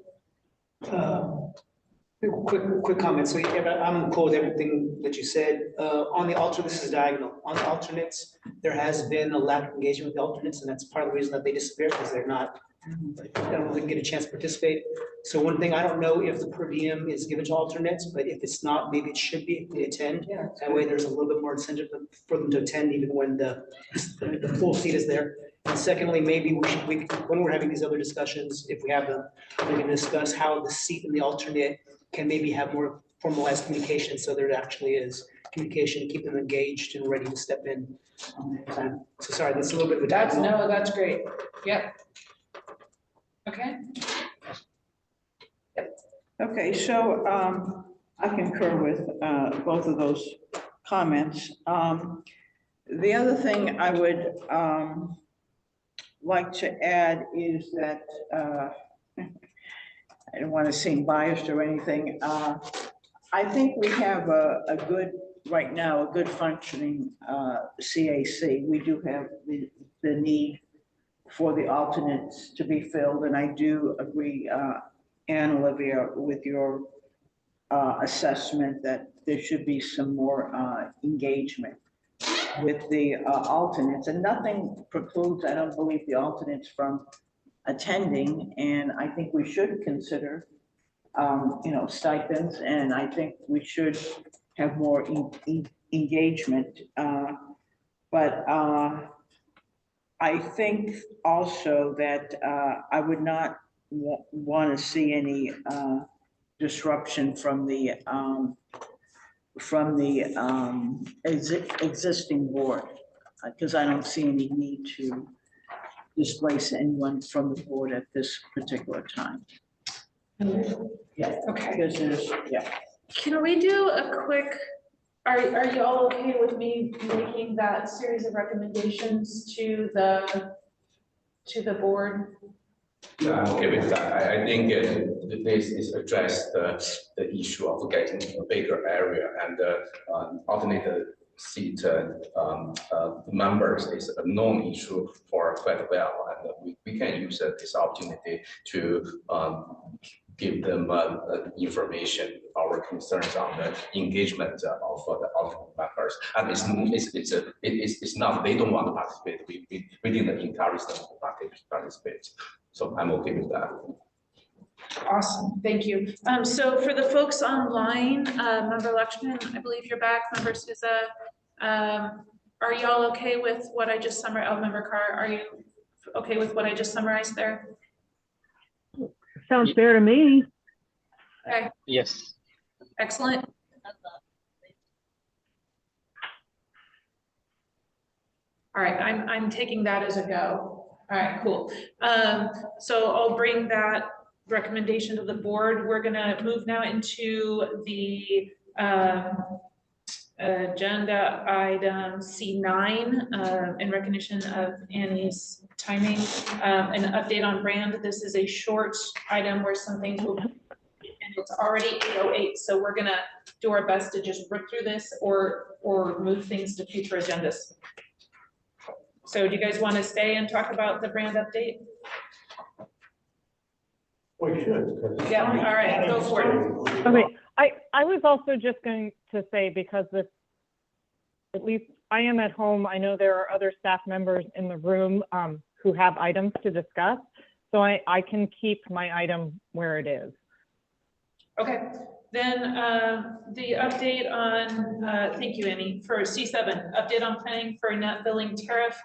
Quick comment. So yeah, I'm cool with everything that you said. On the alter, this is diagonal. On the alternates, there has been a lack of engagement with the alternates, and that's part of the reason that they disappear, because they're not, they don't really get a chance to participate. So one thing, I don't know if the per diem is given to alternates, but if it's not, maybe it should be if they attend. Yeah. That way there's a little bit more incentive for them to attend even when the full seat is there. And secondly, maybe when we're having these other discussions, if we have them, we can discuss how the seat and the alternate can maybe have more formalized communication, so there actually is communication, keep them engaged and ready to step in. So sorry, that's a little bit of a. That's great. Yep. Okay. Okay, so I concur with both of those comments. The other thing I would like to add is that I don't want to seem biased or anything. I think we have a good, right now, a good functioning CAC. We do have the need for the alternates to be filled, and I do agree, Anne Olivia, with your assessment that there should be some more engagement with the alternates, and nothing precludes, I don't believe, the alternates from attending, and I think we should consider, stipends, and I think we should have more engagement. But I think also that I would not want to see any disruption from the existing board, because I don't see any need to displace anyone from the board at this particular time. Yeah. Okay. Because there's, yeah. Can we do a quick, are you all okay with me making that series of recommendations to the board? Yeah, I'm okay with that. I think this is addressed the issue of getting a bigger area and alternative seat members is a known issue for quite well, and we can use this opportunity to give them information, our concerns on the engagement of the alternate members. And it's not they don't want to participate. We didn't encourage them to participate. So I'm okay with that. Awesome, thank you. So for the folks online, Member Lakshman, I believe you're back. Member Souza, are y'all okay with what I just summarized? Oh, Member Carr, are you okay with what I just summarized there? Sounds fair to me. Okay. Yes. Excellent. All right, I'm taking that as a go. All right, cool. So I'll bring that recommendation to the board. We're gonna move now into the agenda item C9 in recognition of Annie's timing. An update on brand. This is a short item where some things will, and it's already 8:08, so we're gonna do our best to just rip through this or move things to future agendas. So do you guys want to stay and talk about the brand update? We should. Yeah, all right, go for it. Okay, I was also just going to say, because this, at least I am at home, I know there are other staff members in the room who have items to discuss, so I can keep my item where it is. Okay, then the update on, thank you, Annie, for C7, update on planning for net billing tariff.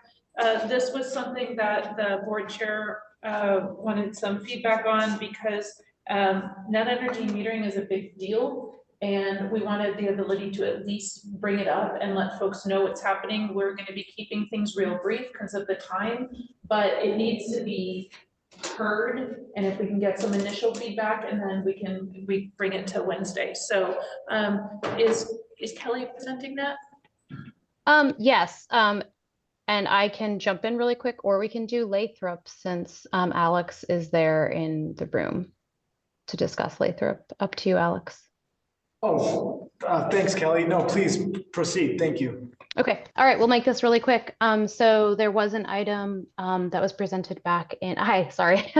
This was something that the board chair wanted some feedback on, because net energy metering is a big deal, and we wanted the ability to at least bring it up and let folks know what's happening. We're going to be keeping things real brief because of the time, but it needs to be heard, and if we can get some initial feedback, and then we bring it to Wednesday. So is is Kelly presenting that? Yes, and I can jump in really quick, or we can do Lathrop since Alex is there in the room to discuss Lathrop. Up to you, Alex. Oh, thanks, Kelly. No, please proceed. Thank you. Okay, all right, we'll make this really quick. So there was an item that was presented back in, hi, sorry.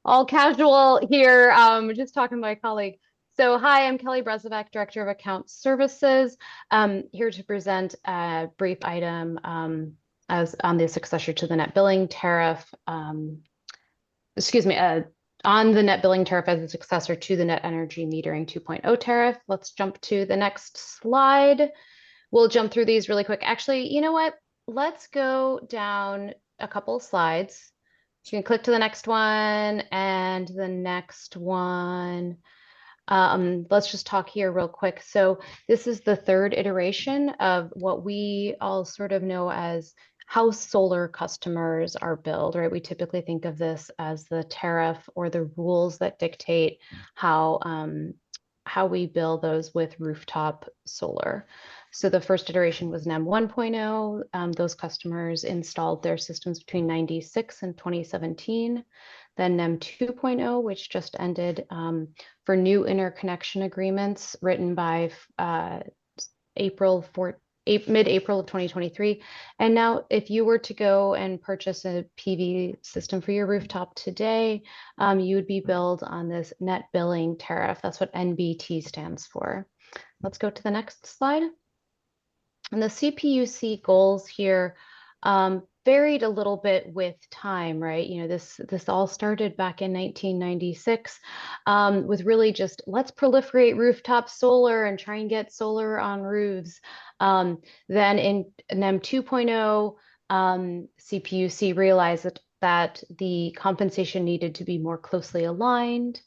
All casual here, just talking to my colleague. So hi, I'm Kelly Brezovac, Director of Account Services, here to present a brief item as on the successor to the net billing tariff, excuse me, on the net billing tariff as a successor to the net energy metering 2.0 tariff. Let's jump to the next slide. We'll jump through these really quick. Actually, you know what? Let's go down a couple of slides. You can click to the next one and the next one. Let's just talk here real quick. So this is the third iteration of what we all sort of know as how solar customers are billed, right? We typically think of this as the tariff or the rules that dictate how we bill those with rooftop solar. So the first iteration was NEM 1.0. Those customers installed their systems between 96 and 2017. Then NEM 2.0, which just ended for new interconnection agreements written by mid-April of 2023. And now if you were to go and purchase a PV system for your rooftop today, you would be billed on this net billing tariff. That's what NBT stands for. Let's go to the next slide. And the CPUC goals here varied a little bit with time, right? You know, this all started back in 1996 with really just let's proliferate rooftop solar and try and get solar on roofs. Then in NEM 2.0, CPUC realized that the compensation needed to be more closely aligned.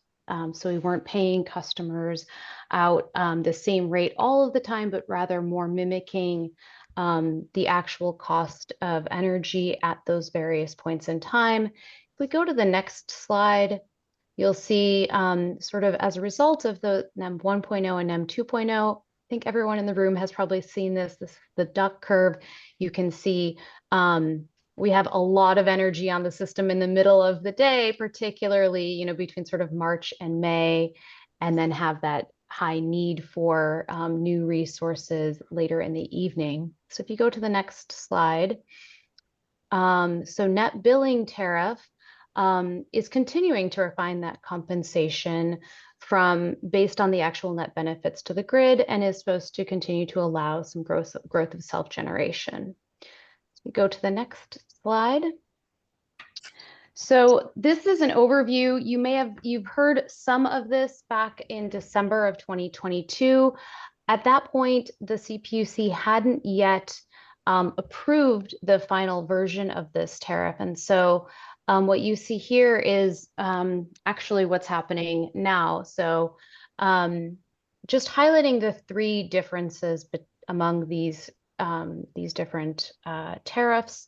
So we weren't paying customers out the same rate all of the time, but rather more mimicking the actual cost of energy at those various points in time. If we go to the next slide, you'll see sort of as a result of the NEM 1.0 and NEM 2.0, I think everyone in the room has probably seen this the duck curve. You can see we have a lot of energy on the system in the middle of the day, particularly, you know, between sort of March and May, and then have that high need for new resources later in the evening. So if you go to the next slide, so net billing tariff is continuing to refine that compensation based on the actual net benefits to the grid, and is supposed to continue to allow some growth of self-generation. So we go to the next slide. So this is an overview. You've heard some of this back in December of 2022. At that point, the CPUC hadn't yet approved the final version of this tariff. And so what you see here is actually what's happening now. So just highlighting the three differences among these different tariffs.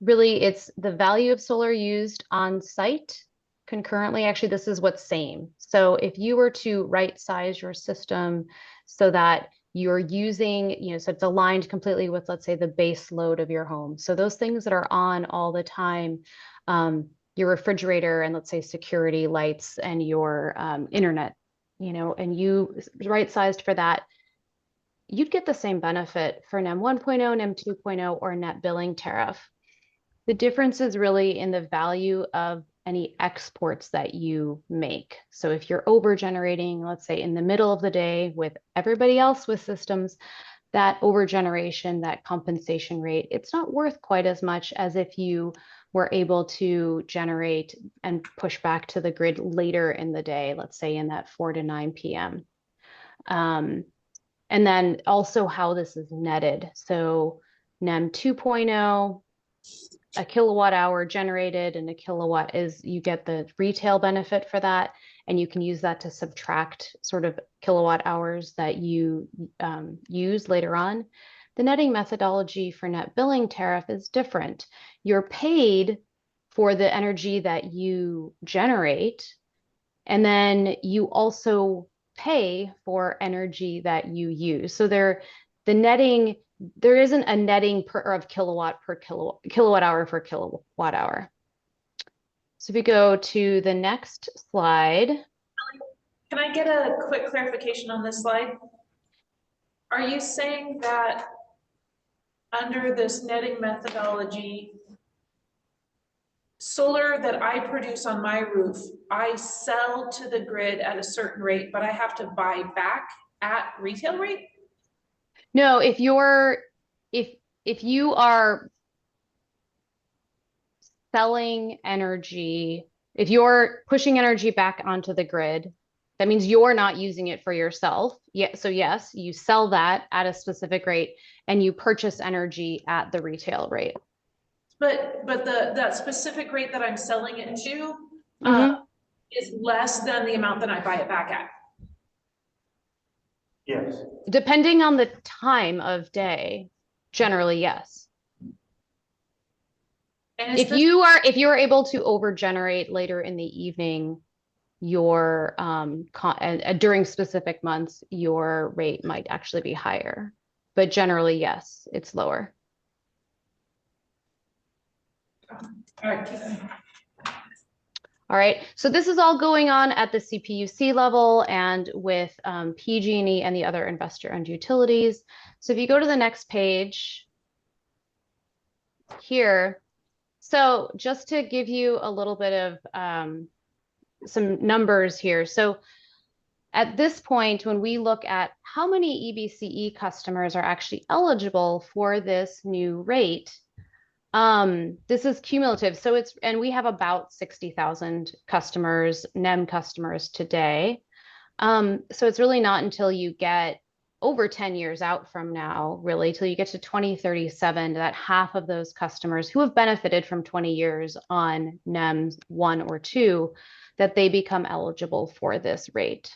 Really, it's the value of solar used on site concurrently. Actually, this is what's same. So if you were to right size your system so that you're using, you know, so it's aligned completely with, let's say, the base load of your home. So those things that are on all the time, your refrigerator and let's say security lights and your internet, you know, and you right sized for that, you'd get the same benefit for NEM 1.0, NEM 2.0, or net billing tariff. The difference is really in the value of any exports that you make. So if you're over generating, let's say in the middle of the day with everybody else with systems, that over generation, that compensation rate, it's not worth quite as much as if you were able to generate and push back to the grid later in the day, let's say in that 4 to 9 p.m. And then also how this is netted. So NEM 2.0, a kilowatt hour generated and a kilowatt you get the retail benefit for that. And you can use that to subtract sort of kilowatt hours that you use later on. The netting methodology for net billing tariff is different. You're paid for the energy that you generate, and then you also pay for energy that you use. So the netting, there isn't a netting of kilowatt hour for kilowatt hour. So if we go to the next slide. Can I get a quick clarification on this slide? Are you saying that under this netting methodology, solar that I produce on my roof, I sell to the grid at a certain rate, but I have to buy back at retail rate? No, if you are selling energy, if you're pushing energy back onto the grid, that means you're not using it for yourself. Yeah, so yes, you sell that at a specific rate and you purchase energy at the retail rate. But that specific rate that I'm selling it to is less than the amount that I buy it back at. Yes. Depending on the time of day, generally, yes. And if you are able to over generate later in the evening, your during specific months, your rate might actually be higher, but generally, yes, it's lower. All right, so this is all going on at the CPUC level and with PG&E and the other investor-owned utilities. So if you go to the next page here, so just to give you a little bit of some numbers here. So at this point, when we look at how many EBCE customers are actually eligible for this new rate, this is cumulative. So and we have about 60,000 customers, NEM customers today. So it's really not until you get over 10 years out from now, really, till you get to 2037, that half of those customers who have benefited from 20 years on NEM 1 or 2, that they become eligible for this rate.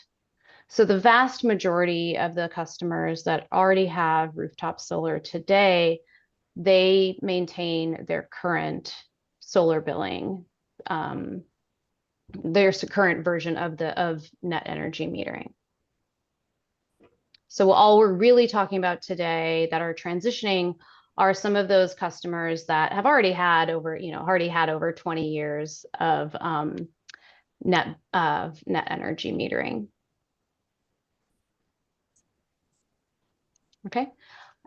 So the vast majority of the customers that already have rooftop solar today, they maintain their current solar billing, their current version of net energy metering. So all we're really talking about today that are transitioning are some of those customers that have already had over 20 years of net energy metering. Okay.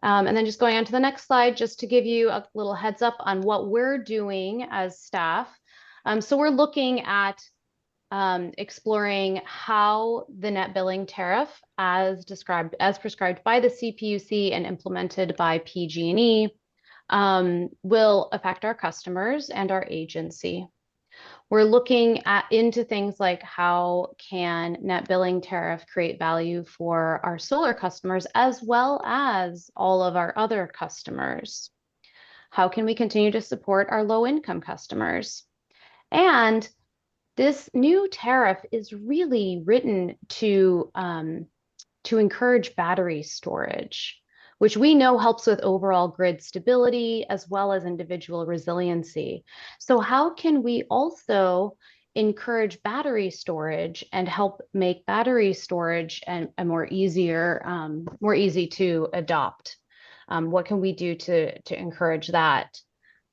And then just going on to the next slide, just to give you a little heads up on what we're doing as staff. So we're looking at exploring how the net billing tariff, as prescribed by the CPUC and implemented by PG&E, will affect our customers and our agency. We're looking into things like how can net billing tariff create value for our solar customers as well as all of our other customers? How can we continue to support our low-income customers? And this new tariff is really written to encourage battery storage, which we know helps with overall grid stability as well as individual resiliency. So how can we also encourage battery storage and help make battery storage a more easy to adopt? What can we do to encourage that?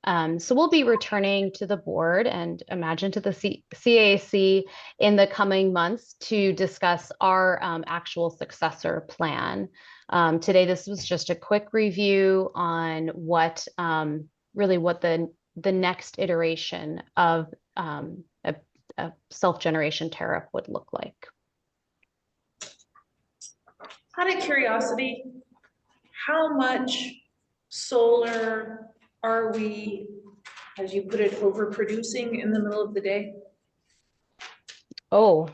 So we'll be returning to the board and imagine to the CAC in the coming months to discuss our actual successor plan. Today, this was just a quick review on what the next iteration of a self-generation tariff would look like. Out of curiosity, how much solar are we, as you put it, overproducing in the middle of the day? Oh,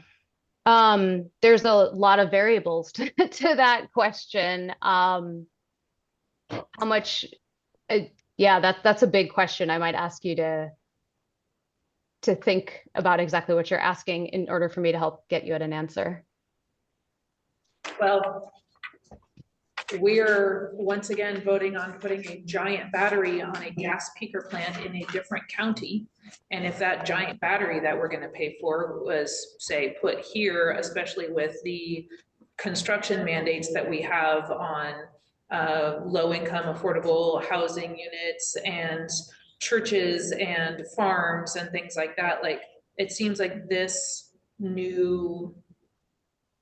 there's a lot of variables to that question. How much? Yeah, that's a big question. I might ask you to think about exactly what you're asking in order for me to help get you at an answer. Well, we're once again voting on putting a giant battery on a gas peaker plant in a different county. And if that giant battery that we're gonna pay for was, say, put here, especially with the construction mandates that we have on low-income affordable housing units and churches and farms and things like that, like, it seems like this new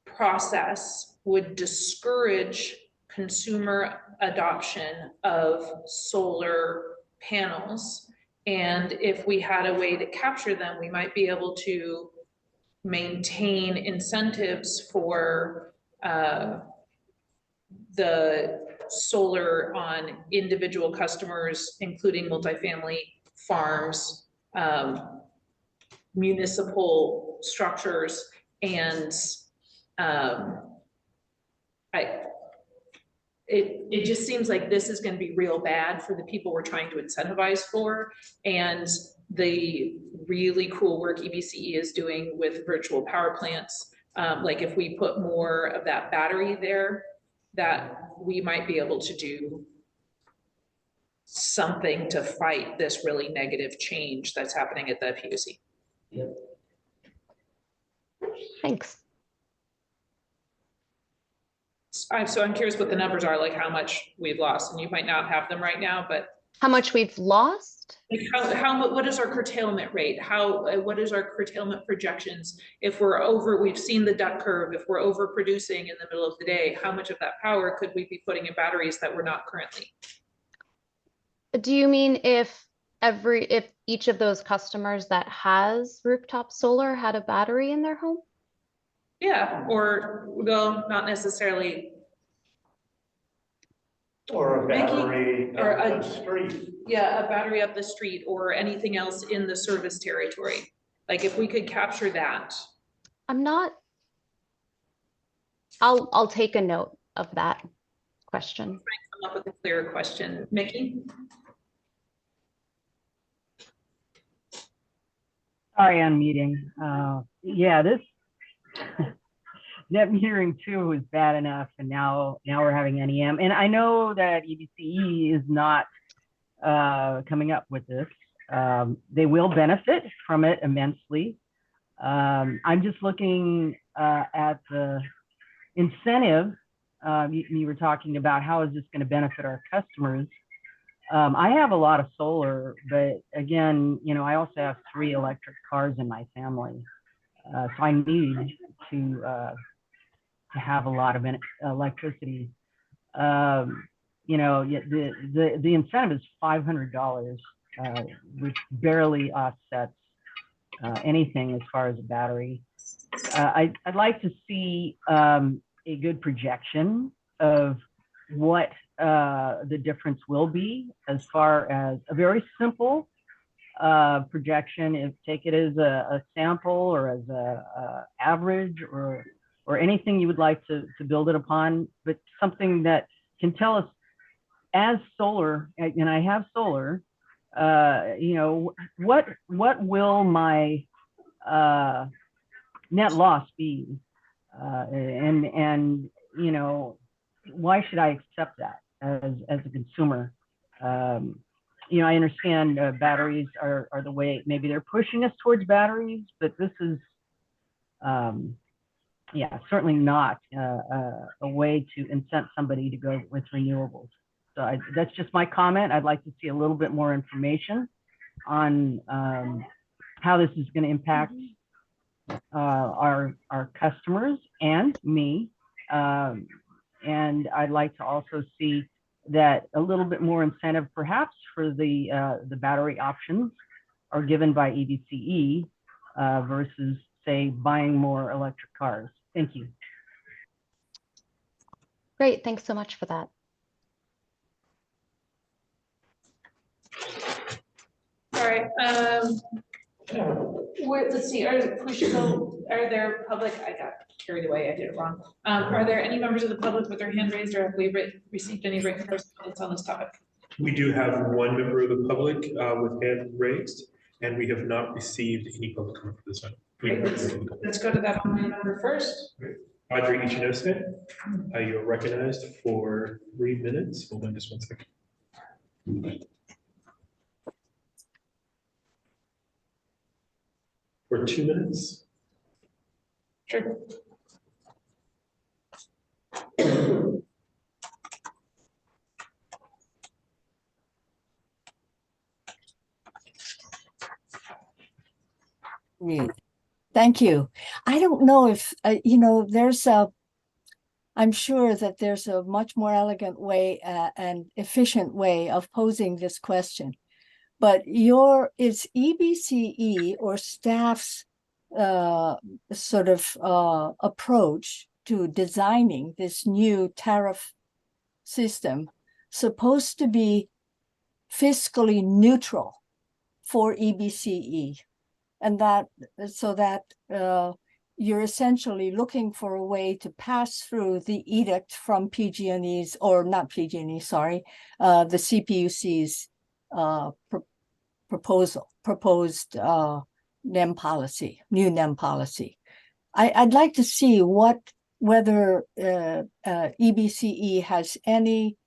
process would discourage consumer adoption of solar panels. And if we had a way to capture them, we might be able to maintain incentives for the solar on individual customers, including multifamily farms, municipal structures, and it just seems like this is going to be real bad for the people we're trying to incentivize for, and the really cool work EBCE is doing with virtual power plants. Like if we put more of that battery there, that we might be able to do something to fight this really negative change that's happening at the PUC. Yep. Thanks. So I'm curious what the numbers are, like how much we've lost, and you might not have them right now, but how much we've lost? Like what is our curtailment rate? What is our curtailment projections? If we're we've seen the duck curve, if we're overproducing in the middle of the day, how much of that power could we be putting in batteries that we're not currently? Do you mean if each of those customers that has rooftop solar had a battery in their home? Yeah, or well, not necessarily. Or a battery or up the street. Yeah, a battery up the street or anything else in the service territory. Like if we could capture that. I'll take a note of that question. Try and come up with a clearer question. Mickey? Sorry, on meeting. Yeah, this net metering too was bad enough, and now we're having NEM. And I know that EBCE is not coming up with this. They will benefit from it immensely. I'm just looking at the incentive. You were talking about how is this going to benefit our customers. I have a lot of solar, but again, I also have 3 electric cars in my family. So I need to have a lot of electricity. The incentive is $500, which barely offsets anything as far as a battery. I'd like to see a good projection of what the difference will be, as far as a very simple projection. Take it as a sample or as a average or anything you would like to build it upon, but something that can tell us as solar, and I have solar, what will my net loss be? And why should I accept that as a consumer? I understand batteries are the way, maybe they're pushing us towards batteries, but this is, certainly not a way to incent somebody to go with renewables. So that's just my comment. I'd like to see a little bit more information on how this is going to impact our customers and me. And I'd like to also see that a little bit more incentive perhaps for the battery options are given by EBCE versus, say, buying more electric cars. Thank you. Great, thanks so much for that. All right, let's see, are there public, I got carried away, I did it wrong. Are there any members of the public with their hand raised, or have we received any written correspondence on this topic? We do have one member of the public with hand raised, and we have not received any public comment for this one. Let's go to that online member first. Audrey Ichinose, you are recognized for 3 minutes. Hold on just 1 second. For 2 minutes. Sure. Thank you. I don't know if, I'm sure that there's a much more elegant way and efficient way of posing this question. But it's EBCE or staff's sort of approach to designing this new tariff system supposed to be fiscally neutral for EBCE. And so that you're essentially looking for a way to pass through the edict from PG&E's, or not PG&E, sorry, the CPUC's proposed NEM policy, new NEM policy. I'd like to see whether EBCE has any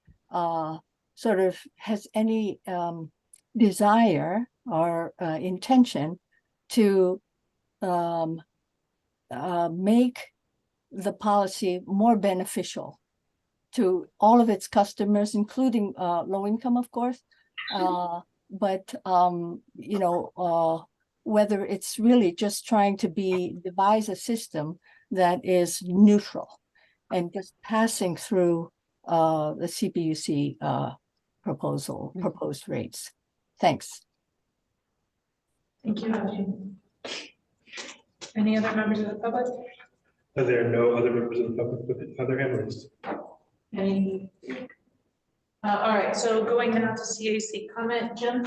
desire or intention to make the policy more beneficial to all of its customers, including low income, of course. But whether it's really just trying to devise a system that is neutral and just passing through the CPUC proposed rates. Thanks. Thank you, Audrey. Any other members of the public? Are there no other members of the public with other hand raised? Any? All right, so going now to CAC comment, Jim?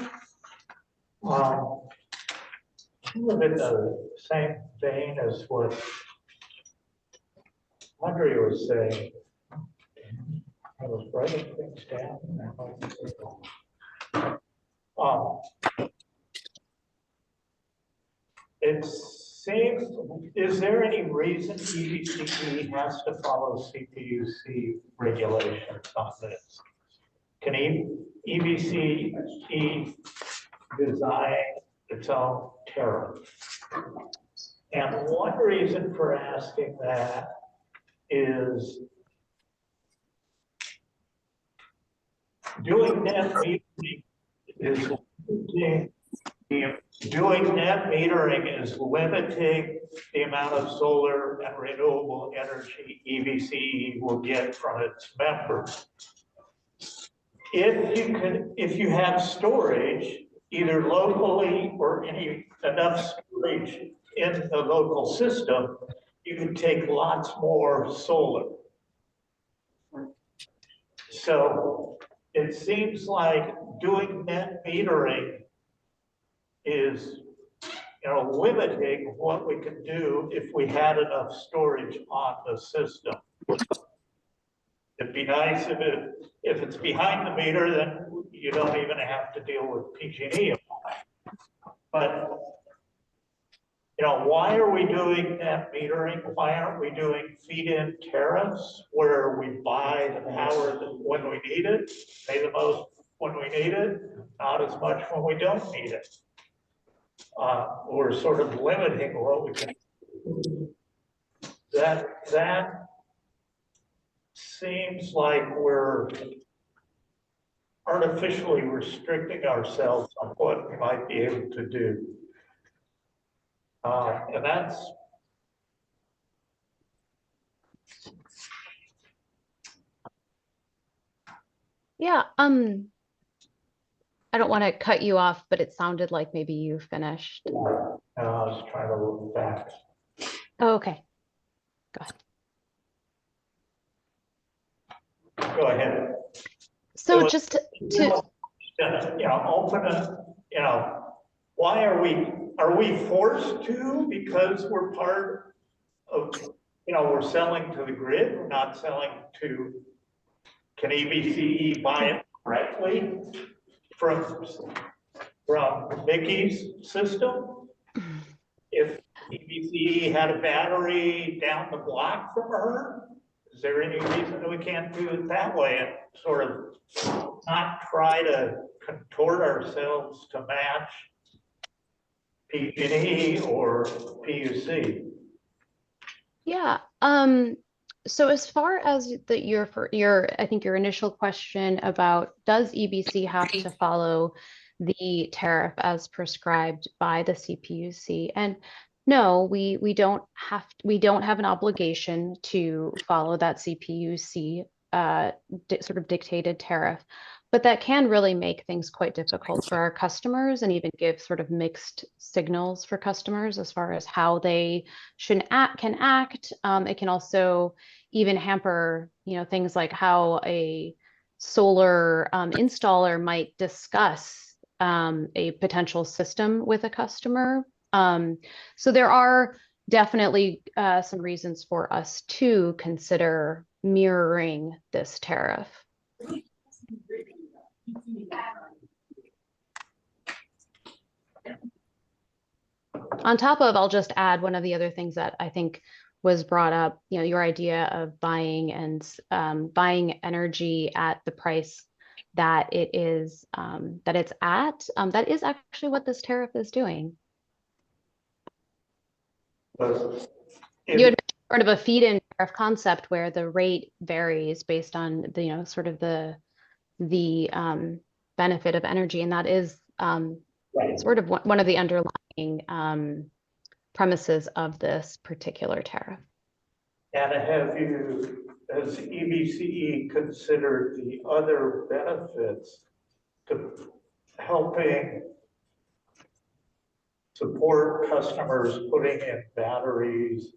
In the same vein as what Audrey was saying, I was writing things down. It seems, is there any reason EBCE has to follow CPUC regulations on this? Can EBCE design its own tariff? And one reason for asking that is doing net metering is limiting the amount of solar and renewable energy EBCE will get from its members. If you have storage, either locally or enough storage in the local system, you can take lots more solar. So it seems like doing net metering is, limiting what we can do if we had enough storage on the system. It'd be nice if it's behind the meter, then you don't even have to deal with PG&E. But why are we doing net metering? Why aren't we doing feed-in tariffs where we buy the power when we need it, pay the most when we need it, not as much when we don't need it? We're sort of limiting what we can do. That seems like we're artificially restricting ourselves on what we might be able to do. And that's Yeah, I don't want to cut you off, but it sounded like maybe you finished. I was trying to look back. Oh, okay. Go ahead. Go ahead. So just to open it, why are we forced to? Because we're part of, we're selling to the grid, we're not selling to, can EBCE buy it directly from Mickey's system? If EBCE had a battery down the block from her? Is there any reason that we can't do it that way and sort of not try to contort ourselves to match PG&E or PUC? Yeah. So as far as I think your initial question about does EBC have to follow the tariff as prescribed by the CPUC? And no, we don't have an obligation to follow that CPUC sort of dictated tariff, but that can really make things quite difficult for our customers and even give sort of mixed signals for customers as far as how they can act. It can also even hamper, things like how a solar installer might discuss a potential system with a customer. So there are definitely some reasons for us to consider mirroring this tariff. On top of, I'll just add one of the other things that I think was brought up, your idea of buying energy at the price that it is, that it's at. That is actually what this tariff is doing. You had sort of a feed-in tariff concept where the rate varies based on the, sort of the benefit of energy, and that is sort of one of the underlying premises of this particular tariff. And has EBCE considered the other benefits to helping support customers putting in batteries,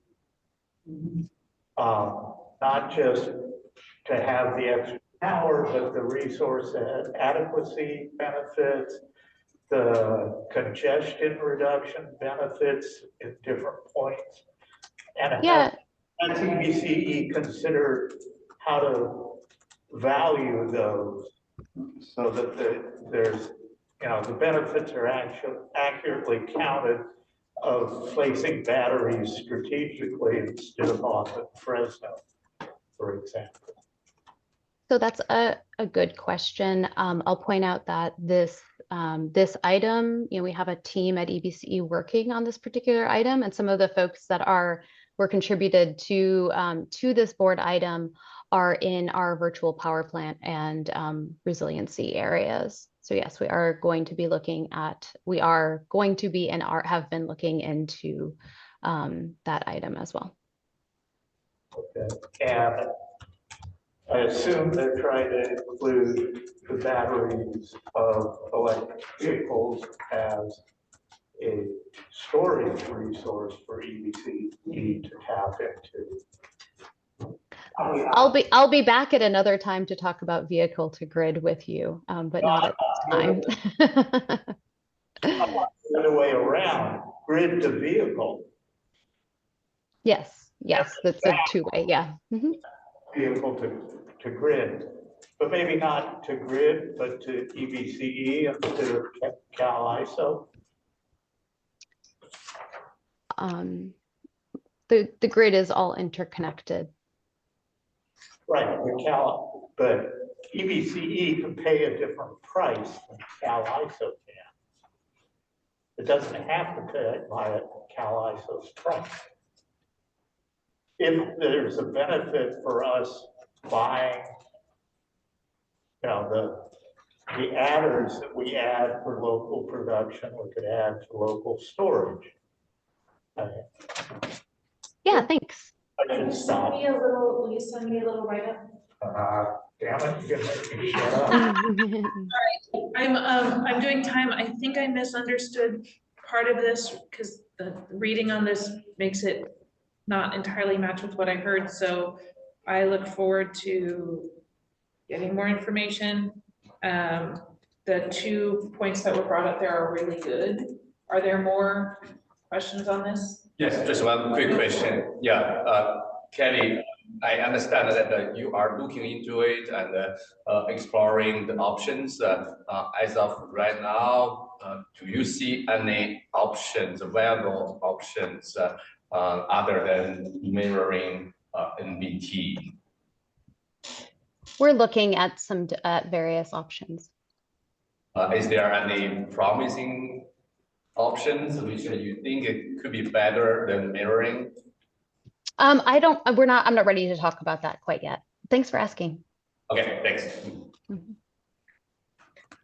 not just to have the extra power, but the resource adequacy benefits, the congestion reduction benefits at different points? And has EBCE considered how to value those so that there's, the benefits are accurately counted of placing batteries strategically instead of off at Fresno, for example? So that's a good question. I'll point out that this item, we have a team at EBCE working on this particular item, and some of the folks that were contributed to this board item are in our virtual power plant and resiliency areas. So yes, we are going to be looking at, and have been looking into that item as well. Okay, and I assume they're trying to include the batteries of electric vehicles as a storage resource for EBCE to tap into. I'll be back at another time to talk about vehicle to grid with you, but not at this time. The other way around, grid to vehicle. Yes, that's a two-way, yeah. Vehicle to grid, but maybe not to grid, but to EBCE instead of CAISO. The grid is all interconnected. Right, but EBCE can pay a different price than CAISO can. It doesn't have to pay it by CAISO's price. If there's a benefit for us buying, the adders that we add for local production, we could add to local storage. Yeah, thanks. I should stop. Will you send me a little write-up? Damn it, you're gonna make me shut up. All right, I'm doing time. I think I misunderstood part of this because the reading on this makes it not entirely match with what I heard. So I look forward to getting more information. The 2 points that were brought up there are really good. Are there more questions on this? Yes, just one quick question. Yeah, Kelly, I understand that you are looking into it and exploring the options. As of right now, do you see any options, viable options, other than mirroring NBT? We're looking at various options. Is there any promising options which you think it could be better than mirroring? I'm not ready to talk about that quite yet. Thanks for asking. Okay, thanks.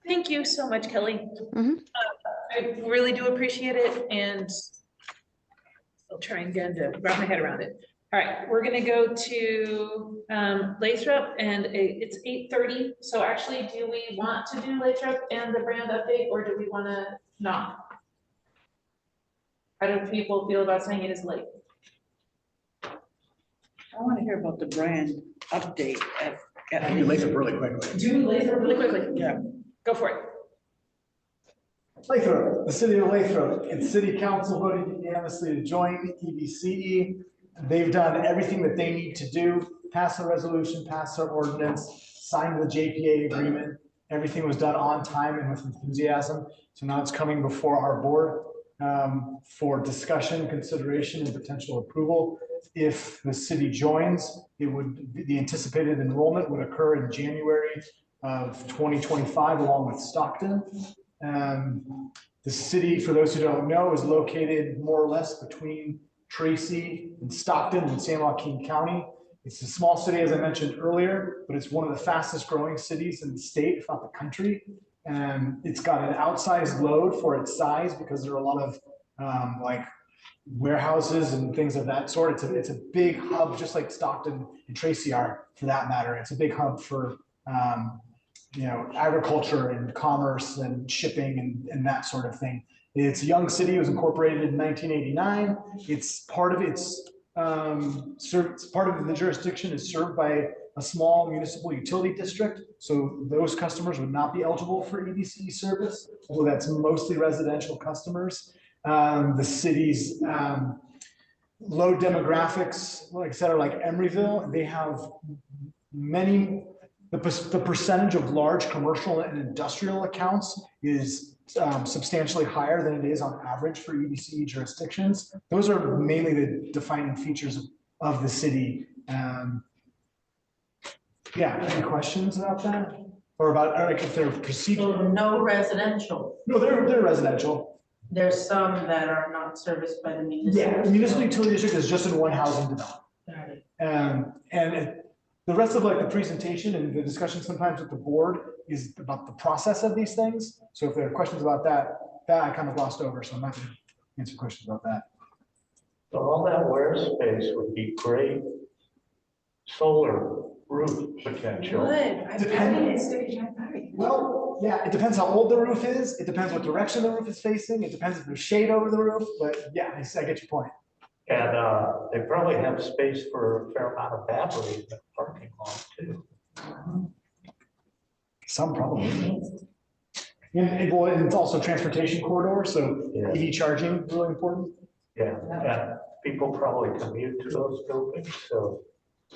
Thank you so much, Kelly. I really do appreciate it, and I'll try again to wrap my head around it. All right, we're gonna go to Lathrop, and it's 8:30. So actually, do we want to do Lathrop and the brand update, or do we want to not? How do people feel about saying it is late? I want to hear about the brand update at. We Lathrop really quickly. Do Lathrop really quickly. Yeah. Go for it. Lathrop, the city of Lathrop, its city council voted unanimously to join EBCE. They've done everything that they need to do, pass a resolution, pass their ordinance, signed the JPA agreement. Everything was done on time and with enthusiasm. So now it's coming before our board for discussion, consideration, and potential approval. If the city joins, the anticipated enrollment would occur in January of 2025, along with Stockton. The city, for those who don't know, is located more or less between Tracy and Stockton in San Joaquin County. It's a small city, as I mentioned earlier, but it's one of the fastest growing cities in the state, if not the country. And it's got an outsized load for its size because there are a lot of like warehouses and things of that sort. It's a big hub, just like Stockton and Tracy are, for that matter. It's a big hub for agriculture and commerce and shipping and that sort of thing. It's a young city. It was incorporated in 1989. It's part of the jurisdiction is served by a small municipal utility district. So those customers would not be eligible for EBCE service, although that's mostly residential customers. The city's low demographics, like I said, are like Emeryville. They have the percentage of large commercial and industrial accounts is substantially higher than it is on average for EBCE jurisdictions. Those are mainly the defining features of the city. Any questions about that? Or about like if they're proceeding? So no residential. No, they're residential. There's some that are not serviced by the municipal. Yeah, the municipal utility district is just in one housing development. Got it. And the rest of like the presentation and the discussion sometimes with the board is about the process of these things. So if there are questions about that I kind of glossed over, so I'm not going to answer questions about that. So all that wear space would be great solar roof potential. Well, yeah, it depends how old the roof is. It depends what direction the roof is facing. It depends if there's shade over the roof, but yeah, I get your point. And they probably have space for a fair amount of batteries in the parking lot too. Some probably. And it's also transportation corridor, so EV charging is really important. Yeah, and people probably commute to those buildings, so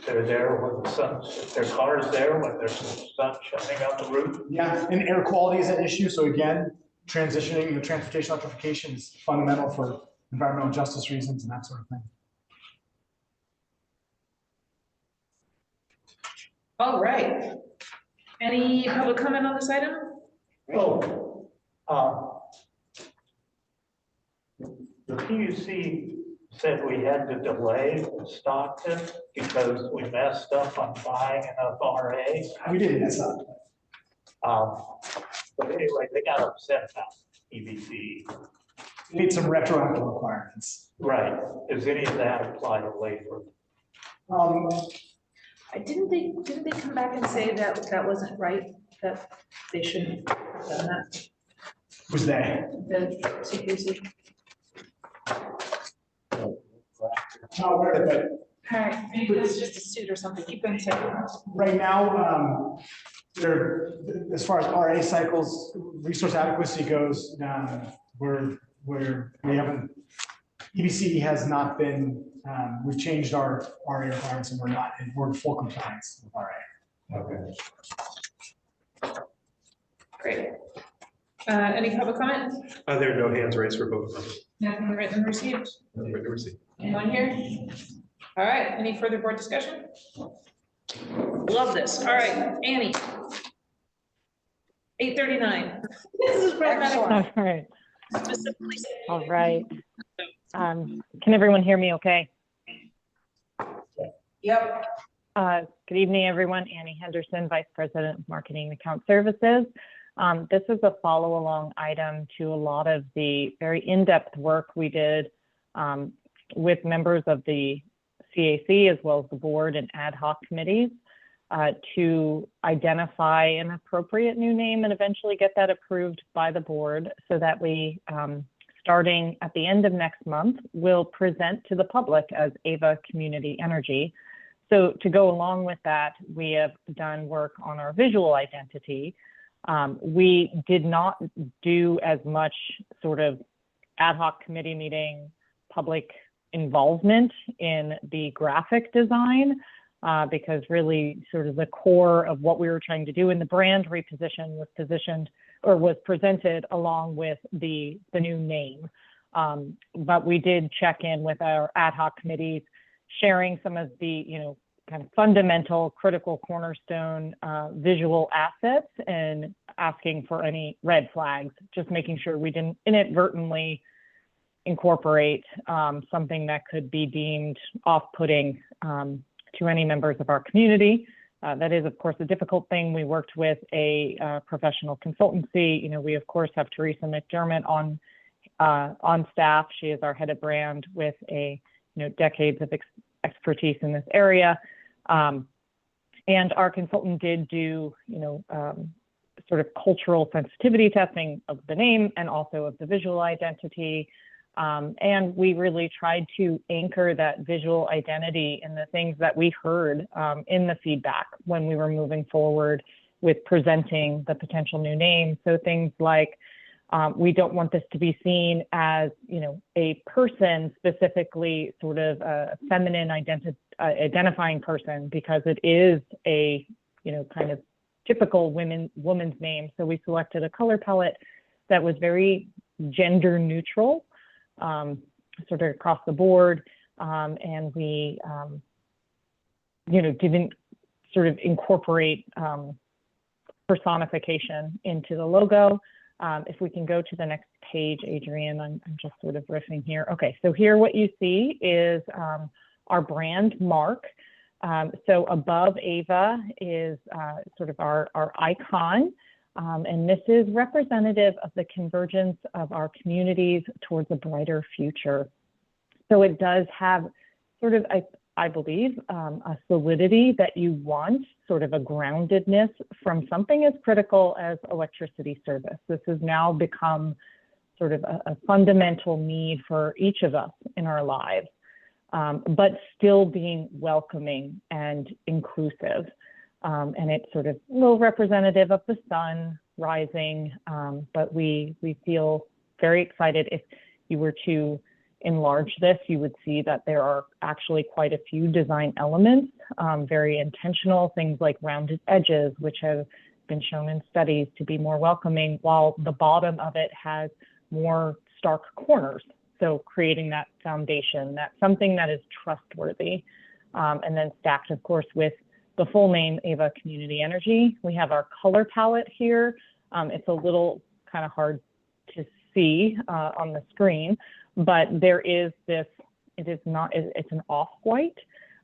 they're there when the sun's, their car's there when there's sun shining on the roof. Yeah, and air quality is an issue. So again, transitioning the transportation electrification is fundamental for environmental justice reasons and that sort of thing. All right. Any public comment on this item? Oh, the PUC said we had to delay Stockton because we messed up on buying enough RA. We didn't mess up. But anyway, they got upset about EBC. Need some retroactive requirements. Right. Does any of that apply to Lathrop? Didn't they come back and say that that wasn't right, that they shouldn't have done that? Who's they? The CPC. Not aware of it, All right, maybe it's just a suit or something. Keep going, second. right now, as far as RA cycles, resource adequacy goes, we haven't EBCE has not been, we've changed our RA requirements and we're in full compliance with RA. Okay. Great. Any public comment? There are no hands raised for both of them. Nothing written received? Nothing written received. Anyone here? All right, any further board discussion? Love this. All right, Annie. 8:39. This is pragmatic. All right. Specifically. All right. Can everyone hear me okay? Yep. Good evening, everyone. Annie Henderson, Vice President of Marketing and Account Services. This is a follow-along item to a lot of the very in-depth work we did with members of the CAC as well as the board and ad hoc committees to identify an appropriate new name and eventually get that approved by the board so that we, starting at the end of next month, will present to the public as Ava Community Energy. So to go along with that, we have done work on our visual identity. We did not do as much sort of ad hoc committee meeting, public involvement in the graphic design, because really sort of the core of what we were trying to do in the brand reposition was presented along with the new name. But we did check in with our ad hoc committees, sharing some of the, kind of fundamental critical cornerstone visual assets and asking for any red flags, just making sure we didn't inadvertently incorporate something that could be deemed off-putting to any members of our community. That is, of course, a difficult thing. We worked with a professional consultancy. We, of course, have Teresa McDermott on staff. She is our head of brand with decades of expertise in this area. And our consultant did do, sort of cultural sensitivity testing of the name and also of the visual identity. And we really tried to anchor that visual identity in the things that we heard in the feedback when we were moving forward with presenting the potential new name. So things like, we don't want this to be seen as, a person, specifically sort of a feminine identifying person, because it is a, kind of typical woman's name. So we selected a color palette that was very gender neutral, sort of across the board. And we, didn't sort of incorporate personification into the logo. If we can go to the next page, Adrienne, I'm just sort of riffing here. Okay, so here what you see is our brand mark. So above Ava is sort of our icon. And this is representative of the convergence of our communities towards a brighter future. So it does have sort of, I believe, a solidity that you want, sort of a groundedness from something as critical as electricity service. This has now become sort of a fundamental need for each of us in our lives, but still being welcoming and inclusive. And it's sort of a little representative of the sun rising, but we feel very excited. If you were to enlarge this, you would see that there are actually quite a few design elements, very intentional, things like rounded edges, which have been shown in studies to be more welcoming, while the bottom of it has more stark corners. So creating that foundation, that's something that is trustworthy. And then stacked, of course, with the full name, Ava Community Energy. We have our color palette here. It's a little kind of hard to see on the screen, but there is this, it's an off-white,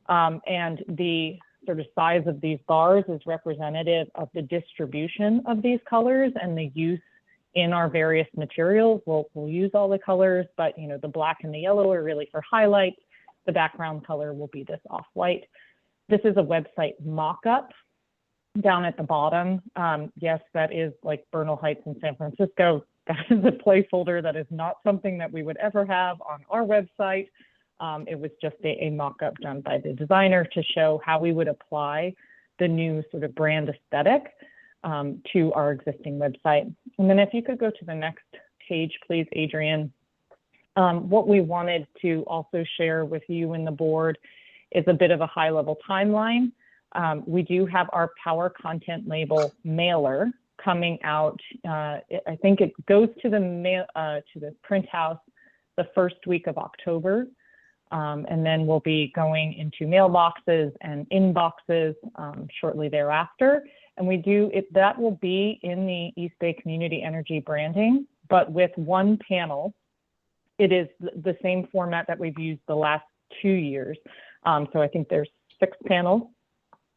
and the sort of size of these bars is representative of the distribution of these colors and the use in our various materials. We'll use all the colors, but the black and the yellow are really for highlights. The background color will be this off-white. This is a website mock-up down at the bottom. Yes, that is like Bernal Heights in San Francisco. That is a placeholder. That is not something that we would ever have on our website. It was just a mock-up done by the designer to show how we would apply the new sort of brand aesthetic to our existing website. And then if you could go to the next page, please, Adrienne. What we wanted to also share with you and the board is a bit of a high-level timeline. We do have our Power Content Label mailer coming out. I think it goes to the print house the first week of October. And then we'll be going into mailboxes and inboxes shortly thereafter. And that will be in the East Bay Community Energy branding, but with one panel. It is the same format that we've used the last 2 years. So I think there's 6 panels.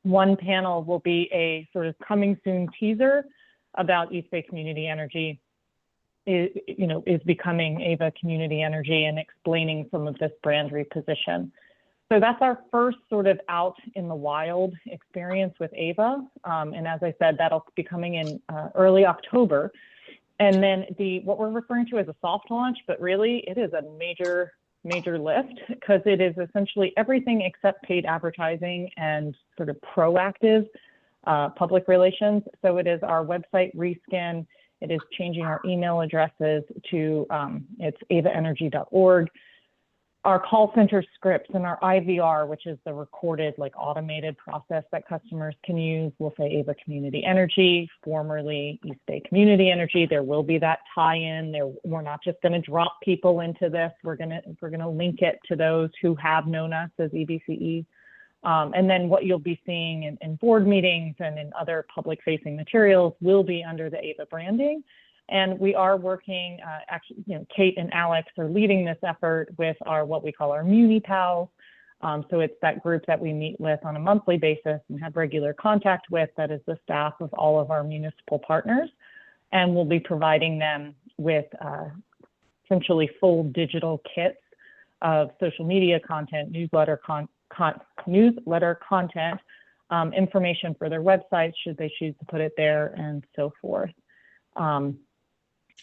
One panel will be a sort of coming soon teaser about East Bay Community Energy is becoming Ava Community Energy and explaining some of this brand reposition. So that's our first sort of out in the wild experience with Ava. And as I said, that'll be coming in early October. And then what we're referring to as a soft launch, but really it is a major lift because it is essentially everything except paid advertising and sort of proactive public relations. So it is our website reskin. It is changing our email addresses to it's avaenergy.org. Our call center scripts and our IVR, which is the recorded, like automated process that customers can use, will say Ava Community Energy, formerly East Bay Community Energy. There will be that tie-in. We're not just going to drop people into this. We're going to link it to those who have known us as EBCE. And then what you'll be seeing in board meetings and in other public-facing materials will be under the Ava branding. And we are working, actually, Kate and Alex are leading this effort with what we call our Muni Pals. So it's that group that we meet with on a monthly basis and have regular contact with, that is the staff of all of our municipal partners. And we'll be providing them with essentially full digital kits of social media content, newsletter content, information for their websites should they choose to put it there, and so forth.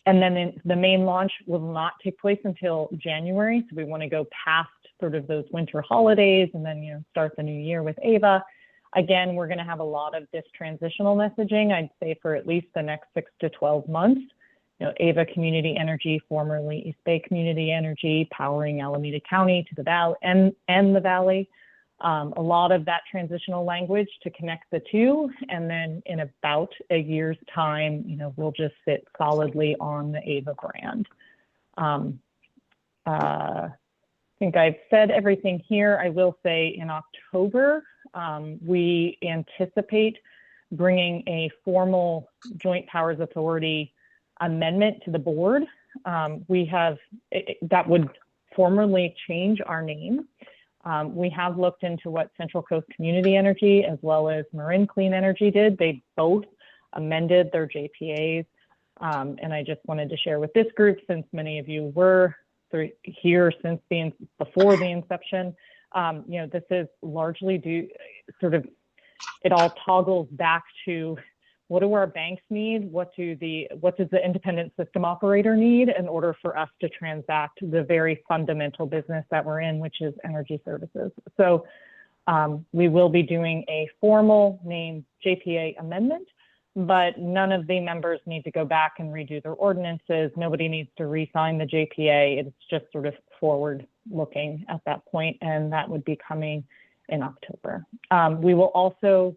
And then the main launch will not take place until January. So we want to go past sort of those winter holidays and then, start the new year with Ava. Again, we're going to have a lot of this transitional messaging, I'd say, for at least the next 6 to 12 months. Ava Community Energy, formerly East Bay Community Energy, powering Alameda County to the valley and the valley. A lot of that transitional language to connect the two, and then in about a year's time, we'll just sit solidly on the Ava brand. I think I've said everything here. I will say in October, we anticipate bringing a formal Joint Powers Authority amendment to the board. That would formally change our name. We have looked into what Central Coast Community Energy as well as Marin Clean Energy did. They both amended their JPAs. And I just wanted to share with this group, since many of you were here since before the inception, this is largely it all toggles back to what do our banks need? What does the independent system operator need in order for us to transact the very fundamental business that we're in, which is energy services? So we will be doing a formal name JPA amendment, but none of the members need to go back and redo their ordinances. Nobody needs to re-sign the JPA. It's just sort of forward looking at that point, and that would be coming in October. We will also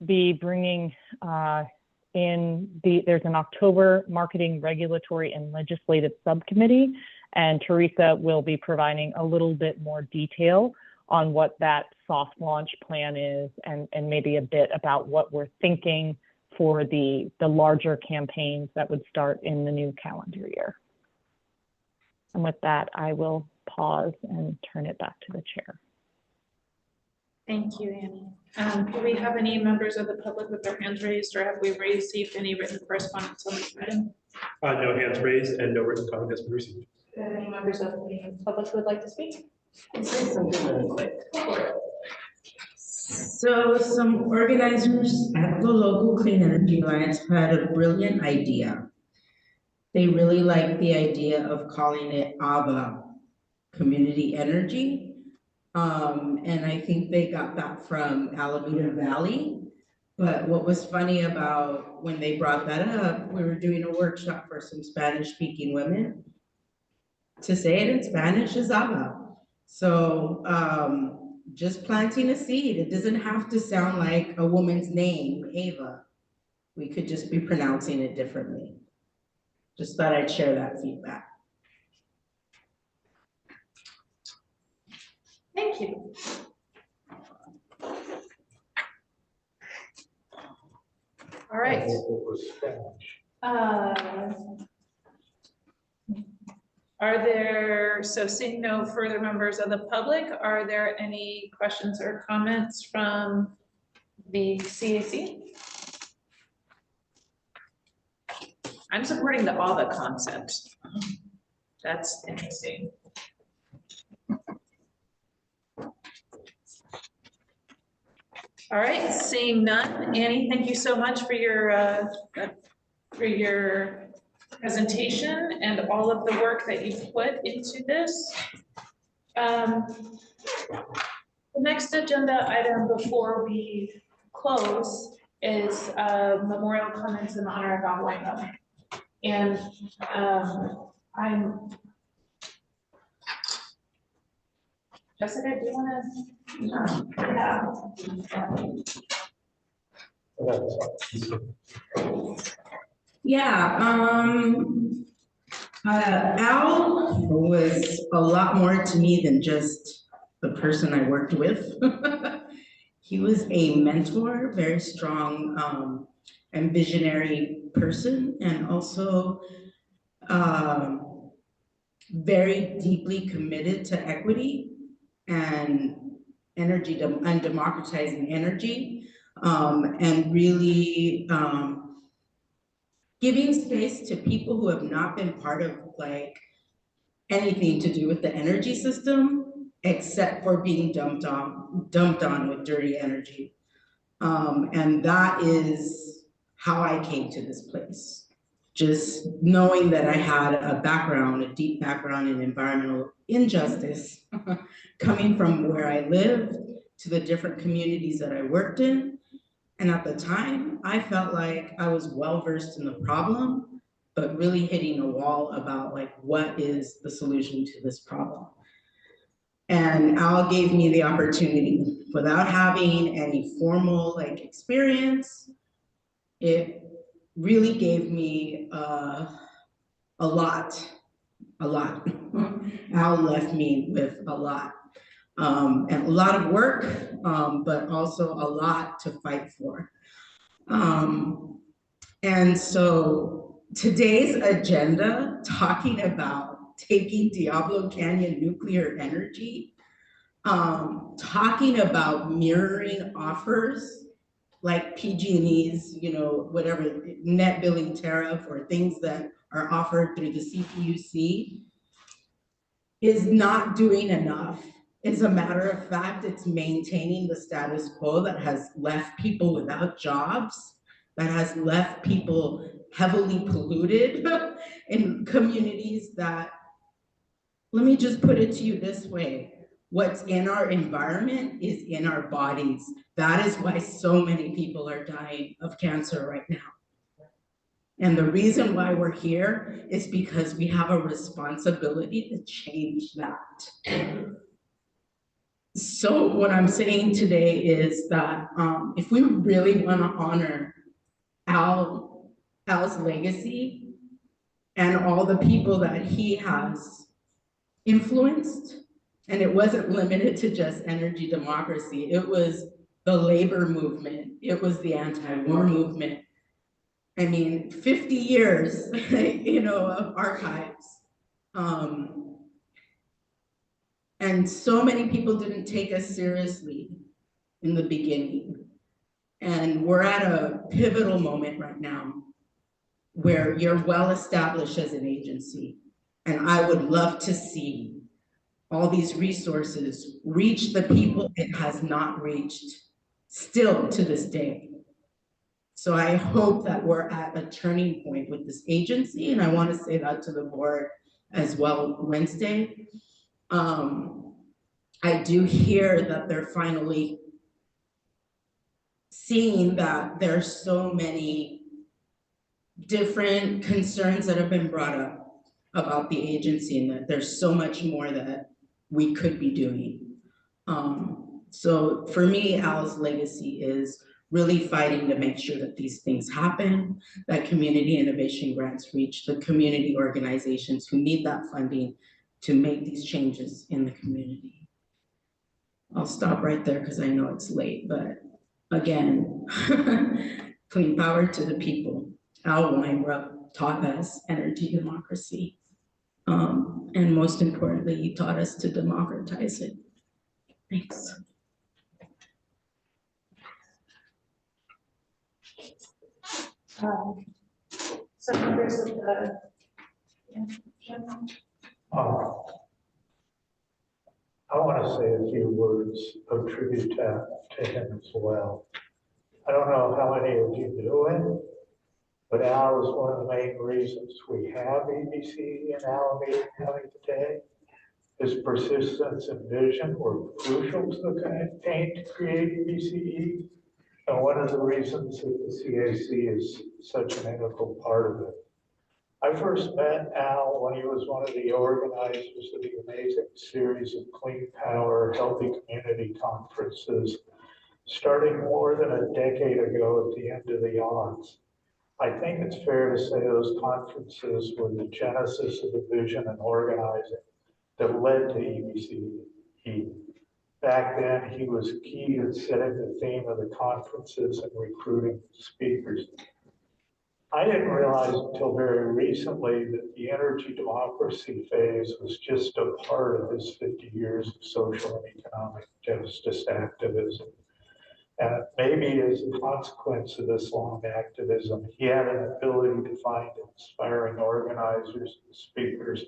be bringing there's an October Marketing, Regulatory, and Legislative Subcommittee, and Teresa will be providing a little bit more detail on what that soft launch plan is, and maybe a bit about what we're thinking for the larger campaigns that would start in the new calendar year. And with that, I will pause and turn it back to the chair. Thank you, Annie. Do we have any members of the public with their hands raised, or have we received any written correspondence on this item? No hands raised and no written comment has been received. Do we have any members of the public who would like to speak? Say something really quick. So some organizers at the local Clean Energy Alliance had a brilliant idea. They really liked the idea of calling it AVA, Community Energy. And I think they got that from Alameda Valley. But what was funny about when they brought that up, we were doing a workshop for some Spanish-speaking women. To say it in Spanish is agua. So just planting a seed. It doesn't have to sound like a woman's name, Ava. We could just be pronouncing it differently. Just thought I'd share that feedback. Thank you. All right. Are there, so seeing no further members of the public, are there any questions or comments from the CAC? I'm supporting the AVA concept. That's interesting. All right, seeing none. Annie, thank you so much for your presentation and all of the work that you've put into this. The next agenda item before we close is memorial comments in honor of Al Wyndham. And Jessica, do you want Al was a lot more to me than just the person I worked with. He was a mentor, very strong and visionary person, and also very deeply committed to equity and energy and democratizing energy, and really giving space to people who have not been part of like anything to do with the energy system, except for being dumped on with dirty energy. And that is how I came to this place. Just knowing that I had a background, a deep background in environmental injustice, coming from where I lived to the different communities that I worked in. And at the time, I felt like I was well-versed in the problem, but really hitting a wall about like, what is the solution to this problem? And Al gave me the opportunity without having any formal like experience. It really gave me a lot. Al left me with a lot. And a lot of work, but also a lot to fight for. And so today's agenda, talking about taking Diablo Canyon nuclear energy, talking about mirroring offers like PG&E's, you know, whatever, net billing tariff or things that are offered through the CPUC, is not doing enough. As a matter of fact, it's maintaining the status quo that has left people without jobs, that has left people heavily polluted in communities that, let me just put it to you this way, what's in our environment is in our bodies. That is why so many people are dying of cancer right now. And the reason why we're here is because we have a responsibility to change that. So what I'm saying today is that if we really want to honor Al's legacy and all the people that he has influenced, and it wasn't limited to just energy democracy, it was the labor movement, it was the anti-war movement. I mean, 50 years, you know, of archives. And so many people didn't take us seriously in the beginning. And we're at a pivotal moment right now where you're well established as an agency. And I would love to see all these resources reach the people it has not reached still to this day. So I hope that we're at a turning point with this agency, and I want to say that to the board as well Wednesday. I do hear that they're finally seeing that there's so many different concerns that have been brought up about the agency and that there's so much more that we could be doing. So for me, Al's legacy is really fighting to make sure that these things happen, that community innovation grants reach the community organizations who need that funding to make these changes in the community. I'll stop right there because I know it's late, but again, clean power to the people. Al Weinreb taught us energy democracy. And most importantly, he taught us to democratize it. Thanks. So members of the, I want to say a few words of tribute to him as well. I don't know how many of you knew him, but Al is one of the main reasons we have EBC in Alameda County today. His persistence and vision were crucial to the campaign to create EBCE, and one of the reasons that the CAC is such an integral part of it. I first met Al when he was one of the organizers of the amazing series of Clean Power, Healthy Community conferences, starting more than a decade ago at the end of the aughts. I think it's fair to say those conferences were the genesis of the vision and organizing that led to EBCE. Back then, he was key in setting the theme of the conferences and recruiting speakers. I didn't realize until very recently that the energy democracy phase was just a part of his 50 years of social and economic justice activism. And maybe as a consequence of this long activism, he had an ability to find inspiring organizers and speakers,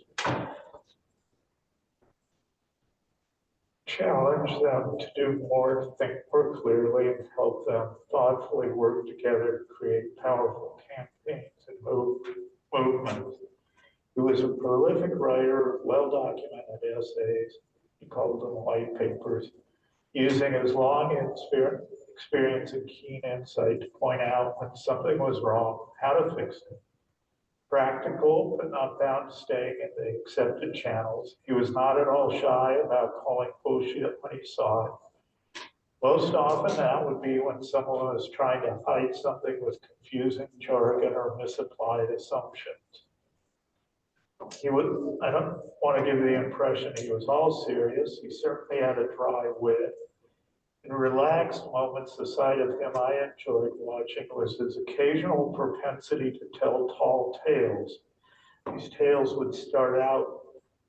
challenge them to do more, think more clearly, and help them thoughtfully work together to create powerful campaigns and movements. He was a prolific writer of well-documented essays. He called them white papers, using his long experience and keen insight to point out when something was wrong, how to fix it. Practical, but not bound to staying in the accepted channels. He was not at all shy about calling bullshit when he saw it. Most often that would be when someone was trying to hide something with confusing jargon or misapplied assumptions. I don't want to give the impression he was all serious. He certainly had a dry wit. In relaxed moments, the side of him I enjoyed watching was his occasional propensity to tell tall tales. These tales would start out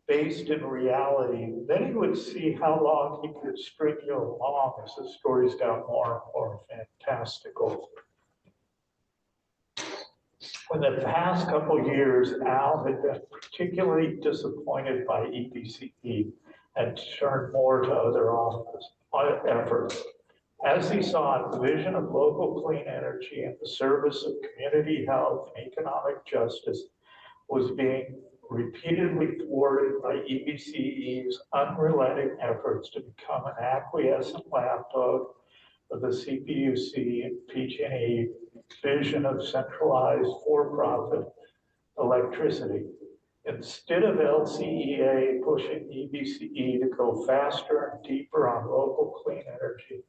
based in reality. Then he would see how long he could string you along as the stories got more and more fantastical. In the past couple of years, Al had been particularly disappointed by EBCE and turned more to other efforts. As he saw the vision of local clean energy in the service of community health and economic justice was being repeatedly thwarted by EBCE's unrelenting efforts to become an acquiescent lapdog of the CPUC and PG&E vision of centralized for-profit electricity. Instead of LCEA pushing EBCE to go faster and deeper on local clean energy,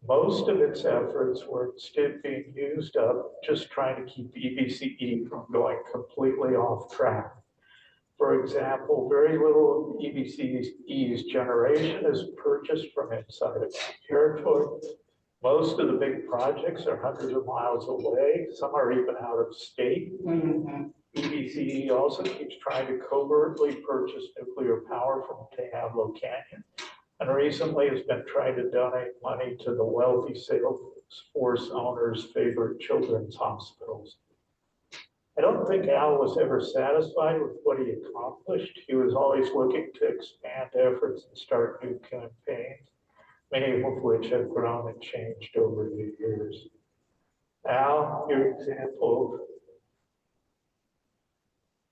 most of its efforts were instead being used up just trying to keep EBCE from going completely off track. For example, very little of EBCE's generation is purchased from inside of territory. Most of the big projects are hundreds of miles away. Some are even out of state. EBCE also keeps trying to covertly purchase nuclear power from Diablo Canyon, and recently has been trying to donate money to the wealthy Salesforce owners' favorite children's hospitals. I don't think Al was ever satisfied with what he accomplished. He was always looking to expand efforts and start new campaigns, many of which have grown and changed over the years. Al, your example of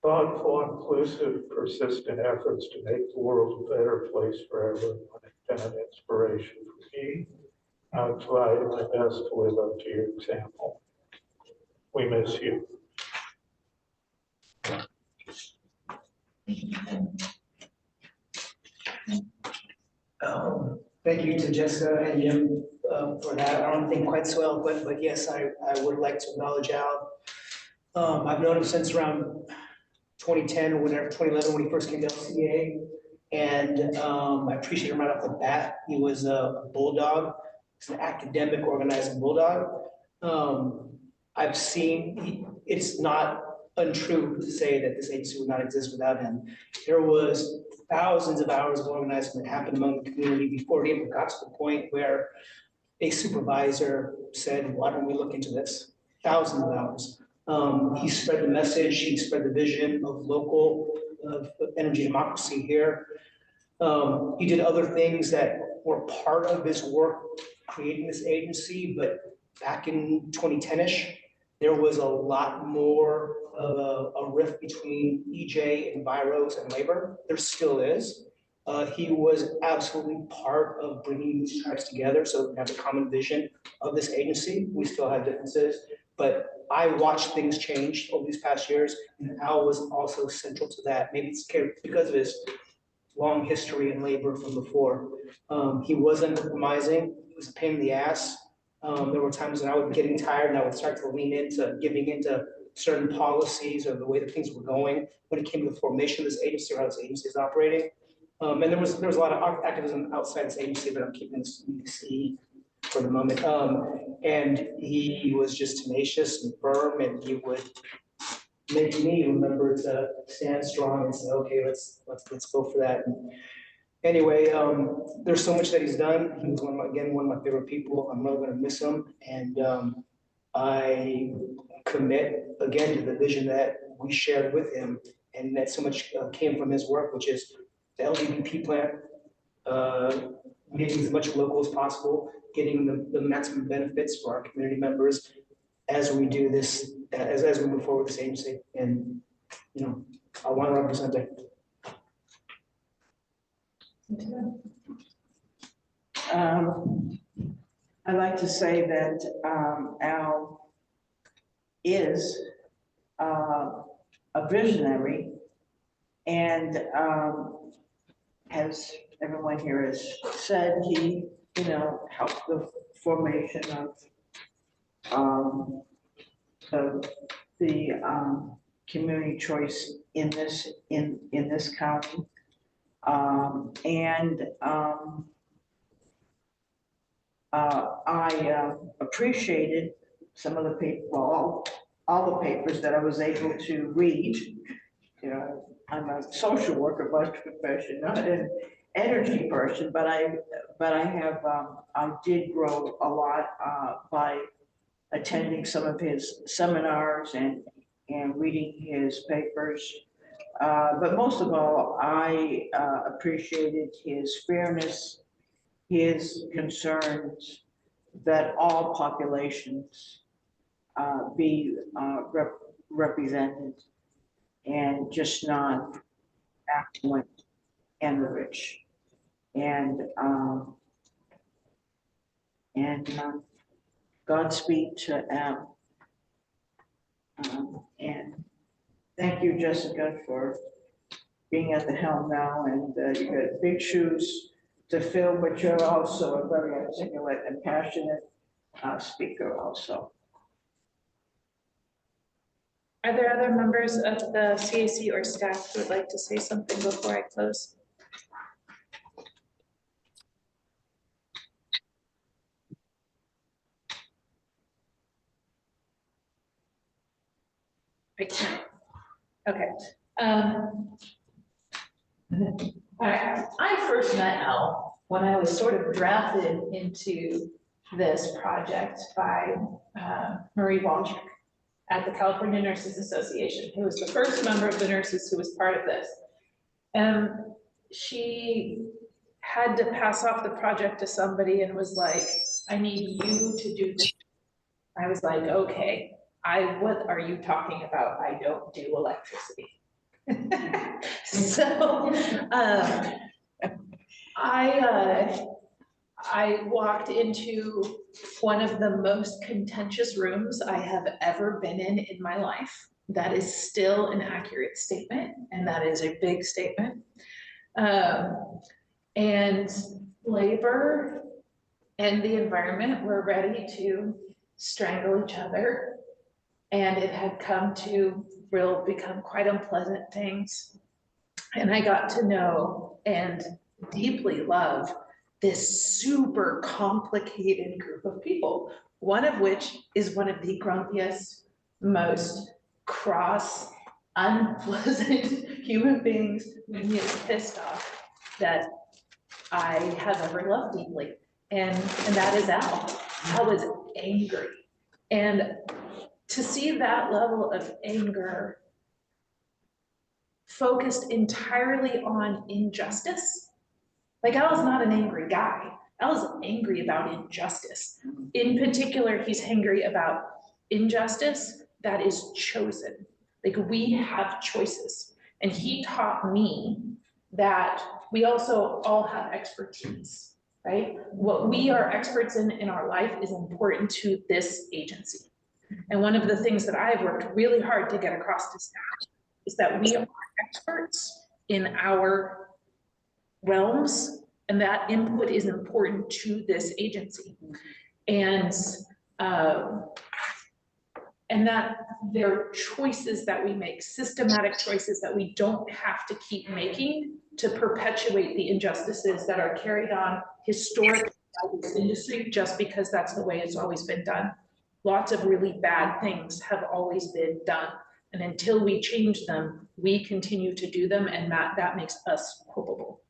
thoughtful, inclusive, persistent efforts to make the world a better place for everyone has been an inspiration for me. I'll try my best to live up to your example. We miss you. Thank you to Jessica and Jim for that. I don't think quite so well, but yes, I would like to acknowledge Al. I've known him since around 2010 or whenever, 2011, when he first came to LCA. And I appreciate him right off the bat. He was a bulldog. He's an academic organizing bulldog. I've seen, it's not untrue to say that this agency would not exist without him. There was thousands of hours of organizing that happened among the community before it even got to the point where a supervisor said, why don't we look into this? Thousands of hours. He spread the message, he spread the vision of local energy democracy here. He did other things that were part of his work creating this agency, but back in 2010-ish, there was a lot more of a rift between EJ and Viros and labor. There still is. He was absolutely part of bringing these tribes together so we have a common vision of this agency. We still have differences, but I watched things change over these past years, and Al was also central to that. Maybe it's because of his long history in labor from before. He wasn't compromising. It was a pain in the ass. There were times when I would be getting tired and I would start to lean into giving into certain policies or the way that things were going when it came to the formation of this agency or how this agency is operating. And there was a lot of activism outside this agency, but I'm keeping this EBC for the moment. And he was just tenacious and firm, and he would make me remember to stand strong and say, okay, let's go for that. And anyway, there's so much that he's done. He was one of my favorite people. I'm really going to miss him, and I commit again to the vision that we shared with him, and that so much came from his work, which is the LDBP plan, making as much local as possible, getting the maximum benefits for our community members as we do this, as we move forward with this agency. And you know, I want to represent it. I'd like to say that Al is a visionary, and as everyone here has said, he, you know, helped the formation of the community choice in this county. I appreciated some of the people, all the papers that I was able to read. You know, I'm a social worker by profession, not an energy person, but I did grow a lot by attending some of his seminars and reading his papers. But most of all, I appreciated his fairness, his concerns that all populations be represented, and just not affluent and the rich. And Godspeed to Al. And thank you, Jessica, for being at the helm now. And you got big shoes to fill, but you're also a very articulate and passionate speaker also. Are there other members of the CAC or staff who would like to say something before I close? I can't. Okay. I first met Al when I was sort of drafted into this project by Marie Walchuk at the California Nurses Association, who was the first member of the nurses who was part of this. She had to pass off the project to somebody and was like, I need you to do this. I was like, okay, what are you talking about? I don't do electricity. So I walked into one of the most contentious rooms I have ever been in my life. that is still an accurate statement, and that is a big statement. And labor and the environment were ready to strangle each other. And it had come to become quite unpleasant things. And I got to know and deeply love this super complicated group of people, one of which is one of the grumpiest, most cross, unpleasant human beings when he is pissed off that I have ever loved deeply. And that is Al. Al was angry. And to see that level of anger focused entirely on injustice, like Al's not an angry guy. Al's angry about injustice. In particular, he's angry about injustice that is chosen. Like, we have choices. And he taught me that we also all have expertise, right? What we are experts in our life is important to this agency. And one of the things that I've worked really hard to get across to staff is that we are experts in our realms, and that input is important to this agency. And that there are choices that we make, systematic choices that we don't have to keep making to perpetuate the injustices that are carried on historically by this industry, just because that's the way it's always been done. Lots of really bad things have always been done. And until we change them, we continue to do them, and that makes us culpable.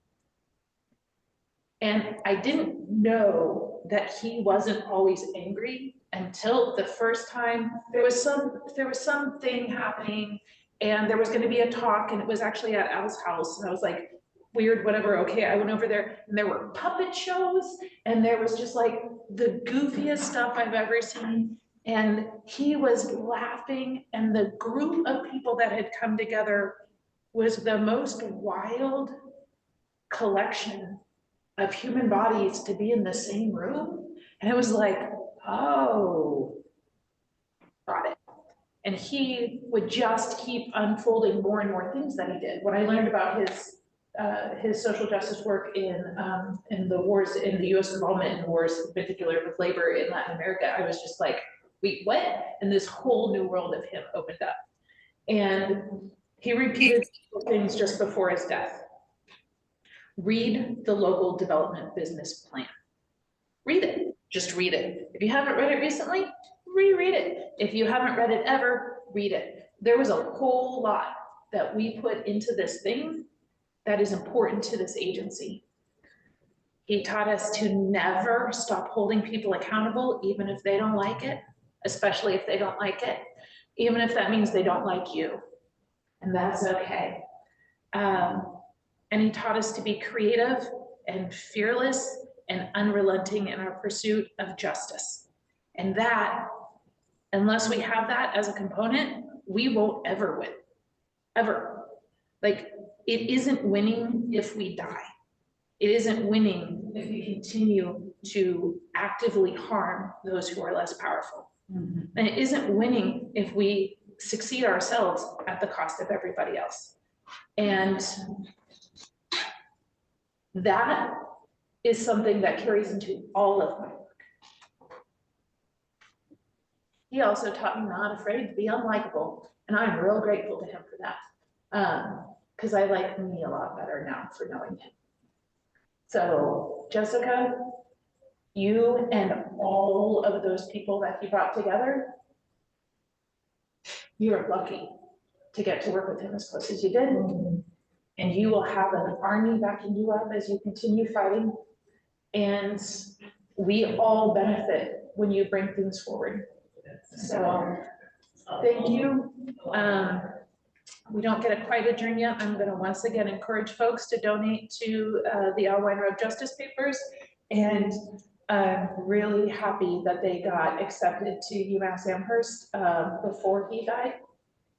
And I didn't know that he wasn't always angry until the first time there was something happening, and there was going to be a talk, and it was actually at Al's house, and I was like, weird, whatever, okay. I went over there, and there were puppet shows, and there was just like the goofiest stuff I've ever seen. And he was laughing, and the group of people that had come together was the most wild collection of human bodies to be in the same room. And it was like, oh, got it. And he would just keep unfolding more and more things that he did. When I learned about his social justice work in the wars, in the US involvement in wars, in particular with labor in Latin America, I was just like, wait, what? And this whole new world of him opened up. And he repeated things just before his death. Read the local development business plan. Read it, just read it. If you haven't read it recently, reread it. If you haven't read it ever, read it. There was a whole lot that we put into this thing that is important to this agency. He taught us to never stop holding people accountable, even if they don't like it, especially if they don't like it, even if that means they don't like you, and that's okay. And he taught us to be creative and fearless and unrelenting in our pursuit of justice. And that, unless we have that as a component, we won't ever win, ever. Like, it isn't winning if we die. It isn't winning if we continue to actively harm those who are less powerful. Mm-hmm. And it isn't winning if we succeed ourselves at the cost of everybody else. And that is something that carries into all of my work. He also taught me not afraid to be unlikable, and I'm real grateful to him for that, because I like me a lot better now for knowing him. So Jessica, you and all of those people that he brought together, you're lucky to get to work with him as close as you did. And you will have an army backing you up as you continue fighting. And we all benefit when you bring things forward. So thank you. We don't get quite adjourned yet. I'm going to once again encourage folks to donate to the Al Weinreb Justice Papers. And I'm really happy that they got accepted to UMass Amherst before he died.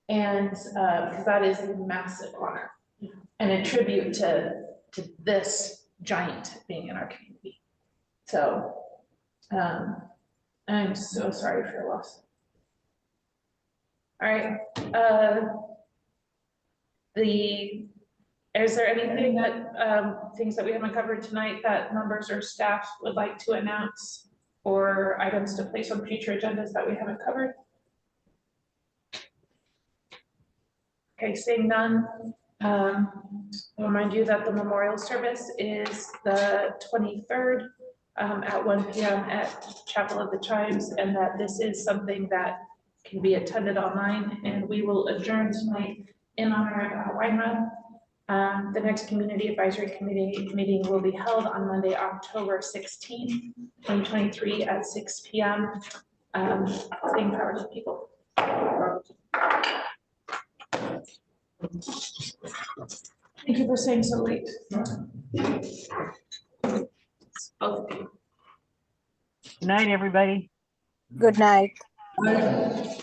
And because that is a massive honor and a tribute to this giant being in our community. So I'm so sorry for your loss. All right, is there anything that, things that we haven't covered tonight that members or staff would like to announce? Or items to place on future agendas that we haven't covered? Okay, seeing none, I'll remind you that the memorial service is the 23rd at 1 p.m. at Chapel of the Chimes, and that this is something that can be attended online, and we will adjourn tonight in honor of Wine Run. The next Community Advisory Committee meeting will be held on Monday, October 16th, 2023 at 6 p.m. Same power to people. Thank you for staying so late. Both of you. Good night, everybody. Good night. Bye.